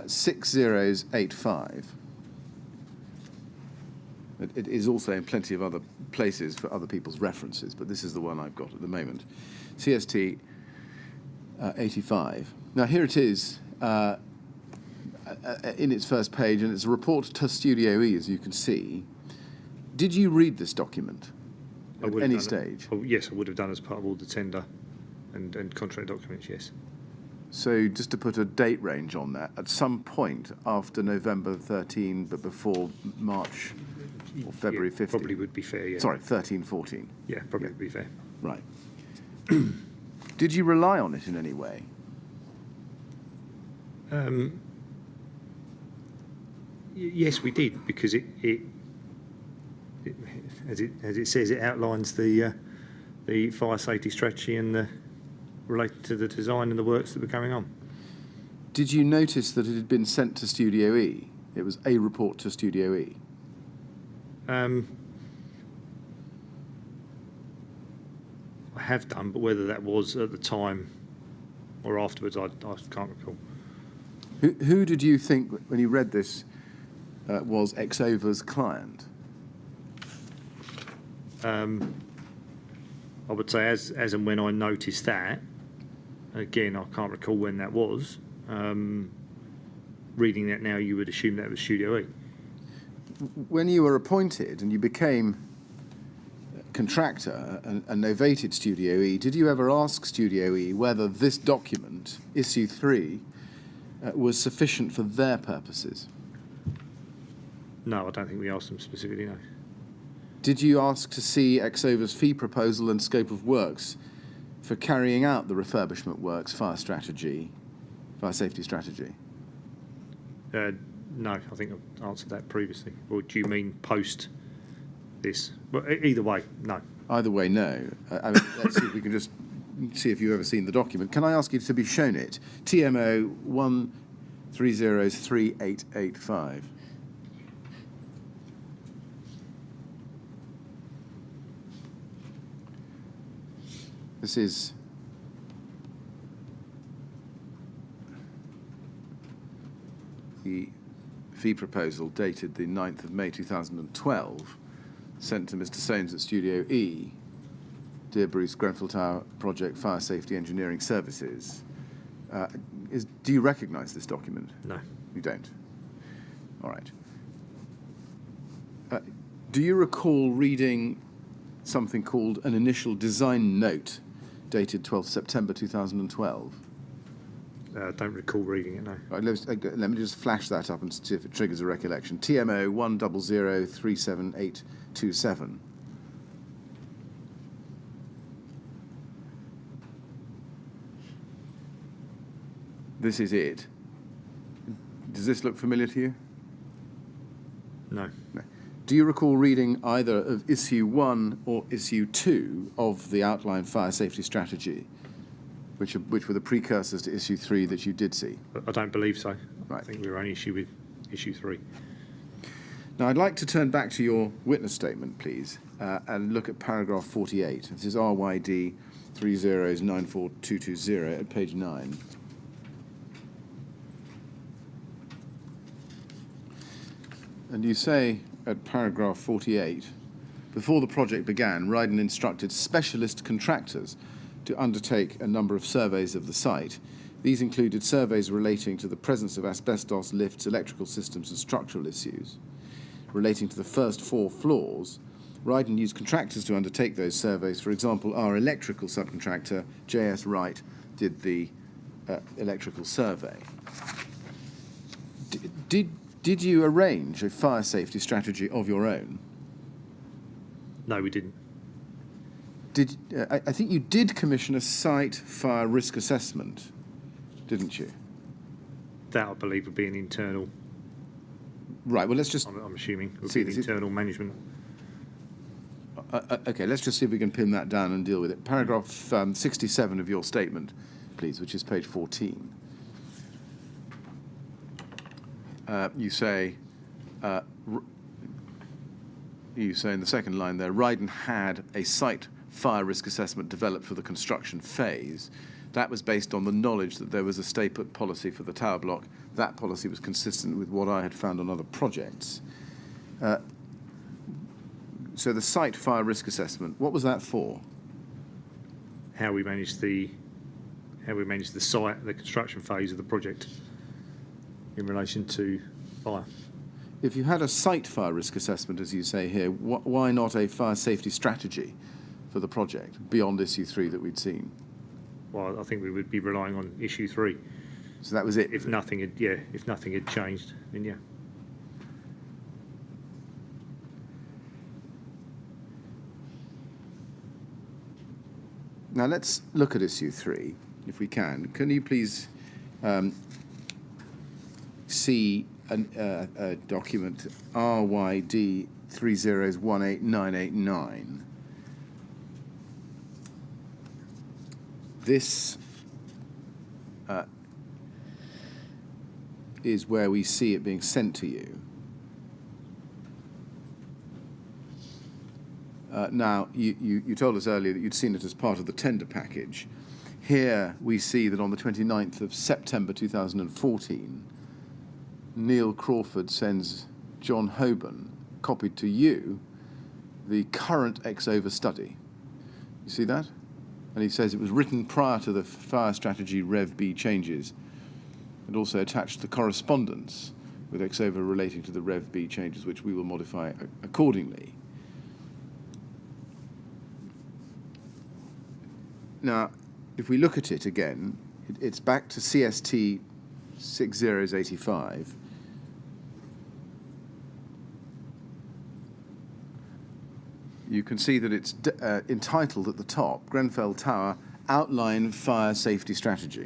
Speaker 2: 6085. It is also in plenty of other places for other people's references, but this is the one I've got at the moment. CST 85. Now, here it is in its first page, and it's a report to Studio E, as you can see. Did you read this document at any stage?
Speaker 4: Yes, I would have done as part of all the tender and contract documents, yes.
Speaker 2: So just to put a date range on that, at some point after November 13, but before March or February 15?
Speaker 4: Probably would be fair, yeah.
Speaker 2: Sorry, 13, 14.
Speaker 4: Yeah, probably would be fair.
Speaker 2: Right. Did you rely on it in any way?
Speaker 4: Yes, we did, because it as it says, it outlines the fire safety strategy and related to the design and the works that were going on.
Speaker 2: Did you notice that it had been sent to Studio E? It was a report to Studio E.
Speaker 4: I have done, but whether that was at the time or afterwards, I can't recall.
Speaker 2: Who did you think, when you read this, was Exova's client?
Speaker 4: I would say as and when I noticed that, again, I can't recall when that was. Reading that now, you would assume that was Studio E.
Speaker 2: When you were appointed and you became contractor and novated Studio E, did you ever ask Studio E whether this document, issue 3, was sufficient for their purposes?
Speaker 4: No, I don't think we asked them specifically, no.
Speaker 2: Did you ask to see Exova's fee proposal and scope of works for carrying out the refurbishment works fire safety strategy?
Speaker 4: No, I think I've answered that previously. Or do you mean post this? Well, either way, no.
Speaker 2: Either way, no. I mean, let's see if we can just see if you've ever seen the document. Can I ask you to be shown it? TMO 1303885. This is the fee proposal dated the 9th of May 2012, sent to Mr. Soanes at Studio E. Dear Bruce, Grenfell Tower Project Fire Safety Engineering Services. Do you recognise this document?
Speaker 4: No.
Speaker 2: You don't? All right. Do you recall reading something called an initial design note dated 12th September 2012?
Speaker 4: I don't recall reading it, no.
Speaker 2: Right, let me just flash that up and see if it triggers a recollection. TMO 100037827. This is it. Does this look familiar to you?
Speaker 4: No.
Speaker 2: No. Do you recall reading either of issue 1 or issue 2 of the outline fire safety strategy, which were the precursors to issue 3 that you did see?
Speaker 4: I don't believe so.
Speaker 2: Right.
Speaker 4: I think we were on issue with issue 3.
Speaker 2: Now, I'd like to turn back to your witness statement, please, and look at paragraph 48. This is RYD 3094220 at page 9. And you say at paragraph 48, before the project began, Rydon instructed specialist contractors to undertake a number of surveys of the site. These included surveys relating to the presence of asbestos, lifts, electrical systems and structural issues. Relating to the first 4 floors, Rydon used contractors to undertake those surveys. For example, our electrical subcontractor, J.S. Wright, did the electrical survey. Did you arrange a fire safety strategy of your own?
Speaker 4: No, we didn't.
Speaker 2: I think you did commission a site fire risk assessment, didn't you?
Speaker 4: That, I believe, would be an internal,
Speaker 2: Right, well, let's just...
Speaker 4: I'm assuming, would
Speaker 2: See,
Speaker 4: be an
Speaker 2: this is-
Speaker 4: internal management.
Speaker 2: Okay, let's just see if we can pin that down and deal with it. Paragraph 67 of your statement, please, which is page 14. You say in the second line there, Rydon had a site fire risk assessment developed for the construction phase. That was based on the knowledge that there was a stay-put policy for the tower block. That policy was consistent with what I had found on other projects. So the site fire risk assessment, what was that for?
Speaker 4: How we managed the site, the construction phase of the project in relation to fire.
Speaker 2: If you had a site fire risk assessment, as you say here, why not a fire safety strategy for the project beyond issue 3 that we'd seen?
Speaker 4: Well, I think we would be relying on issue 3.
Speaker 2: So that was it.
Speaker 4: If nothing had changed, then yeah.
Speaker 2: Now let's look at issue 3, if we can. Can you please see a document RYD 3018989? This is where we see it being sent to you. Now, you told us earlier that you'd seen it as part of the tender package. Here we see that on the 29th of September 2014, Neil Crawford sends John Hoban, copied to you, the current ex-over study. You see that? And he says it was written prior to the fire strategy Rev B changes, and also attached the correspondence with ex-over relating to the Rev B changes, which we will modify accordingly. Now, if we look at it again, it's back to CST 6085. You can see that it's entitled at the top, Grenfell Tower Outline Fire Safety Strategy.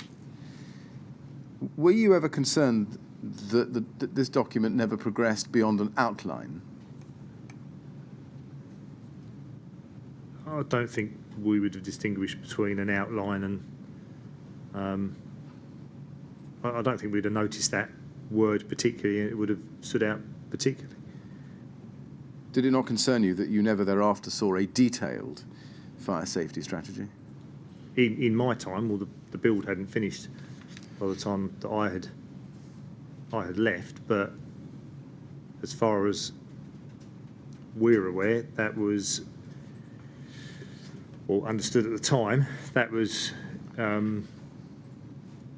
Speaker 2: Were you ever concerned that this document never progressed beyond an outline?
Speaker 4: I don't think we would have distinguished between an outline and I don't think we'd have noticed that word particularly, and it would have stood out particularly.
Speaker 2: Did it not concern you that you never thereafter saw a detailed fire safety strategy?
Speaker 4: In my time, well, the build hadn't finished by the time that I had left, but as far as we're aware, that was, or understood at the time, that was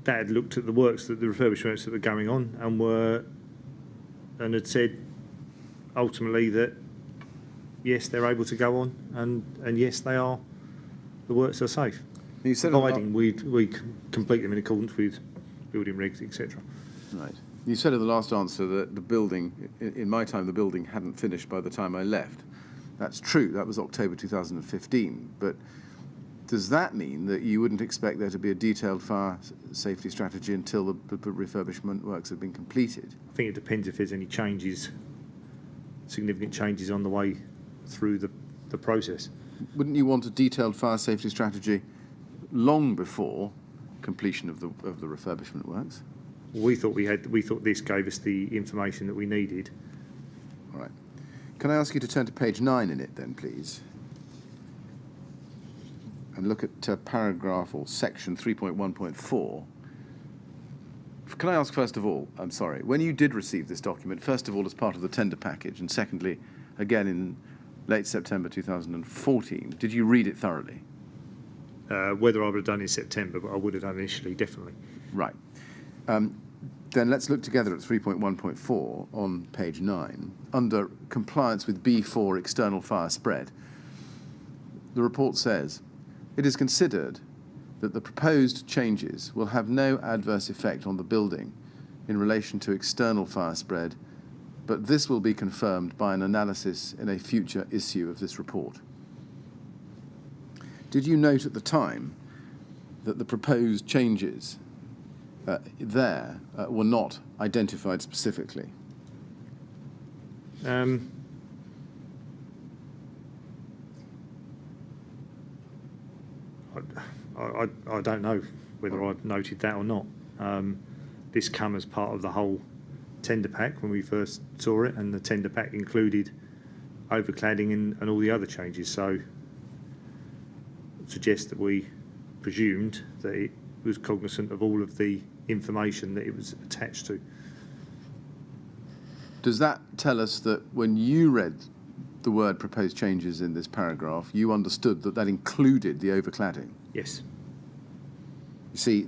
Speaker 4: that had looked at the works, that the refurbishments that were going on, and were and had said ultimately that yes, they're able to go on, and yes, the works are safe,
Speaker 2: You said
Speaker 4: providing we complete them in accordance with building regs, etc.
Speaker 2: Right. You said in the last answer that the building, in my time, the building hadn't finished by the time I left. That's true. That was October 2015. But does that mean that you wouldn't expect there to be a detailed fire safety strategy until the refurbishment works have been completed?
Speaker 4: I think it depends if there's any changes, significant changes on the way through the process.
Speaker 2: Wouldn't you want a detailed fire safety strategy long before completion of the refurbishment works?
Speaker 4: We thought this gave us the information that we needed.
Speaker 2: All right. Can I ask you to turn to page 9 in it then, please? And look at paragraph or section 3.1.4. Can I ask first of all, I'm sorry, when you did receive this document, first of all as part of the tender package, and secondly, again in late September 2014, did you read it thoroughly?
Speaker 4: Whether I would have done in September, but I would have done initially, definitely.
Speaker 2: Right. Then let's look together at 3.1.4 on page 9. Under compliance with B4 external fire spread, the report says, it is considered that the proposed changes will have no adverse effect on the building in relation to external fire spread, but this will be confirmed by an analysis in a future issue of this report. Did you note at the time that the proposed changes were not identified specifically?
Speaker 4: I don't know whether I noted that or not. This came as part of the whole tender pack when we first saw it, and the tender pack included overcladding and all the other changes, so it suggests that we presumed that it was cognizant of all of the information that it was attached to.
Speaker 2: Does that tell us that when you read the word proposed changes in this paragraph, you understood that that included the overcladding?
Speaker 4: Yes.
Speaker 2: You see,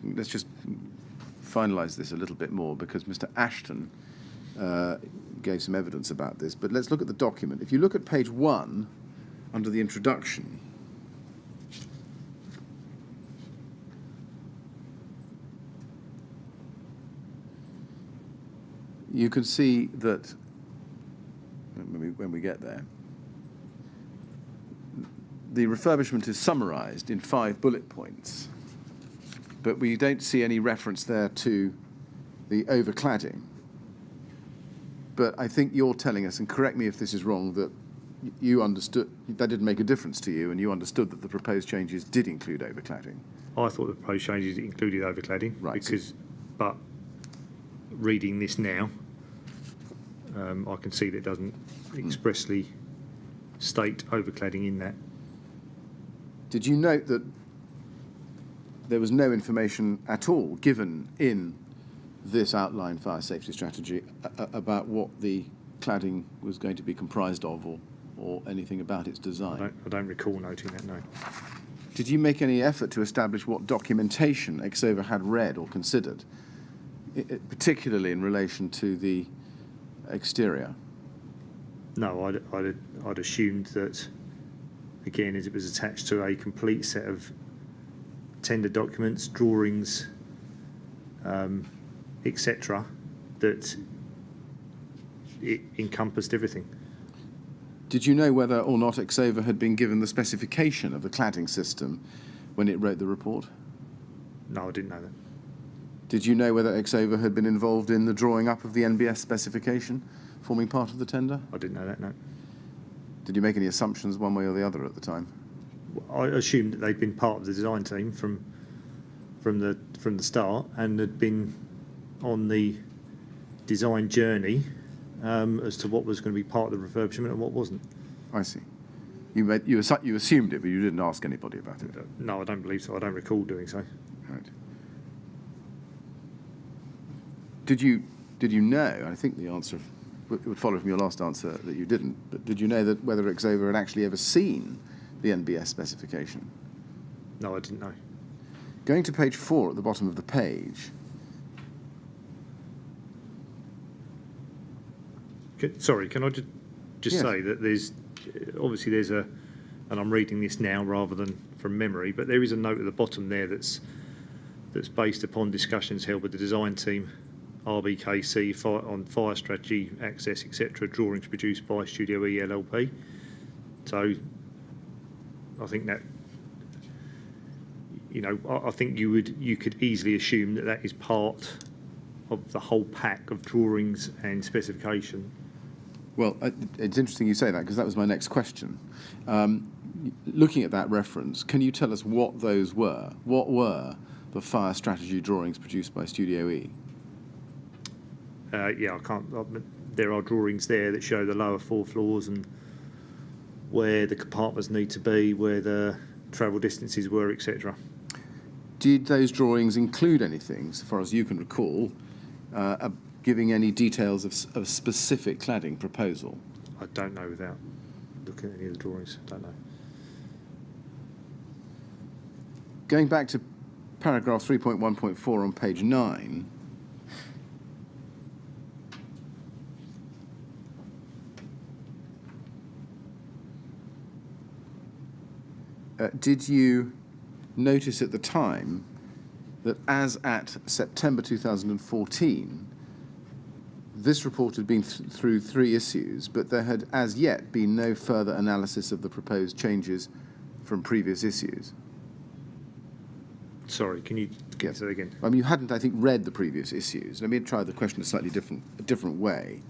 Speaker 2: let's just finalise this a little bit more, because Mr. Ashton gave some evidence about this. But let's look at the document. If you look at page 1, under the introduction, you can see that, when we get there, the refurbishment is summarised in 5 bullet points, but we don't see any reference there to the overcladding. But I think you're telling us, and correct me if this is wrong, that you understood that didn't make a difference to you, and you understood that the proposed changes did include overcladding.
Speaker 4: I thought the proposed changes included overcladding,
Speaker 2: Right.
Speaker 4: But reading this now, I can see that it doesn't expressly state overcladding in that.
Speaker 2: Did you note that there was no information at all given in this outline fire safety strategy about what the cladding was going to be comprised of, or anything about its design?
Speaker 4: I don't recall noting that, no.
Speaker 2: Did you make any effort to establish what documentation Exova had read or considered, particularly in relation to the exterior?
Speaker 4: No, I'd assumed that, again, as it was attached to a complete set of tender documents, drawings, etc., that it encompassed everything.
Speaker 2: Did you know whether or not Exova had been given the specification of the cladding system when it wrote the report?
Speaker 4: No, I didn't know that.
Speaker 2: Did you know whether Exova had been involved in the drawing up of the NBS specification forming part of the tender?
Speaker 4: I didn't know that, no.
Speaker 2: Did you make any assumptions one way or the other at the time?
Speaker 4: I assumed that they'd been part of the design team from the start, and had been on the design journey as to what was going to be part of the refurbishment and what wasn't.
Speaker 2: I see. You assumed it, but you didn't ask anybody about it.
Speaker 4: No, I don't believe so. I don't recall doing so.
Speaker 2: Right. Did you know? I think the answer would follow from your last answer that you didn't. But did you know that whether Exova had actually ever seen the NBS specification?
Speaker 4: No, I didn't know.
Speaker 2: Going to page 4 at the bottom of the page,
Speaker 4: Sorry, can I just
Speaker 2: Yes.
Speaker 4: say that obviously there's and I'm reading this now rather than from memory, but there is a note at the bottom there that's based upon discussions held with the design team, RBKC, on fire strategy, access, etc., drawings produced by Studio E LLP. So I think that, I think you could easily assume that is part of the whole pack of drawings and specification.
Speaker 2: Well, it's interesting you say that, because that was my next question. Looking at that reference, can you tell us what those were? What were the fire strategy drawings produced by Studio E?
Speaker 4: Yeah, I can't. There are drawings there that show the lower 4 floors and where the compartments need to be, where the travel distances were, etc.
Speaker 2: Did those drawings include anything, so far as you can recall, giving any details of specific cladding proposal?
Speaker 4: I don't know without looking at any of the drawings. Don't know.
Speaker 2: Going back to paragraph 3.1.4 on page 9, did you notice at the time that as at September 2014, this report had been through 3 issues, but there had as yet been no further analysis of the proposed changes from previous issues?
Speaker 4: Sorry, can you
Speaker 2: Yes.
Speaker 4: say that again?
Speaker 2: I mean, you hadn't, I think, read the previous issues. Let me try the question a slightly different way.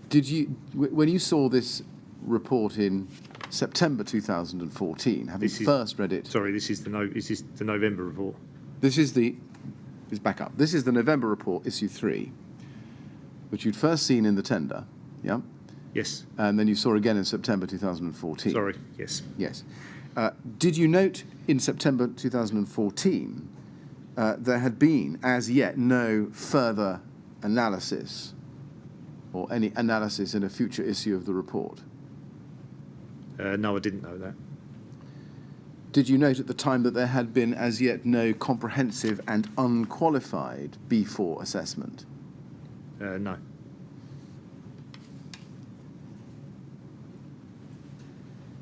Speaker 2: Did you, when you saw this report in September 2014, having first read it?
Speaker 4: Sorry, this is the November report.
Speaker 2: Let's back up. This is the November report, issue 3, which you'd first seen in the tender, yeah?
Speaker 4: Yes.
Speaker 2: And then you saw again in September 2014.
Speaker 4: Sorry. Yes.
Speaker 2: Yes. Did you note in September 2014 there had been as yet no further analysis or any analysis in a future issue of the report?
Speaker 4: No, I didn't know that.
Speaker 2: Did you note at the time that there had been as yet no comprehensive and unqualified B4 assessment?
Speaker 4: No.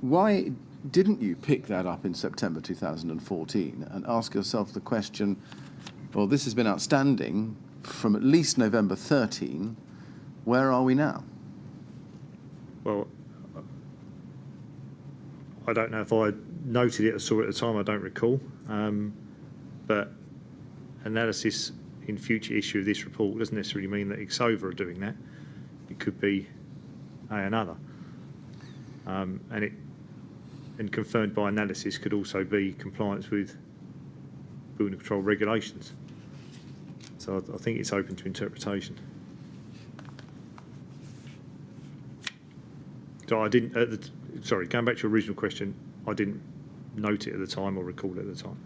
Speaker 2: Why didn't you pick that up in September 2014 and ask yourself the question, well, this has been outstanding from at least November 13, where are we now?
Speaker 4: Well, I don't know if I noted it or saw it at the time, I don't recall. But analysis in future issue of this report doesn't necessarily mean that Exova are doing that. It could be another. And confirmed by analysis could also be compliance with building control regulations. So I think it's open to interpretation. So I didn't, sorry, going back to your original question, I didn't note it at the time or recall it at the time.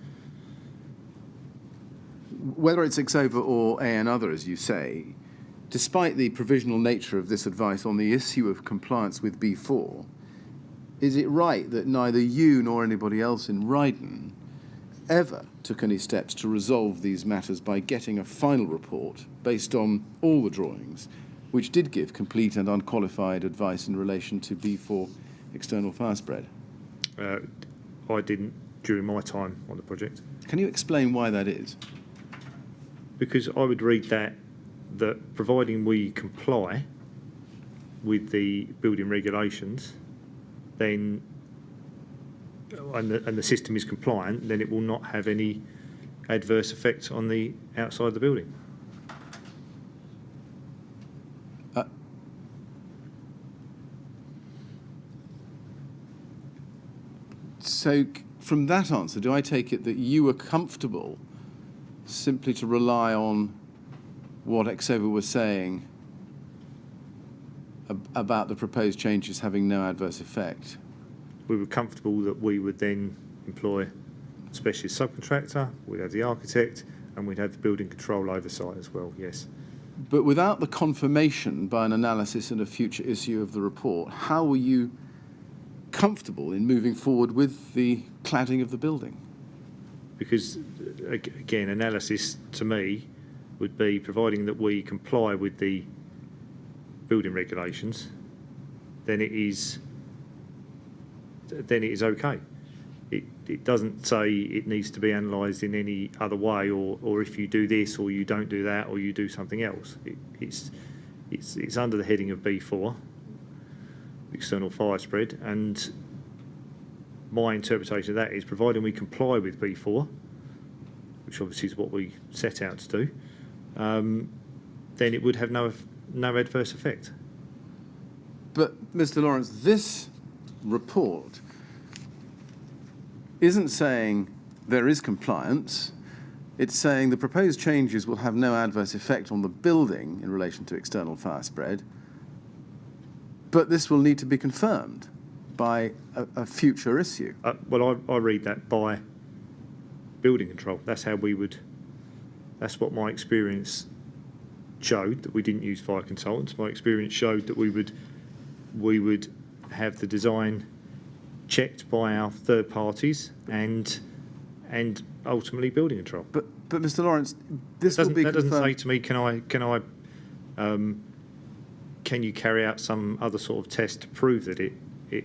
Speaker 2: Whether it's Exova or another, as you say, despite the provisional nature of this advice on the issue of compliance with B4, is it right that neither you nor anybody else in Rydon ever took any steps to resolve these matters by getting a final report based on all the drawings, which did give complete and unqualified advice in relation to B4 external fire spread?
Speaker 4: I didn't during my time on the project.
Speaker 2: Can you explain why that is?
Speaker 4: Because I would read that providing we comply with the building regulations, then and the system is compliant, then it will not have any adverse effects on the outside of the building.
Speaker 2: So from that answer, do I take it that you were comfortable simply to rely on what Exova was saying about the proposed changes having no adverse effect?
Speaker 4: We were comfortable that we would then employ a specialist subcontractor, we'd have the architect, and we'd have the building control oversight as well, yes.
Speaker 2: But without the confirmation by an analysis in a future issue of the report, how were you comfortable in moving forward with the cladding of the building?
Speaker 4: Because, again, analysis to me would be providing that we comply with the building regulations, then it is okay. It doesn't say it needs to be analysed in any other way, or if you do this or you don't do that or you do something else. It's under the heading of B4, external fire spread, and my interpretation of that is, providing we comply with B4, which obviously is what we set out to do, then it would have no adverse effect.
Speaker 2: But, Mr. Lawrence, this report isn't saying there is compliance. It's saying the proposed changes will have no adverse effect on the building in relation to external fire spread, but this will need to be confirmed by a future issue.
Speaker 4: Well, I read that by building control. That's what my experience showed, that we didn't use fire consultants. My experience showed that we would have the design checked by our third parties and ultimately building control.
Speaker 2: But Mr. Lawrence, this will be confirmed.
Speaker 4: That doesn't say to me, can you carry out some other sort of test to prove that it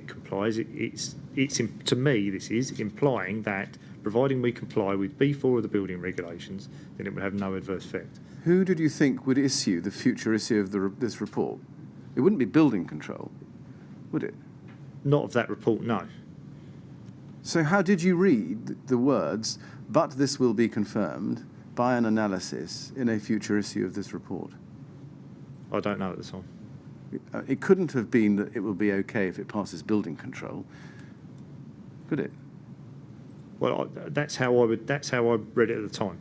Speaker 4: complies? To me, this is implying that providing we comply with B4 of the building regulations, then it would have no adverse effect.
Speaker 2: Who did you think would issue the future issue of this report? It wouldn't be building control, would it?
Speaker 4: Not of that report, no.
Speaker 2: So how did you read the words, but this will be confirmed by an analysis in a future issue of this report?
Speaker 4: I don't know at the time.
Speaker 2: It couldn't have been that it will be okay if it passes building control, could it?
Speaker 4: Well, that's how I read it at the time,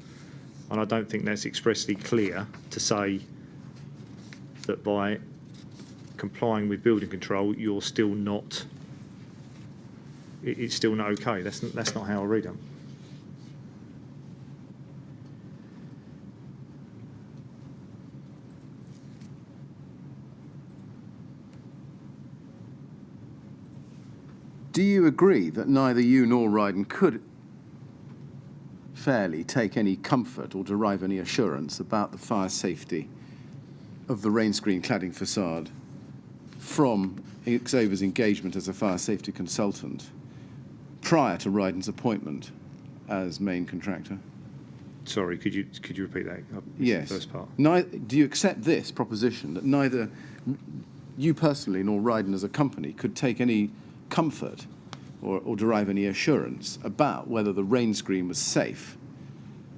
Speaker 4: and I don't think that's expressly clear to say that by complying with building control, you're still not. It's still not okay. That's not how I read it.
Speaker 2: Do you agree that neither you nor Rydon could fairly take any comfort or derive any assurance about the fire safety of the rain screen cladding facade from Xover's engagement as a fire safety consultant prior to Rydon's appointment as main contractor?
Speaker 4: Sorry, could you repeat that?
Speaker 2: Yes.
Speaker 4: The first part.
Speaker 2: Do you accept this proposition that neither you personally nor Rydon as a company could take any comfort or derive any assurance about whether the rain screen was safe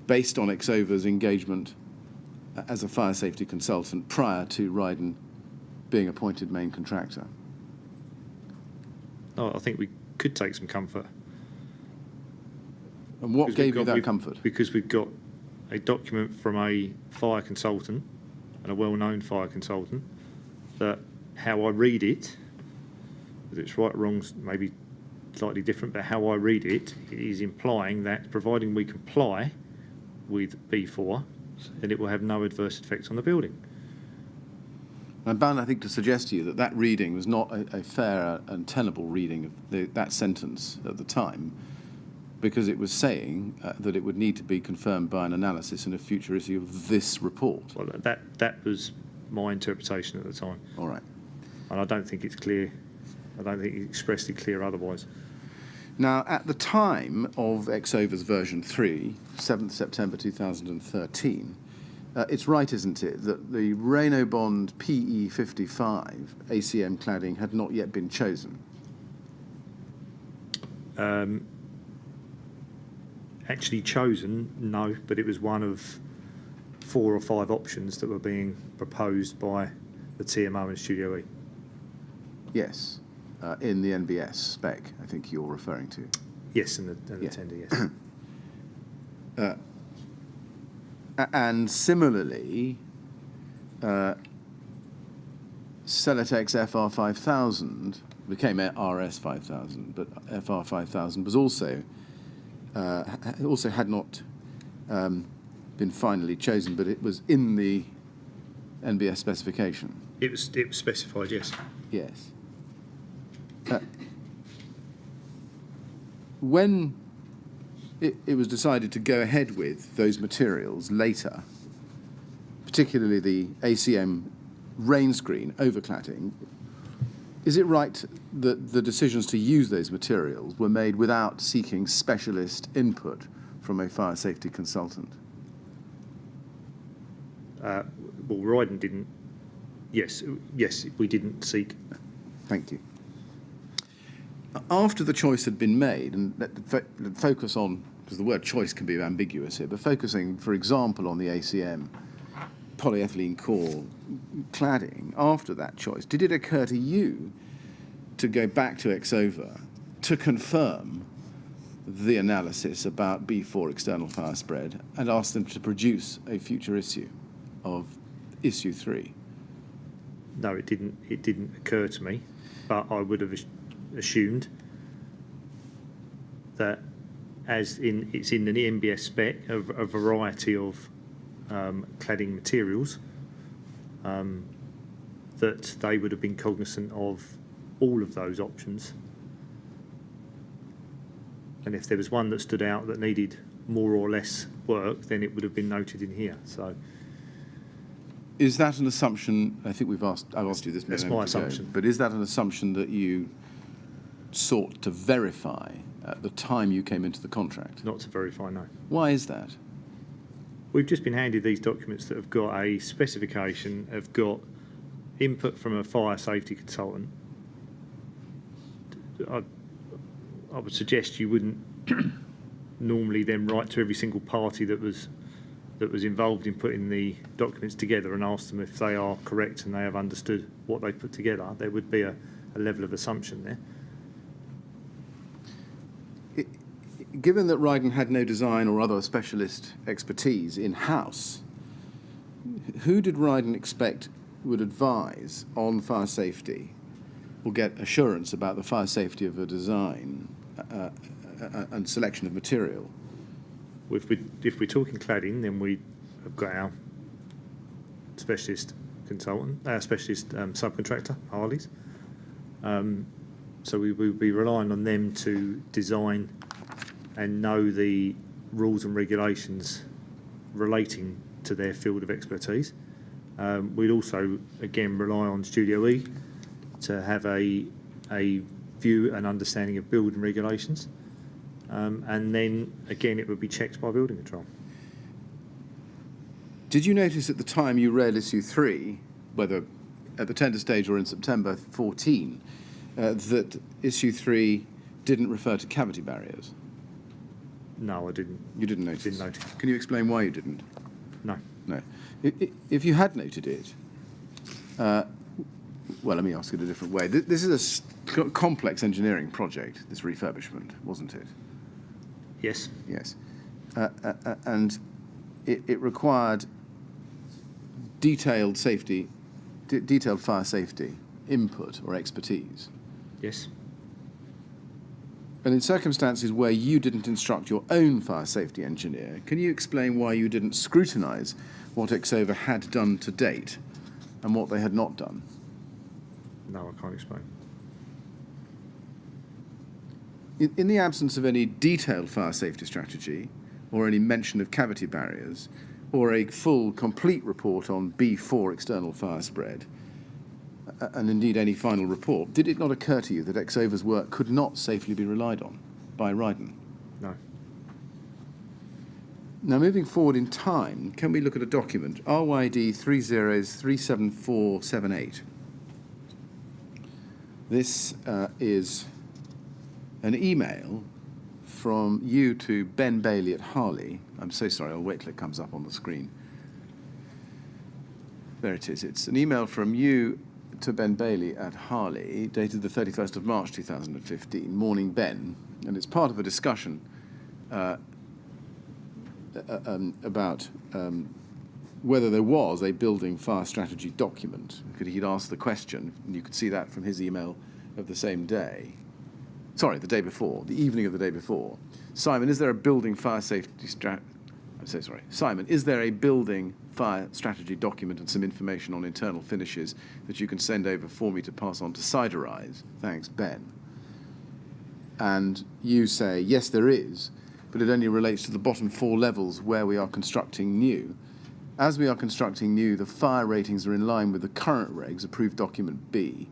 Speaker 2: based on Xover's engagement as a fire safety consultant prior to Rydon being appointed main contractor?
Speaker 4: Oh, I think we could take some comfort.
Speaker 2: And what gave you that comfort?
Speaker 4: Because we've got a document from a fire consultant, and a well-known fire consultant, that how I read it, whether it's right or wrong, maybe slightly different, but how I read it is implying that providing we comply with B4, then it will have no adverse effect on the building.
Speaker 2: I'm bound, I think, to suggest to you that that reading was not a fair and tenable reading of that sentence at the time, because it was saying that it would need to be confirmed by an analysis in a future issue of this report.
Speaker 4: Well, that was my interpretation at the time.
Speaker 2: All right.
Speaker 4: And I don't think it's clear. I don't think it's expressly clear otherwise.
Speaker 2: Now, at the time of Xover's version 3, 7th September 2013, it's right, isn't it, that the Reynobond PE55 ACM cladding had not yet been chosen?
Speaker 4: Actually chosen, no, but it was one of 4 or 5 options that were being proposed by the TMO and Studio E.
Speaker 2: Yes, in the NBS spec, I think you're referring to.
Speaker 4: Yes, in the tender, yes.
Speaker 2: And similarly, Celotex FR5000 became RS5000, but FR5000 was also had not been finally chosen, but it was in the NBS specification.
Speaker 4: It was specified, yes.
Speaker 2: Yes. When it was decided to go ahead with those materials later, particularly the ACM rain screen, over cladding, is it right that the decisions to use those materials were made without seeking specialist input from a fire safety consultant?
Speaker 4: Well, Rydon didn't. Yes, we didn't seek.
Speaker 2: Thank you. After the choice had been made, and let's focus on, because the word choice can be ambiguous here, but focusing, for example, on the ACM polyethylene core cladding, after that choice, did it occur to you to go back to Exova to confirm the analysis about B4 external fire spread and ask them to produce a future issue of issue 3?
Speaker 4: No, it didn't. It didn't occur to me, but I would have assumed that, it's in the NBS spec, a variety of cladding materials, that they would have been cognizant of all of those options. And if there was one that stood out that needed more or less work, then it would have been noted in here. So,
Speaker 2: is that an assumption? I think I've asked you this.
Speaker 4: That's my assumption.
Speaker 2: But is that an assumption that you sought to verify at the time you came into the contract?
Speaker 4: Not to verify, no.
Speaker 2: Why is that?
Speaker 4: We've just been handed these documents that have got a specification, have got input from a fire safety consultant. I would suggest you wouldn't normally then write to every single party that was involved in putting the documents together and ask them if they are correct and they have understood what they put together. There would be a level of assumption there.
Speaker 2: Given that Rydon had no design or other specialist expertise in-house, who did Rydon expect would advise on fire safety or get assurance about the fire safety of a design and selection of material?
Speaker 4: If we're talking cladding, then we have got our specialist consultant, specialist subcontractor, Harley's. So we will be relying on them to design and know the rules and regulations relating to their field of expertise. We'd also, again, rely on Studio E to have a view and understanding of building regulations. And then, again, it would be checked by building control.
Speaker 2: Did you notice at the time you read issue 3, whether at the tender stage or in September 14, that issue 3 didn't refer to cavity barriers?
Speaker 4: No, I didn't.
Speaker 2: You didn't notice?
Speaker 4: Didn't notice.
Speaker 2: Can you explain why you didn't?
Speaker 4: No.
Speaker 2: No. If you had noted it, well, let me ask it a different way. This is a complex engineering project, this refurbishment, wasn't it?
Speaker 4: Yes.
Speaker 2: Yes. And it required detailed fire safety input or expertise.
Speaker 4: Yes.
Speaker 2: And in circumstances where you didn't instruct your own fire safety engineer, can you explain why you didn't scrutinise what Exova had done to date and what they had not done?
Speaker 4: No, I can't explain.
Speaker 2: In the absence of any detailed fire safety strategy or any mention of cavity barriers or a full, complete report on B4 external fire spread, and indeed any final report, did it not occur to you that Exova's work could not safely be relied on by Rydon?
Speaker 4: No.
Speaker 2: Now, moving forward in time, can we look at a document, RYD 30037478? This is an email from you to Ben Bailey at Harley. I'm so sorry, I'll wait till it comes up on the screen. There it is. It's an email from you to Ben Bailey at Harley, dated the 31st of March 2015, Morning Ben, and it's part of a discussion about whether there was a building fire strategy document. He'd asked the question, and you could see that from his email of the same day. Sorry, the day before, the evening of the day before. Simon, is there a building fire safety I'm so sorry. Simon, is there a building fire strategy document and some information on internal finishes that you can send over for me to pass on to Siderize? Thanks, Ben. And you say, yes, there is, but it only relates to the bottom 4 levels where we are constructing new. As we are constructing new, the fire ratings are in line with the current regs, approved document B.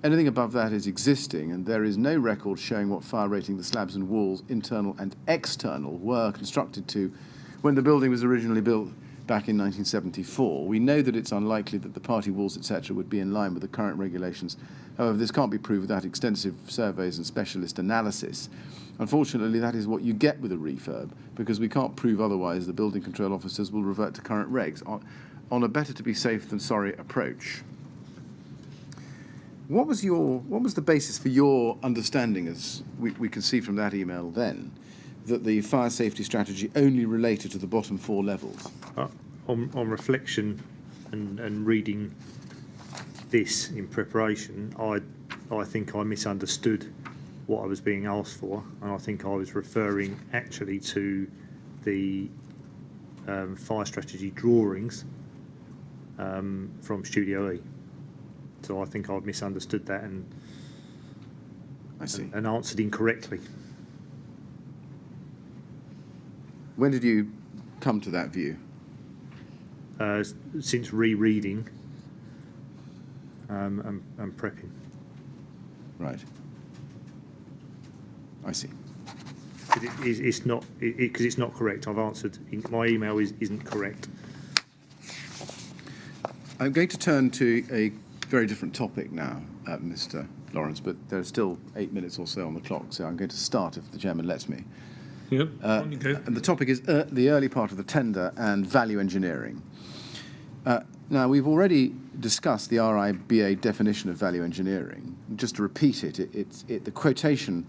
Speaker 2: Anything above that is existing, and there is no record showing what fire rating the slabs and walls, internal and external, were constructed to when the building was originally built back in 1974. We know that it's unlikely that the party walls, etc., would be in line with the current regulations. However, this can't be proved without extensive surveys and specialist analysis. Unfortunately, that is what you get with a refurb, because we can't prove otherwise. The building control officers will revert to current regs on a better to be safe than sorry approach. What was the basis for your understanding, as we can see from that email then, that the fire safety strategy only related to the bottom 4 levels?
Speaker 4: On reflection and reading this in preparation, I think I misunderstood what I was being asked for, and I think I was referring actually to the fire strategy drawings from Studio E. So I think I've misunderstood that
Speaker 2: I see.
Speaker 4: and answered incorrectly.
Speaker 2: When did you come to that view?
Speaker 4: Since rereading and prepping.
Speaker 2: Right. I see.
Speaker 4: It's not because it's not correct. I've answered. My email isn't correct.
Speaker 2: I'm going to turn to a very different topic now, Mr. Lawrence, but there's still 8 minutes or so on the clock, so I'm going to start if the chairman lets me.
Speaker 1: Yep, on you go.
Speaker 2: And the topic is the early part of the tender and value engineering. Now, we've already discussed the RIBA definition of value engineering. Just to repeat it, the quotation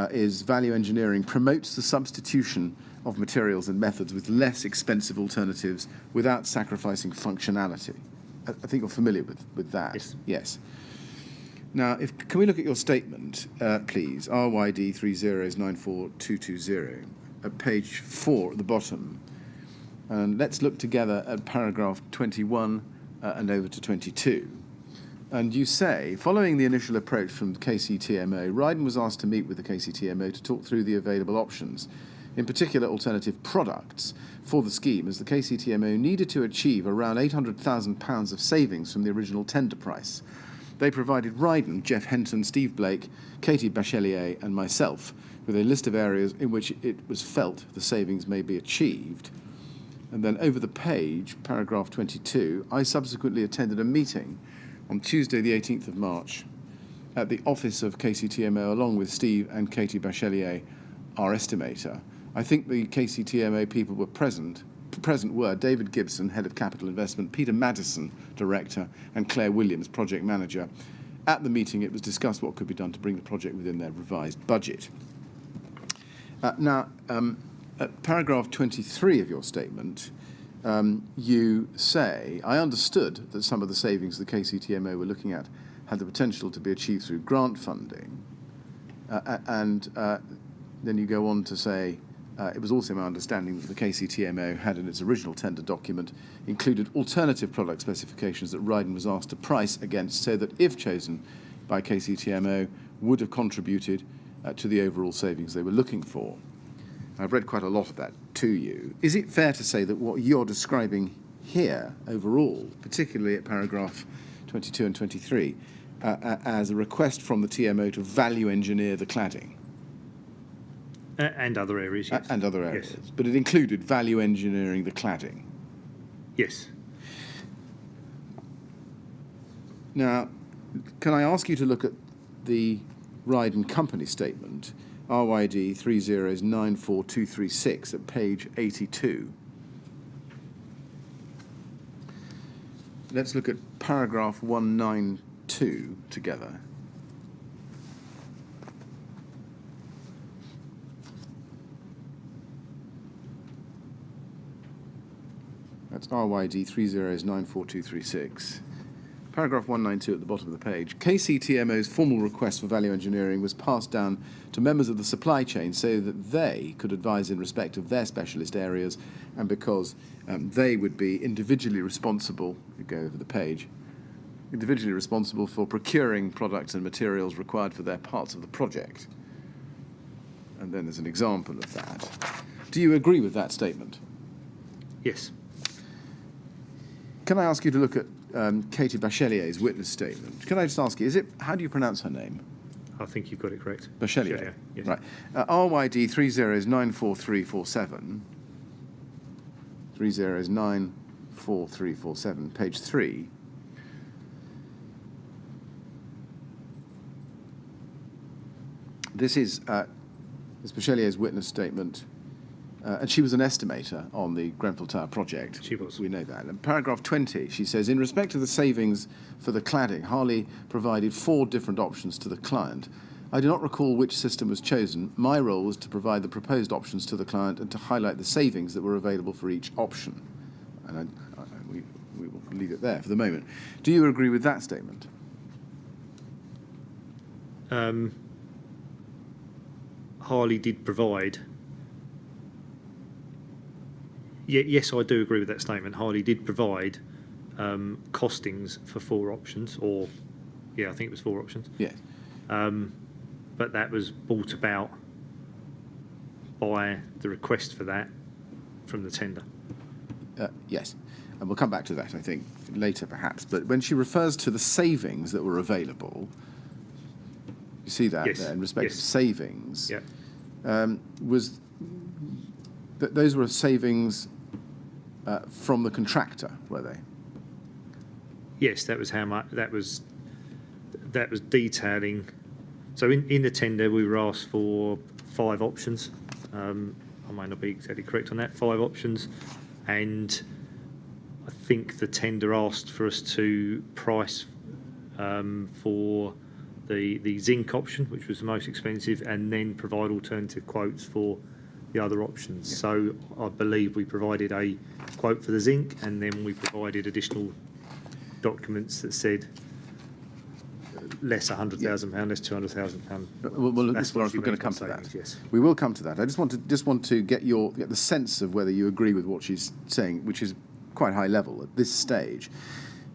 Speaker 2: is value engineering promotes the substitution of materials and methods with less expensive alternatives without sacrificing functionality. I think you're familiar with that.
Speaker 4: Yes.
Speaker 2: Yes. Now, can we look at your statement, please? RYD 30942220, at page 4 at the bottom. And let's look together at paragraph 21 and over to 22. And you say, following the initial approach from KCTMO, Rydon was asked to meet with the KCTMO to talk through the available options, in particular alternative products, for the scheme, as the KCTMO needed to achieve around £800,000 of savings from the original tender price. They provided Rydon, Jeff Henton, Steve Blake, Katie Bachelier and myself with a list of areas in which it was felt the savings may be achieved. And then over the page, paragraph 22, I subsequently attended a meeting on Tuesday the 18th of March at the office of KCTMO along with Steve and Katie Bachelier, our estimator. I think the KCTMO people were present were David Gibson, Head of Capital Investment, Peter Madison, Director, and Claire Williams, Project Manager. At the meeting, it was discussed what could be done to bring the project within their revised budget. Now, at paragraph 23 of your statement, you say, I understood that some of the savings the KCTMO were looking at had the potential to be achieved through grant funding. And then you go on to say, it was also my understanding that the KCTMO had in its original tender document included alternative product specifications that Rydon was asked to price against, so that if chosen by KCTMO would have contributed to the overall savings they were looking for. I've read quite a lot of that to you. Is it fair to say that what you're describing here overall, particularly at paragraph 22 and 23, as a request from the TMO to value engineer the cladding?
Speaker 4: And other areas, yes.
Speaker 2: And other areas.
Speaker 4: Yes.
Speaker 2: But it included value engineering the cladding.
Speaker 4: Yes.
Speaker 2: Now, can I ask you to look at the Rydon Company statement, RYD 3094236 at page 82. Let's look at paragraph 192 together. That's RYD 3094236. Paragraph 192 at the bottom of the page. KCTMO's formal request for value engineering was passed down to members of the supply chain so that they could advise in respect of their specialist areas, and because they would be individually responsible, you go over the page, individually responsible for procuring products and materials required for their parts of the project. And then there's an example of that. Do you agree with that statement?
Speaker 4: Yes.
Speaker 2: Can I ask you to look at Katie Bachelier's witness statement? Can I just ask you, how do you pronounce her name?
Speaker 4: I think you've got it correct.
Speaker 2: Bachelier.
Speaker 4: Yes.
Speaker 2: Right. RYD 30094347. 30094347, page 3. This is Ms. Bachelier's witness statement, and she was an estimator on the Grenfell Tower project.
Speaker 4: She was.
Speaker 2: We know that. In paragraph 20, she says, in respect to the savings for the cladding, Harley provided 4 different options to the client. I do not recall which system was chosen. My role was to provide the proposed options to the client and to highlight the savings that were available for each option. And we will leave it there for the moment. Do you agree with that statement?
Speaker 4: Harley did provide. Yes, I do agree with that statement. Harley did provide costings for 4 options, I think it was 4 options.
Speaker 2: Yes.
Speaker 4: But that was brought about by the request for that from the tender.
Speaker 2: Yes. And we'll come back to that, I think, later perhaps. But when she refers to the savings that were available, you see that there in respect of savings.
Speaker 4: Yeah.
Speaker 2: Those were savings from the contractor, were they?
Speaker 4: Yes, that was how much. That was detailing. So in the tender, we were asked for 5 options. I might not be exactly correct on that. 5 options, and I think the tender asked for us to price for the zinc option, which was the most expensive, and then provide alternative quotes for the other options. Yeah. So I believe we provided a quote for the zinc, and then we provided additional documents that said less £100,000, less £200,000.
Speaker 2: Well, Lawrence, we're going to come to that.
Speaker 4: Yes.
Speaker 2: We will come to that. I just want to get the sense of whether you agree with what she's saying, which is quite high level at this stage.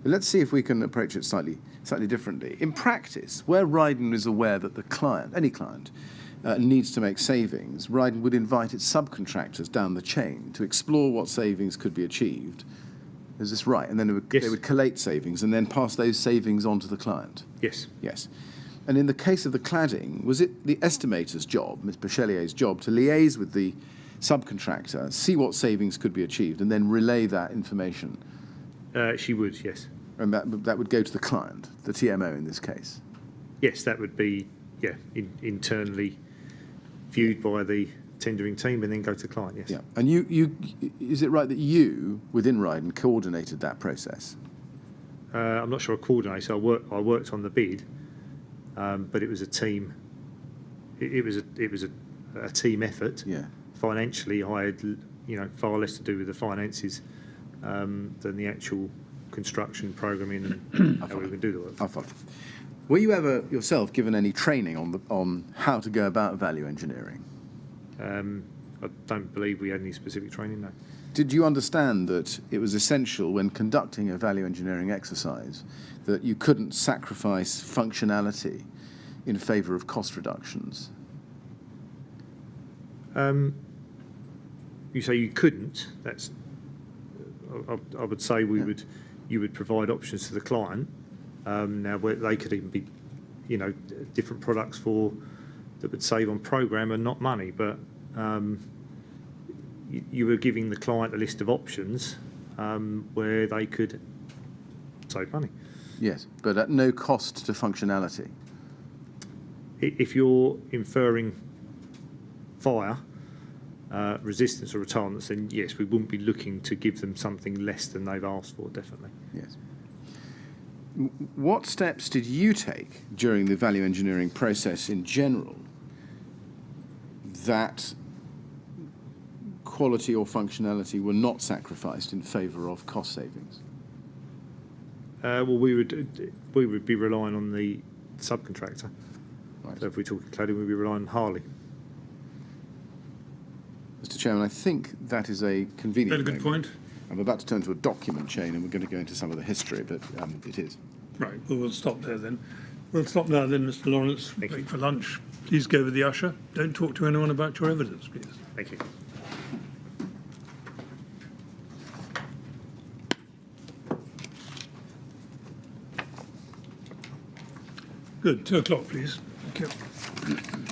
Speaker 2: But let's see if we can approach it slightly differently. In practice, where Rydon is aware that the client, any client, needs to make savings, Rydon would invite its subcontractors down the chain to explore what savings could be achieved. Is this right? And then they would collate savings and then pass those savings on to the client?
Speaker 4: Yes.
Speaker 2: Yes. And in the case of the cladding, was it the estimator's job, Ms. Bachelier's job, to liaise with the subcontractor, see what savings could be achieved, and then relay that information?
Speaker 4: She would, yes.
Speaker 2: And that would go to the client, the TMO in this case?
Speaker 4: Yes, that would be, internally viewed by the tendering team and then go to the client, yes.
Speaker 2: Yeah. And you is it right that you, within Rydon, coordinated that process?
Speaker 4: I'm not sure I coordinated. I worked on the bid, but it was a team. It was a team effort.
Speaker 2: Yeah.
Speaker 4: Financially, I had far less to do with the finances than the actual construction programming and how we would do the work.
Speaker 2: I'll follow. Were you ever yourself given any training on how to go about value engineering?
Speaker 4: I don't believe we had any specific training, no.
Speaker 2: Did you understand that it was essential when conducting a value engineering exercise that you couldn't sacrifice functionality in favour of cost reductions?
Speaker 4: You say you couldn't. That's. I would say you would provide options to the client. Now, where they could even be, different products that would save on programme and not money, but you were giving the client a list of options where they could save money.
Speaker 2: Yes, but at no cost to functionality.
Speaker 4: If you're inferring fire, resistance or retardance, then yes, we wouldn't be looking to give them something less than they've asked for, definitely.
Speaker 2: Yes. What steps did you take during the value engineering process in general that quality or functionality were not sacrificed in favour of cost savings?
Speaker 4: Well, we would be relying on the subcontractor.
Speaker 2: Right.
Speaker 4: So if we're talking cladding, we'd be relying on Harley.
Speaker 2: Mr. Chairman, I think that is a convenient
Speaker 1: Very good point.
Speaker 2: I'm about to turn to a document chain and we're going to go into some of the history, but it is.
Speaker 1: Right, well, we'll stop there then. We'll stop now then, Mr. Lawrence. Break for lunch. Please go with the usher. Don't talk to anyone about your evidence, please.
Speaker 4: Thank you.
Speaker 1: Good. 2 o'clock, please. Thank you.